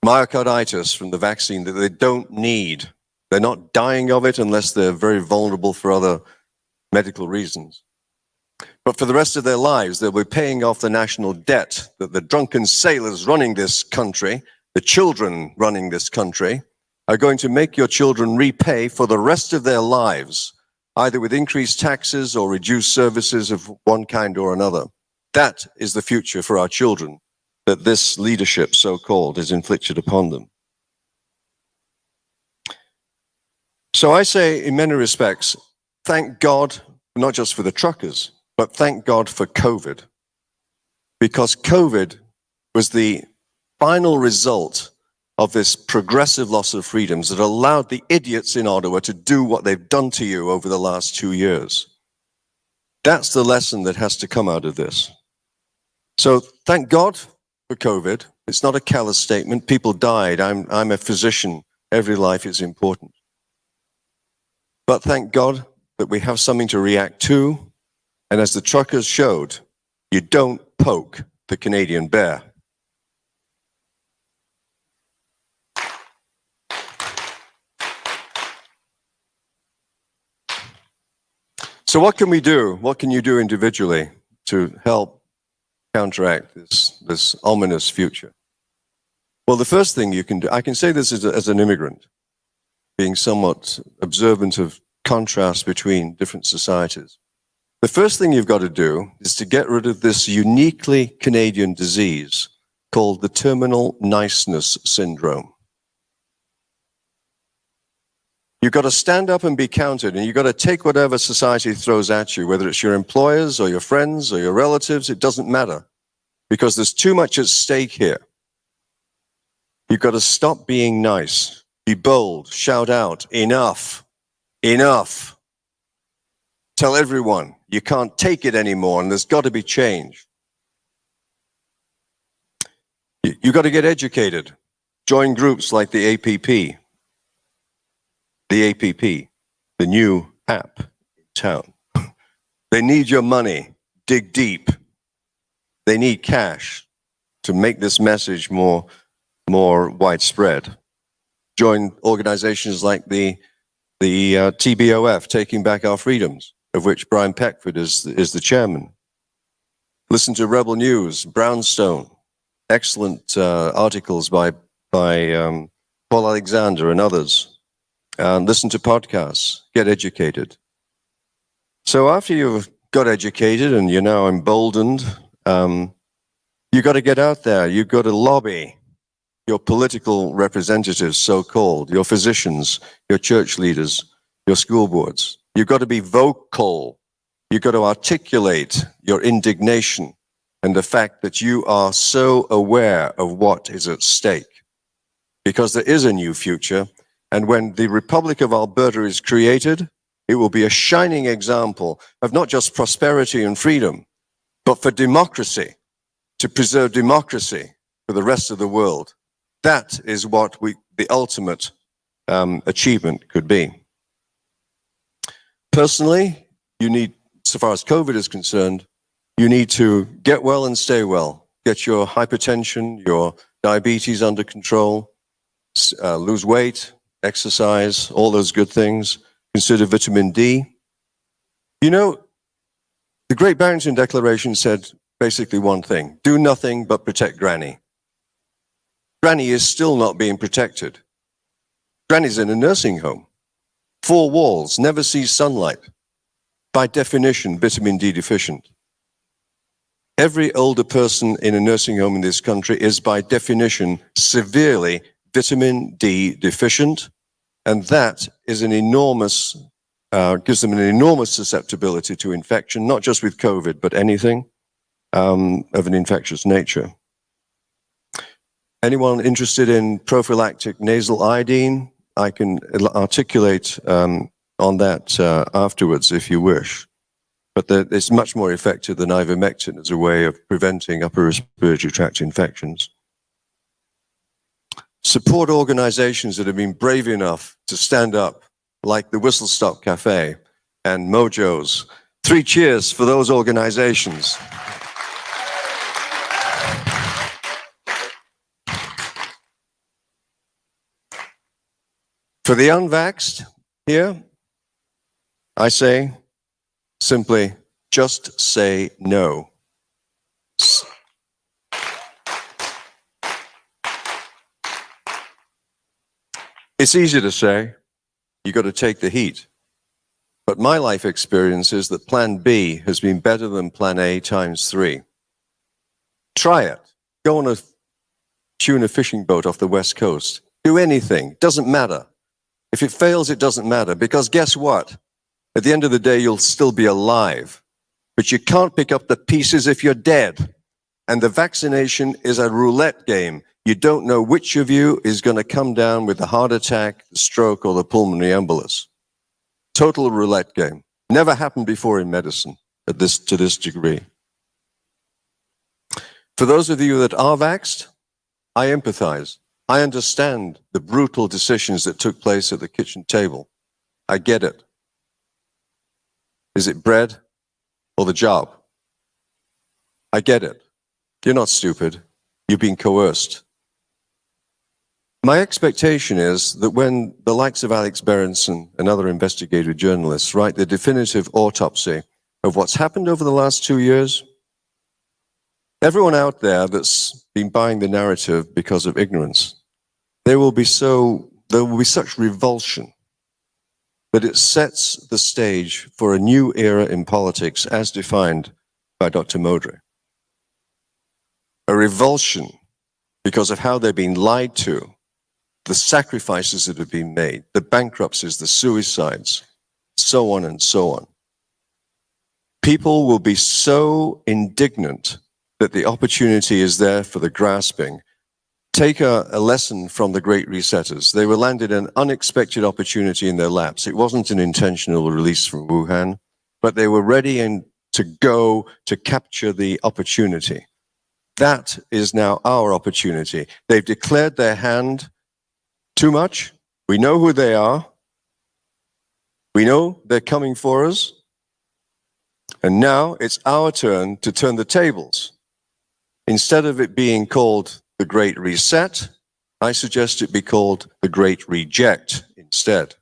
myocarditis from the vaccine that they don't need. They're not dying of it unless they're very vulnerable for other medical reasons. But for the rest of their lives, they'll be paying off the national debt that the drunken sailors running this country, the children running this country, are going to make your children repay for the rest of their lives, either with increased taxes or reduced services of one kind or another. That is the future for our children that this leadership, so-called, is inflicted upon them. So I say, in many respects, thank God, not just for the truckers, but thank God for COVID. Because COVID was the final result of this progressive loss of freedoms that allowed the idiots in Ottawa to do what they've done to you over the last 2 years. That's the lesson that has to come out of this. So thank God for COVID. It's not a callous statement. People died. I'm a physician. Every life is important. But thank God that we have something to react to. And as the truckers showed, you don't poke the Canadian bear. So what can we do? What can you do individually to help counteract this ominous future? Well, the first thing you can do, I can say this as an immigrant, being somewhat observant of contrast between different societies. The first thing you've got to do is to get rid of this uniquely Canadian disease called the terminal niceness syndrome. You've got to stand up and be counted, and you've got to take whatever society throws at you, whether it's your employers or your friends or your relatives, it doesn't matter, because there's too much at stake here. You've got to stop being nice, be bold, shout out, enough, enough. Tell everyone you can't take it anymore and there's got to be change. You've got to get educated. Join groups like the APP. The APP, the new app in town. They need your money. Dig deep. They need cash to make this message more widespread. Join organizations like the TBOF, Taking Back Our Freedoms, of which Brian Peckford is the chairman. Listen to Rebel News, Brownstone, excellent articles by Paul Alexander and others. And listen to podcasts, get educated. So after you've got educated and you're now emboldened, you've got to get out there. You've got to lobby your political representatives, so-called, your physicians, your church leaders, your school boards. You've got to be vocal. You've got to articulate your indignation and the fact that you are so aware of what is at stake. Because there is a new future. And when the Republic of Alberta is created, it will be a shining example of not just prosperity and freedom, but for democracy, to preserve democracy for the rest of the world. That is what the ultimate achievement could be. Personally, you need, so far as COVID is concerned, you need to get well and stay well. Get your hypertension, your diabetes under control, lose weight, exercise, all those good things. Consider vitamin D. You know, the Great Barrington Declaration said basically one thing: do nothing but protect Granny. Granny is still not being protected. Granny's in a nursing home. 4 walls, never sees sunlight. By definition, vitamin D deficient. Every older person in a nursing home in this country is by definition severely vitamin D deficient And that is an enormous, gives them an enormous susceptibility to infection, not just with COVID, but anything of an infectious nature. Anyone interested in prophylactic nasal iodine? I can articulate on that afterwards if you wish. But it's much more effective than ivermectin as a way of preventing upper respiratory tract infections. Support organizations that have been brave enough to stand up, like the Whistle Stop Cafe and Mojo's. 3 cheers for those organizations. For the unvaxxed here, I say simply, just say no. It's easy to say, you got to take the heat. But my life experience is that plan B has been better than plan A times 3. Try it. Go on a tuna fishing boat off the West Coast. Do anything. Doesn't matter. If it fails, it doesn't matter. Because guess what? At the end of the day, you'll still be alive. But you can't pick up the pieces if you're dead. And the vaccination is a roulette game. You don't know which of you is going to come down with the heart attack, the stroke, or the pulmonary embolus. Total roulette game. Never happened before in medicine to this degree. For those of you that are vaxxed, I empathize. I understand the brutal decisions that took place at the kitchen table. I get it. Is it bread or the job? I get it. You're not stupid. You've been coerced. My expectation is that when the likes of Alex Berenson and other investigative journalists write the definitive autopsy of what's happened over the last 2 years, everyone out there that's been buying the narrative because of ignorance, there will be such revulsion that it sets the stage for a new era in politics as defined by Dr. Modry. A revulsion because of how they've been lied to, the sacrifices that have been made, the bankruptcies, the suicides, so on and so on. People will be so indignant that the opportunity is there for the grasping. Take a lesson from the great resetters. They were landed an unexpected opportunity in their laps. It wasn't an intentional release from Wuhan, but they were ready to go to capture the opportunity. That is now our opportunity. They've declared their hand too much. We know who they are. We know they're coming for us. And now it's our turn to turn the tables. Instead of it being called the Great Reset, I suggest it be called the Great Reject instead.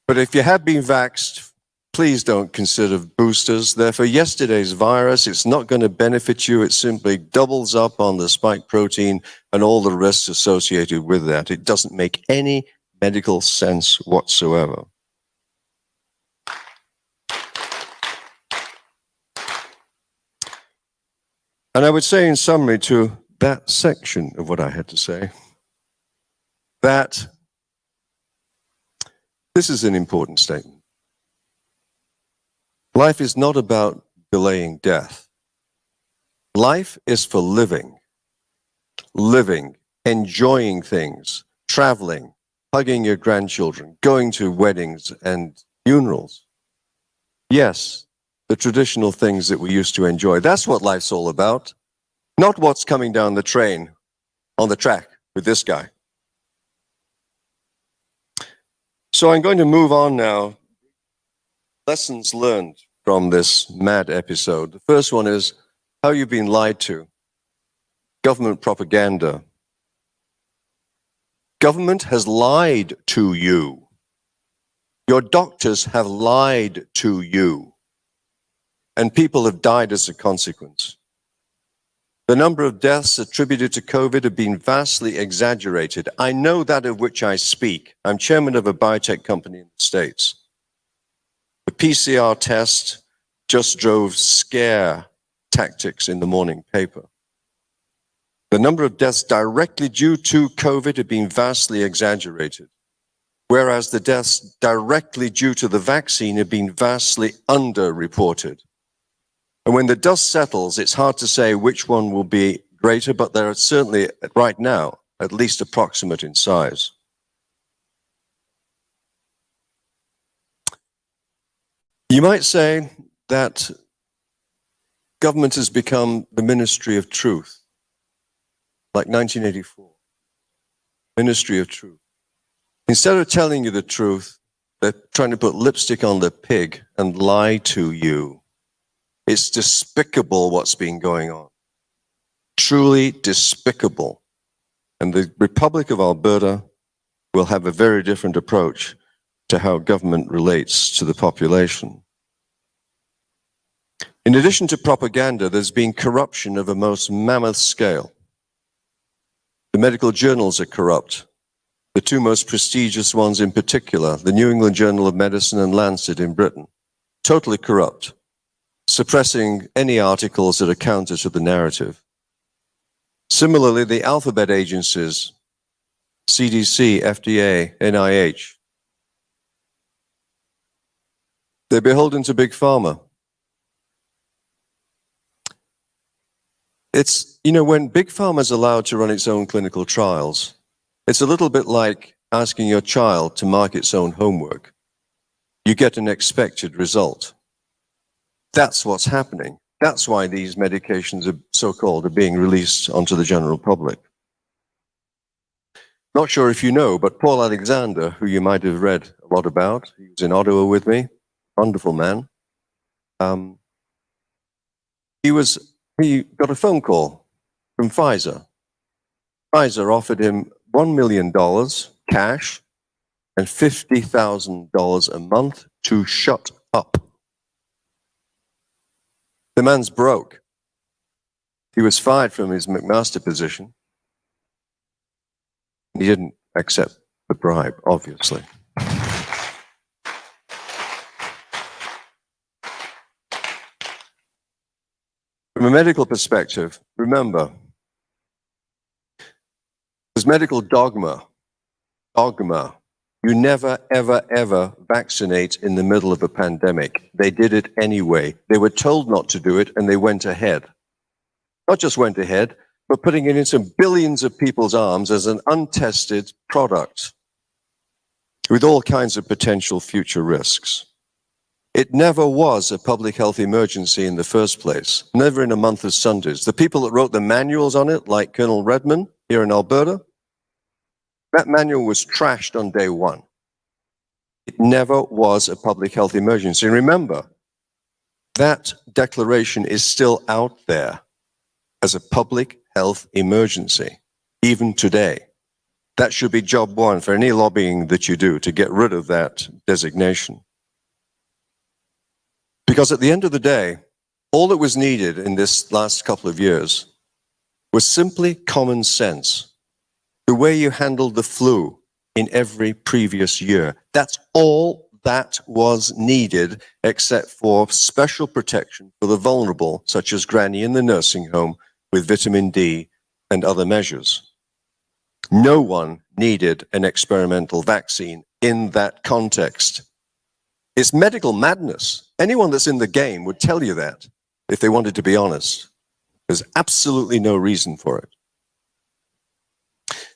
But if you have been vaxxed, please don't consider boosters. Therefore, yesterday's virus, it's not going to benefit you. It simply doubles up on the spike protein and all the risks associated with that. It doesn't make any medical sense whatsoever. And I would say in summary to that section of what I had to say, that this is an important statement. Life is not about delaying death. Life is for living, enjoying things, traveling, hugging your grandchildren, going to weddings and funerals. Yes, the traditional things that we used to enjoy. That's what life's all about. Not what's coming down the train on the track with this guy. So I'm going to move on now. Lessons learned from this mad episode. The first one is how you've been lied to. Government propaganda. Government has lied to you. Your doctors have lied to you. And people have died as a consequence. The number of deaths attributed to COVID have been vastly exaggerated. I know that of which I speak. I'm chairman of a biotech company in the States. The PCR test just drove scare tactics in the morning paper. The number of deaths directly due to COVID had been vastly exaggerated, whereas the deaths directly due to the vaccine had been vastly underreported. And when the dust settles, it's hard to say which one will be greater, but they are certainly, right now, at least approximate in size. You might say that government has become the ministry of truth, like 1984. Ministry of truth. Instead of telling you the truth, they're trying to put lipstick on the pig and lie to you. It's despicable what's been going on. Truly despicable. And the Republic of Alberta will have a very different approach to how government relates to the population. In addition to propaganda, there's been corruption of a most mammoth scale. The medical journals are corrupt. The two most prestigious ones in particular, the New England Journal of Medicine and Lancet in Britain, totally corrupt, suppressing any articles that are counter to the narrative. Similarly, the alphabet agencies, CDC, FDA, NIH, they're beholden to Big Pharma. It's, you know, when Big Pharma is allowed to run its own clinical trials, it's a little bit like asking your child to mark its own homework. You get an expected result. That's what's happening. That's why these medications are so-called are being released onto the general public. Not sure if you know, but Paul Alexander, who you might have read a lot about, he was in Ottawa with me, wonderful man. He got a phone call from Pfizer. Pfizer offered him $1 million cash and $50,000 a month to shut up. The man's broke. He was fired from his McMaster position. He didn't accept the bribe, obviously. From a medical perspective, remember, there's medical dogma. You never, ever, ever vaccinate in the middle of a pandemic. They did it anyway. They were told not to do it, and they went ahead. Not just went ahead, but putting it into billions of people's arms as an untested product with all kinds of potential future risks. It never was a public health emergency in the first place, never in a month of Sundays. The people that wrote the manuals on it, like Colonel Redmond here in Alberta, that manual was trashed on day one. It never was a public health emergency. And remember, that declaration is still out there as a public health emergency, even today. That should be job one for any lobbying that you do, to get rid of that designation. Because at the end of the day, all that was needed in this last couple of years was simply common sense. The way you handled the flu in every previous year. That's all that was needed, except for special protection for the vulnerable, such as Granny in the nursing home with vitamin D and other measures. No one needed an experimental vaccine in that context. It's medical madness. Anyone that's in the game would tell you that if they wanted to be honest. There's absolutely no reason for it.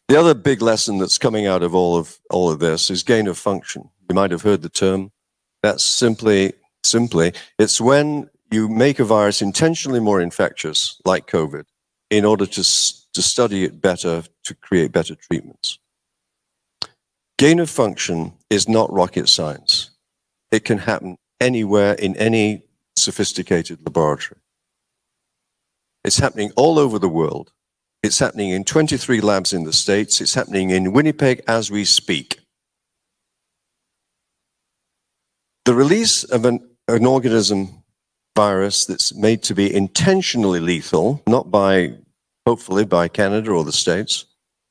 The other big lesson that's coming out of all of this is gain of function. You might have heard the term. That's simply, it's when you make a virus intentionally more infectious, like COVID, in order to study it better, to create better treatments. Gain of function is not rocket science. It can happen anywhere in any sophisticated laboratory. It's happening all over the world. It's happening in 23 labs in the States. It's happening in Winnipeg as we speak. The release of an organism virus that's made to be intentionally lethal, not by, hopefully, by Canada or the States,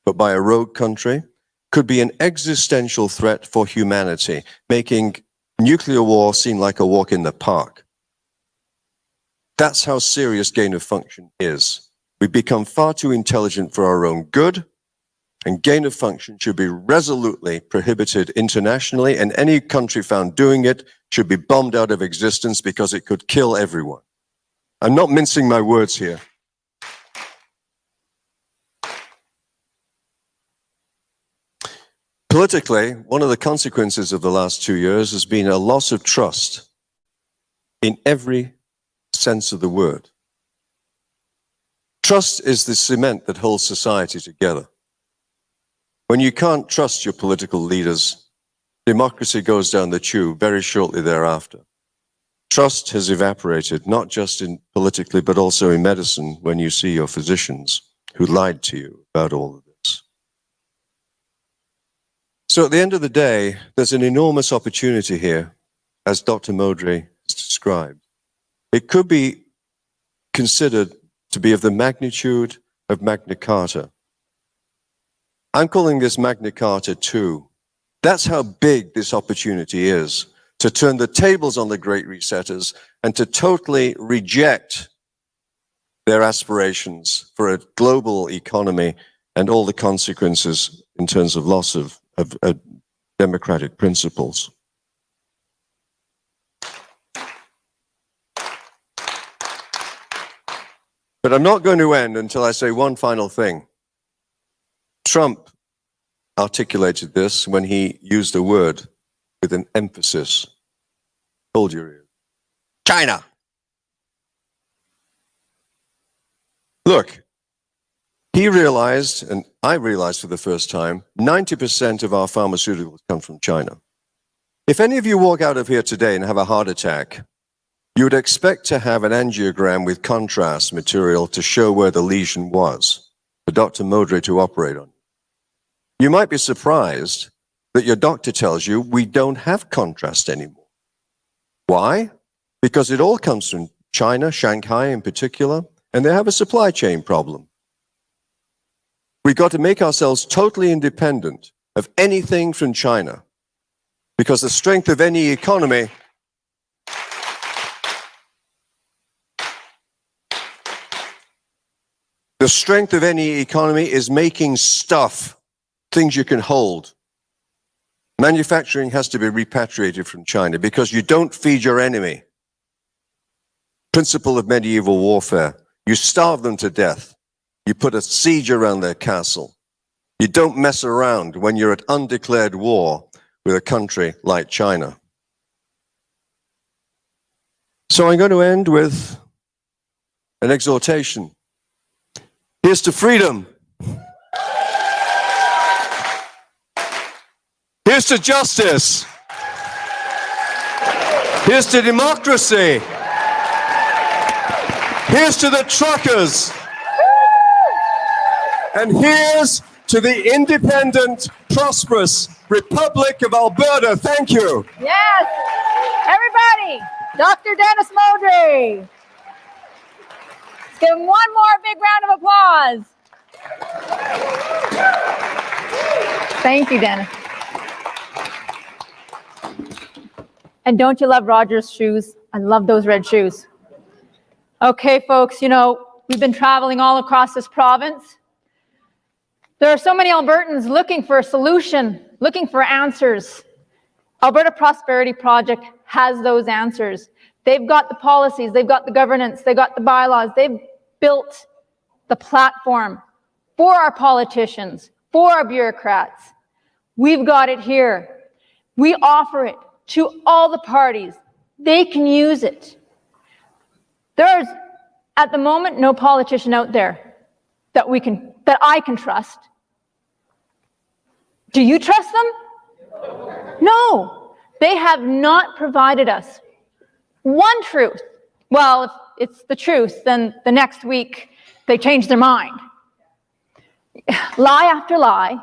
but by a rogue country, could be an existential threat for humanity, making nuclear war seem like a walk in the park. That's how serious gain of function is. We've become far too intelligent for our own good, and gain of function should be resolutely prohibited internationally, and any country found doing it should be bombed out of existence because it could kill everyone. I'm not mincing my words here. Politically, one of the consequences of the last 2 years has been a loss of trust in every sense of the word. Trust is the cement that holds society together. When you can't trust your political leaders, democracy goes down the tube very shortly thereafter. Trust has evaporated, not just in politically, but also in medicine, when you see your physicians who lied to you about all of this. So at the end of the day, there's an enormous opportunity here, as Dr. Modry has described. It could be considered to be of the magnitude of Magna Carta. I'm calling this Magna Carta 2. That's how big this opportunity is, to turn the tables on the Great Resetters and to totally reject their aspirations for a global economy and all the consequences in terms of loss of democratic principles. But I'm not going to end until I say one final thing. Trump articulated this when he used a word with an emphasis. Hold your ears. China. Look, he realized, and I realized for the first time, 90% of our pharmaceuticals come from China. If any of you walk out of here today and have a heart attack, you would expect to have an angiogram with contrast material to show where the lesion was, for Dr. Modry to operate on. You might be surprised that your doctor tells you we don't have contrast anymore. Why? Because it all comes from China, Shanghai in particular, and they have a supply chain problem. We've got to make ourselves totally independent of anything from China, because the strength of any economy is making stuff, things you can hold. Manufacturing has to be repatriated from China because you don't feed your enemy. Principle of medieval warfare. You starve them to death. You put a siege around their castle. You don't mess around when you're at undeclared war with a country like China. So I'm going to end with an exhortation. Here's to freedom. Here's to justice. Here's to democracy. Here's to the truckers. And here's to the independent, prosperous Republic of Alberta. Thank you. Yes. Everybody, Dr. Dennis Modry. Let's give him one more big round of applause. Thank you, Dennis. And don't you love Roger's shoes? I love those red shoes. Okay, folks, you know, we've been traveling all across this province. There are so many Albertans looking for a solution, looking for answers. Alberta Prosperity Project has those answers. They've got the policies, they've got the governance, they've got the bylaws, they've built the platform for our politicians, for our bureaucrats. We've got it here. We offer it to all the parties. They can use it. There's, at the moment, no politician out there that I can trust. Do you trust them? No. They have not provided us one truth. Well, if it's the truth, then the next week they change their mind. Lie after lie,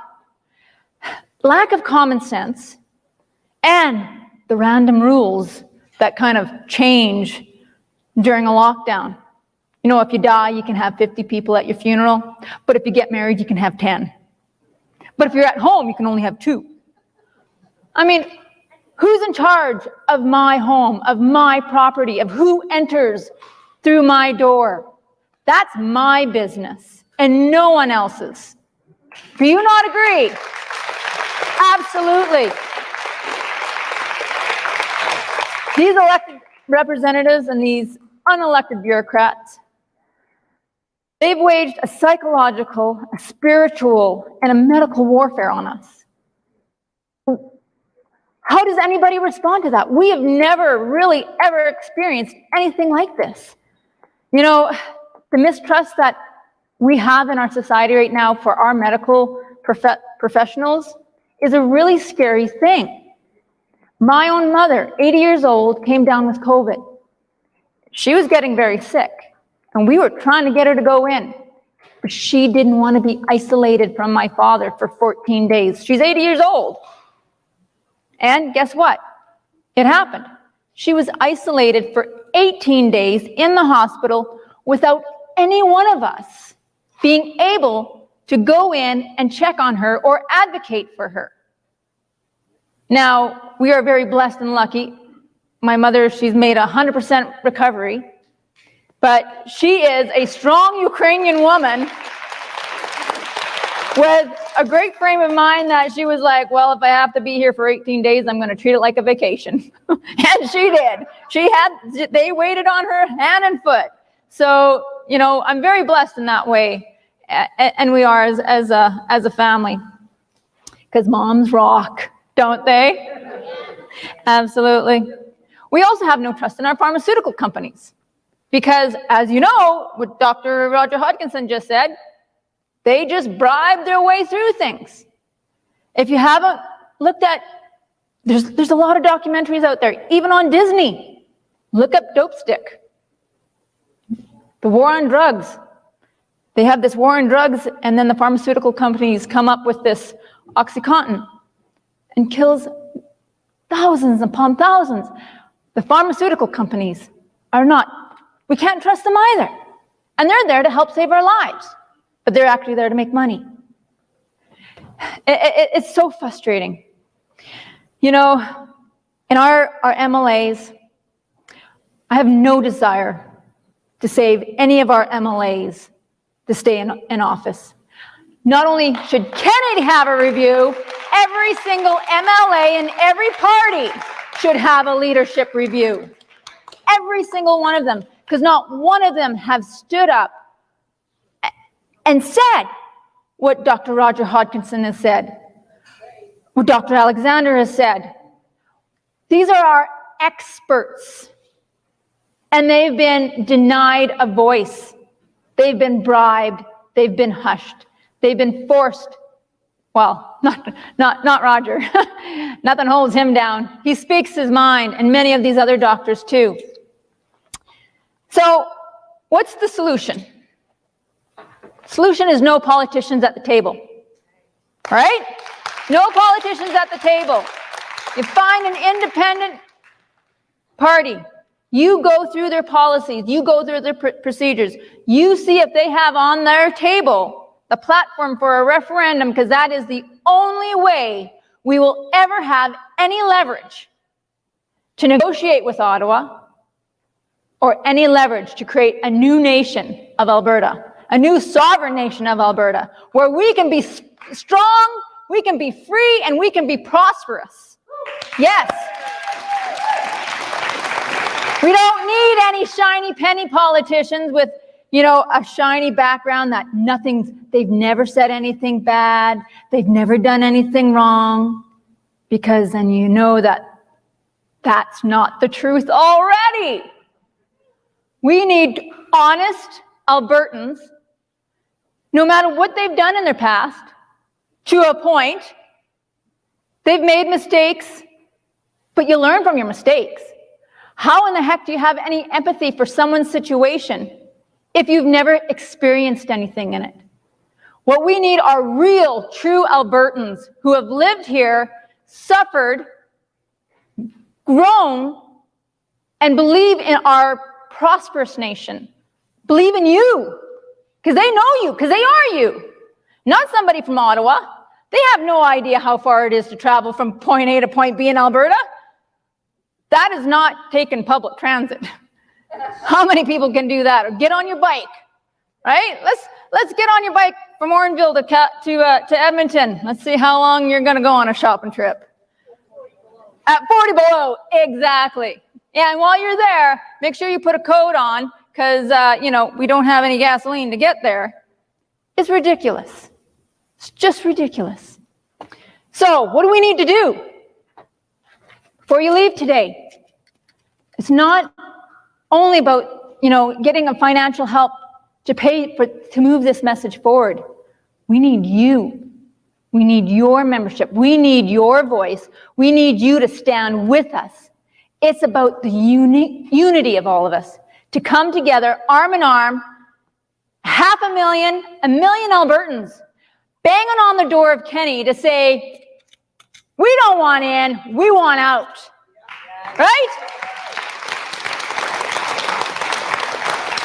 lack of common sense, and the random rules that kind of change during a lockdown. You know, if you die, you can have 50 people at your funeral, but if you get married, you can have 10. But if you're at home, you can only have 2. I mean, who's in charge of my home, of my property, of who enters through my door? That's my business and no one else's. Do you not agree? Absolutely. These elected representatives and these unelected bureaucrats, they've waged a psychological, a spiritual, and a medical warfare on us. How does anybody respond to that? We have never really ever experienced anything like this. You know, the mistrust that we have in our society right now for our medical professionals is a really scary thing. My own mother, 80 years old, came down with COVID. She was getting very sick, and we were trying to get her to go in, but she didn't want to be isolated from my father for 14 days. She's 80 years old. And guess what? It happened. She was isolated for 18 days in the hospital without any one of us being able to go in and check on her or advocate for her. Now, we are very blessed and lucky. My mother, she's made 100% recovery, but she is a strong Ukrainian woman with a great frame of mind that she was like, well, if I have to be here for 18 days, I'm going to treat it like a vacation. And she did. They waited on her hand and foot. So, you know, I'm very blessed in that way. And we are as a family. Because moms rock, don't they? Absolutely. We also have no trust in our pharmaceutical companies. Because, as you know, what Dr. Roger Hodgkinson just said, they just bribe their way through things. If you haven't looked at, there's a lot of documentaries out there, even on Disney. Look up Dope Stick. The war on drugs. They have this war on drugs, and then the pharmaceutical companies come up with this OxyContin and kills thousands upon thousands. The pharmaceutical companies are not, we can't trust them either. And they're there to help save our lives, but they're actually there to make money. It's so frustrating. You know, in our MLAs, I have no desire to save any of our MLAs to stay in office. Not only should Kennedy have a review, every single MLA in every party should have a leadership review. Every single one of them, because not one of them have stood up and said what Dr. Roger Hodgkinson has said, what Dr. Alexander has said. These are our experts, and they've been denied a voice. They've been bribed. They've been hushed. They've been forced. Well, not Roger. Nothing holds him down. He speaks his mind, and many of these other doctors too. So, what's the solution? Solution is no politicians at the table. Right? No politicians at the table. You find an independent party. You go through their policies. You go through their procedures. You see if they have on their table the platform for a referendum, because that is the only way we will ever have any leverage to negotiate with Ottawa or any leverage to create a new nation of Alberta, a new sovereign nation of Alberta, where we can be strong, we can be free, and we can be prosperous. Yes. We don't need any shiny penny politicians with, you know, a shiny background that they've never said anything bad, they've never done anything wrong, because then you know that that's not the truth already. We need honest Albertans, no matter what they've done in their past, to a point. They've made mistakes, but you learn from your mistakes. How in the heck do you have any empathy for someone's situation if you've never experienced anything in it? What we need are real, true Albertans who have lived here, suffered, grown, and believe in our prosperous nation. Believe in you, because they know you, because they are you. Not somebody from Ottawa. They have no idea how far it is to travel from point A to point B in Alberta. That is not taking public transit. How many people can do that? Or get on your bike. right? Let's get on your bike from Morinville to Edmonton. Let's see how long you're going to go on a shopping trip. At 40 below, exactly. Yeah, and while you're there, make sure you put a coat on because, we don't have any gasoline to get there. It's ridiculous. It's just ridiculous. So what do we need to do before you leave today? It's not only about, getting a financial help to move this message forward. We need you. We need your membership. We need your voice. We need you to stand with us. It's about the unity of all of us to come together, arm in arm, 500,000, 1 million Albertans banging on the door of Kenny to say, we don't want in, we want out. Right?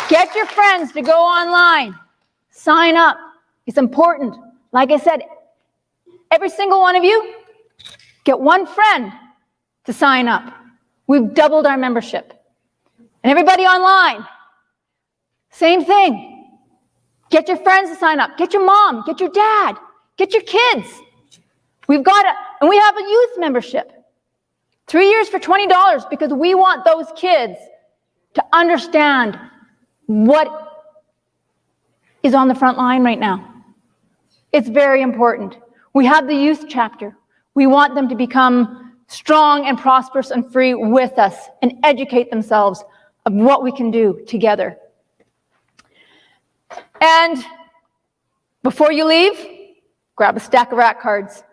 Get your friends to go online. Sign up. It's important. Like I said, every single one of you, get one friend to sign up. We've doubled our membership. And everybody online, same thing. Get your friends to sign up. Get your mom, get your dad, get your kids. And we have a youth membership. 3 years for $20 because we want those kids to understand what is on the front line right now. It's very important. We have the youth chapter. We want them to become strong and prosperous and free with us and educate themselves of what we can do together. And before you leave, grab a stack of rat cards.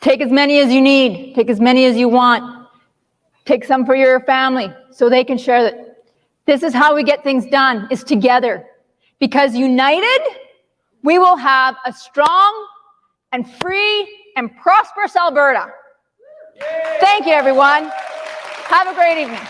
Take as many as you need. Take as many as you want. Take some for your family so they can share that. This is how we get things done, is together. Because united, we will have a strong and free and prosperous Alberta. Thank you, everyone. Have a great evening.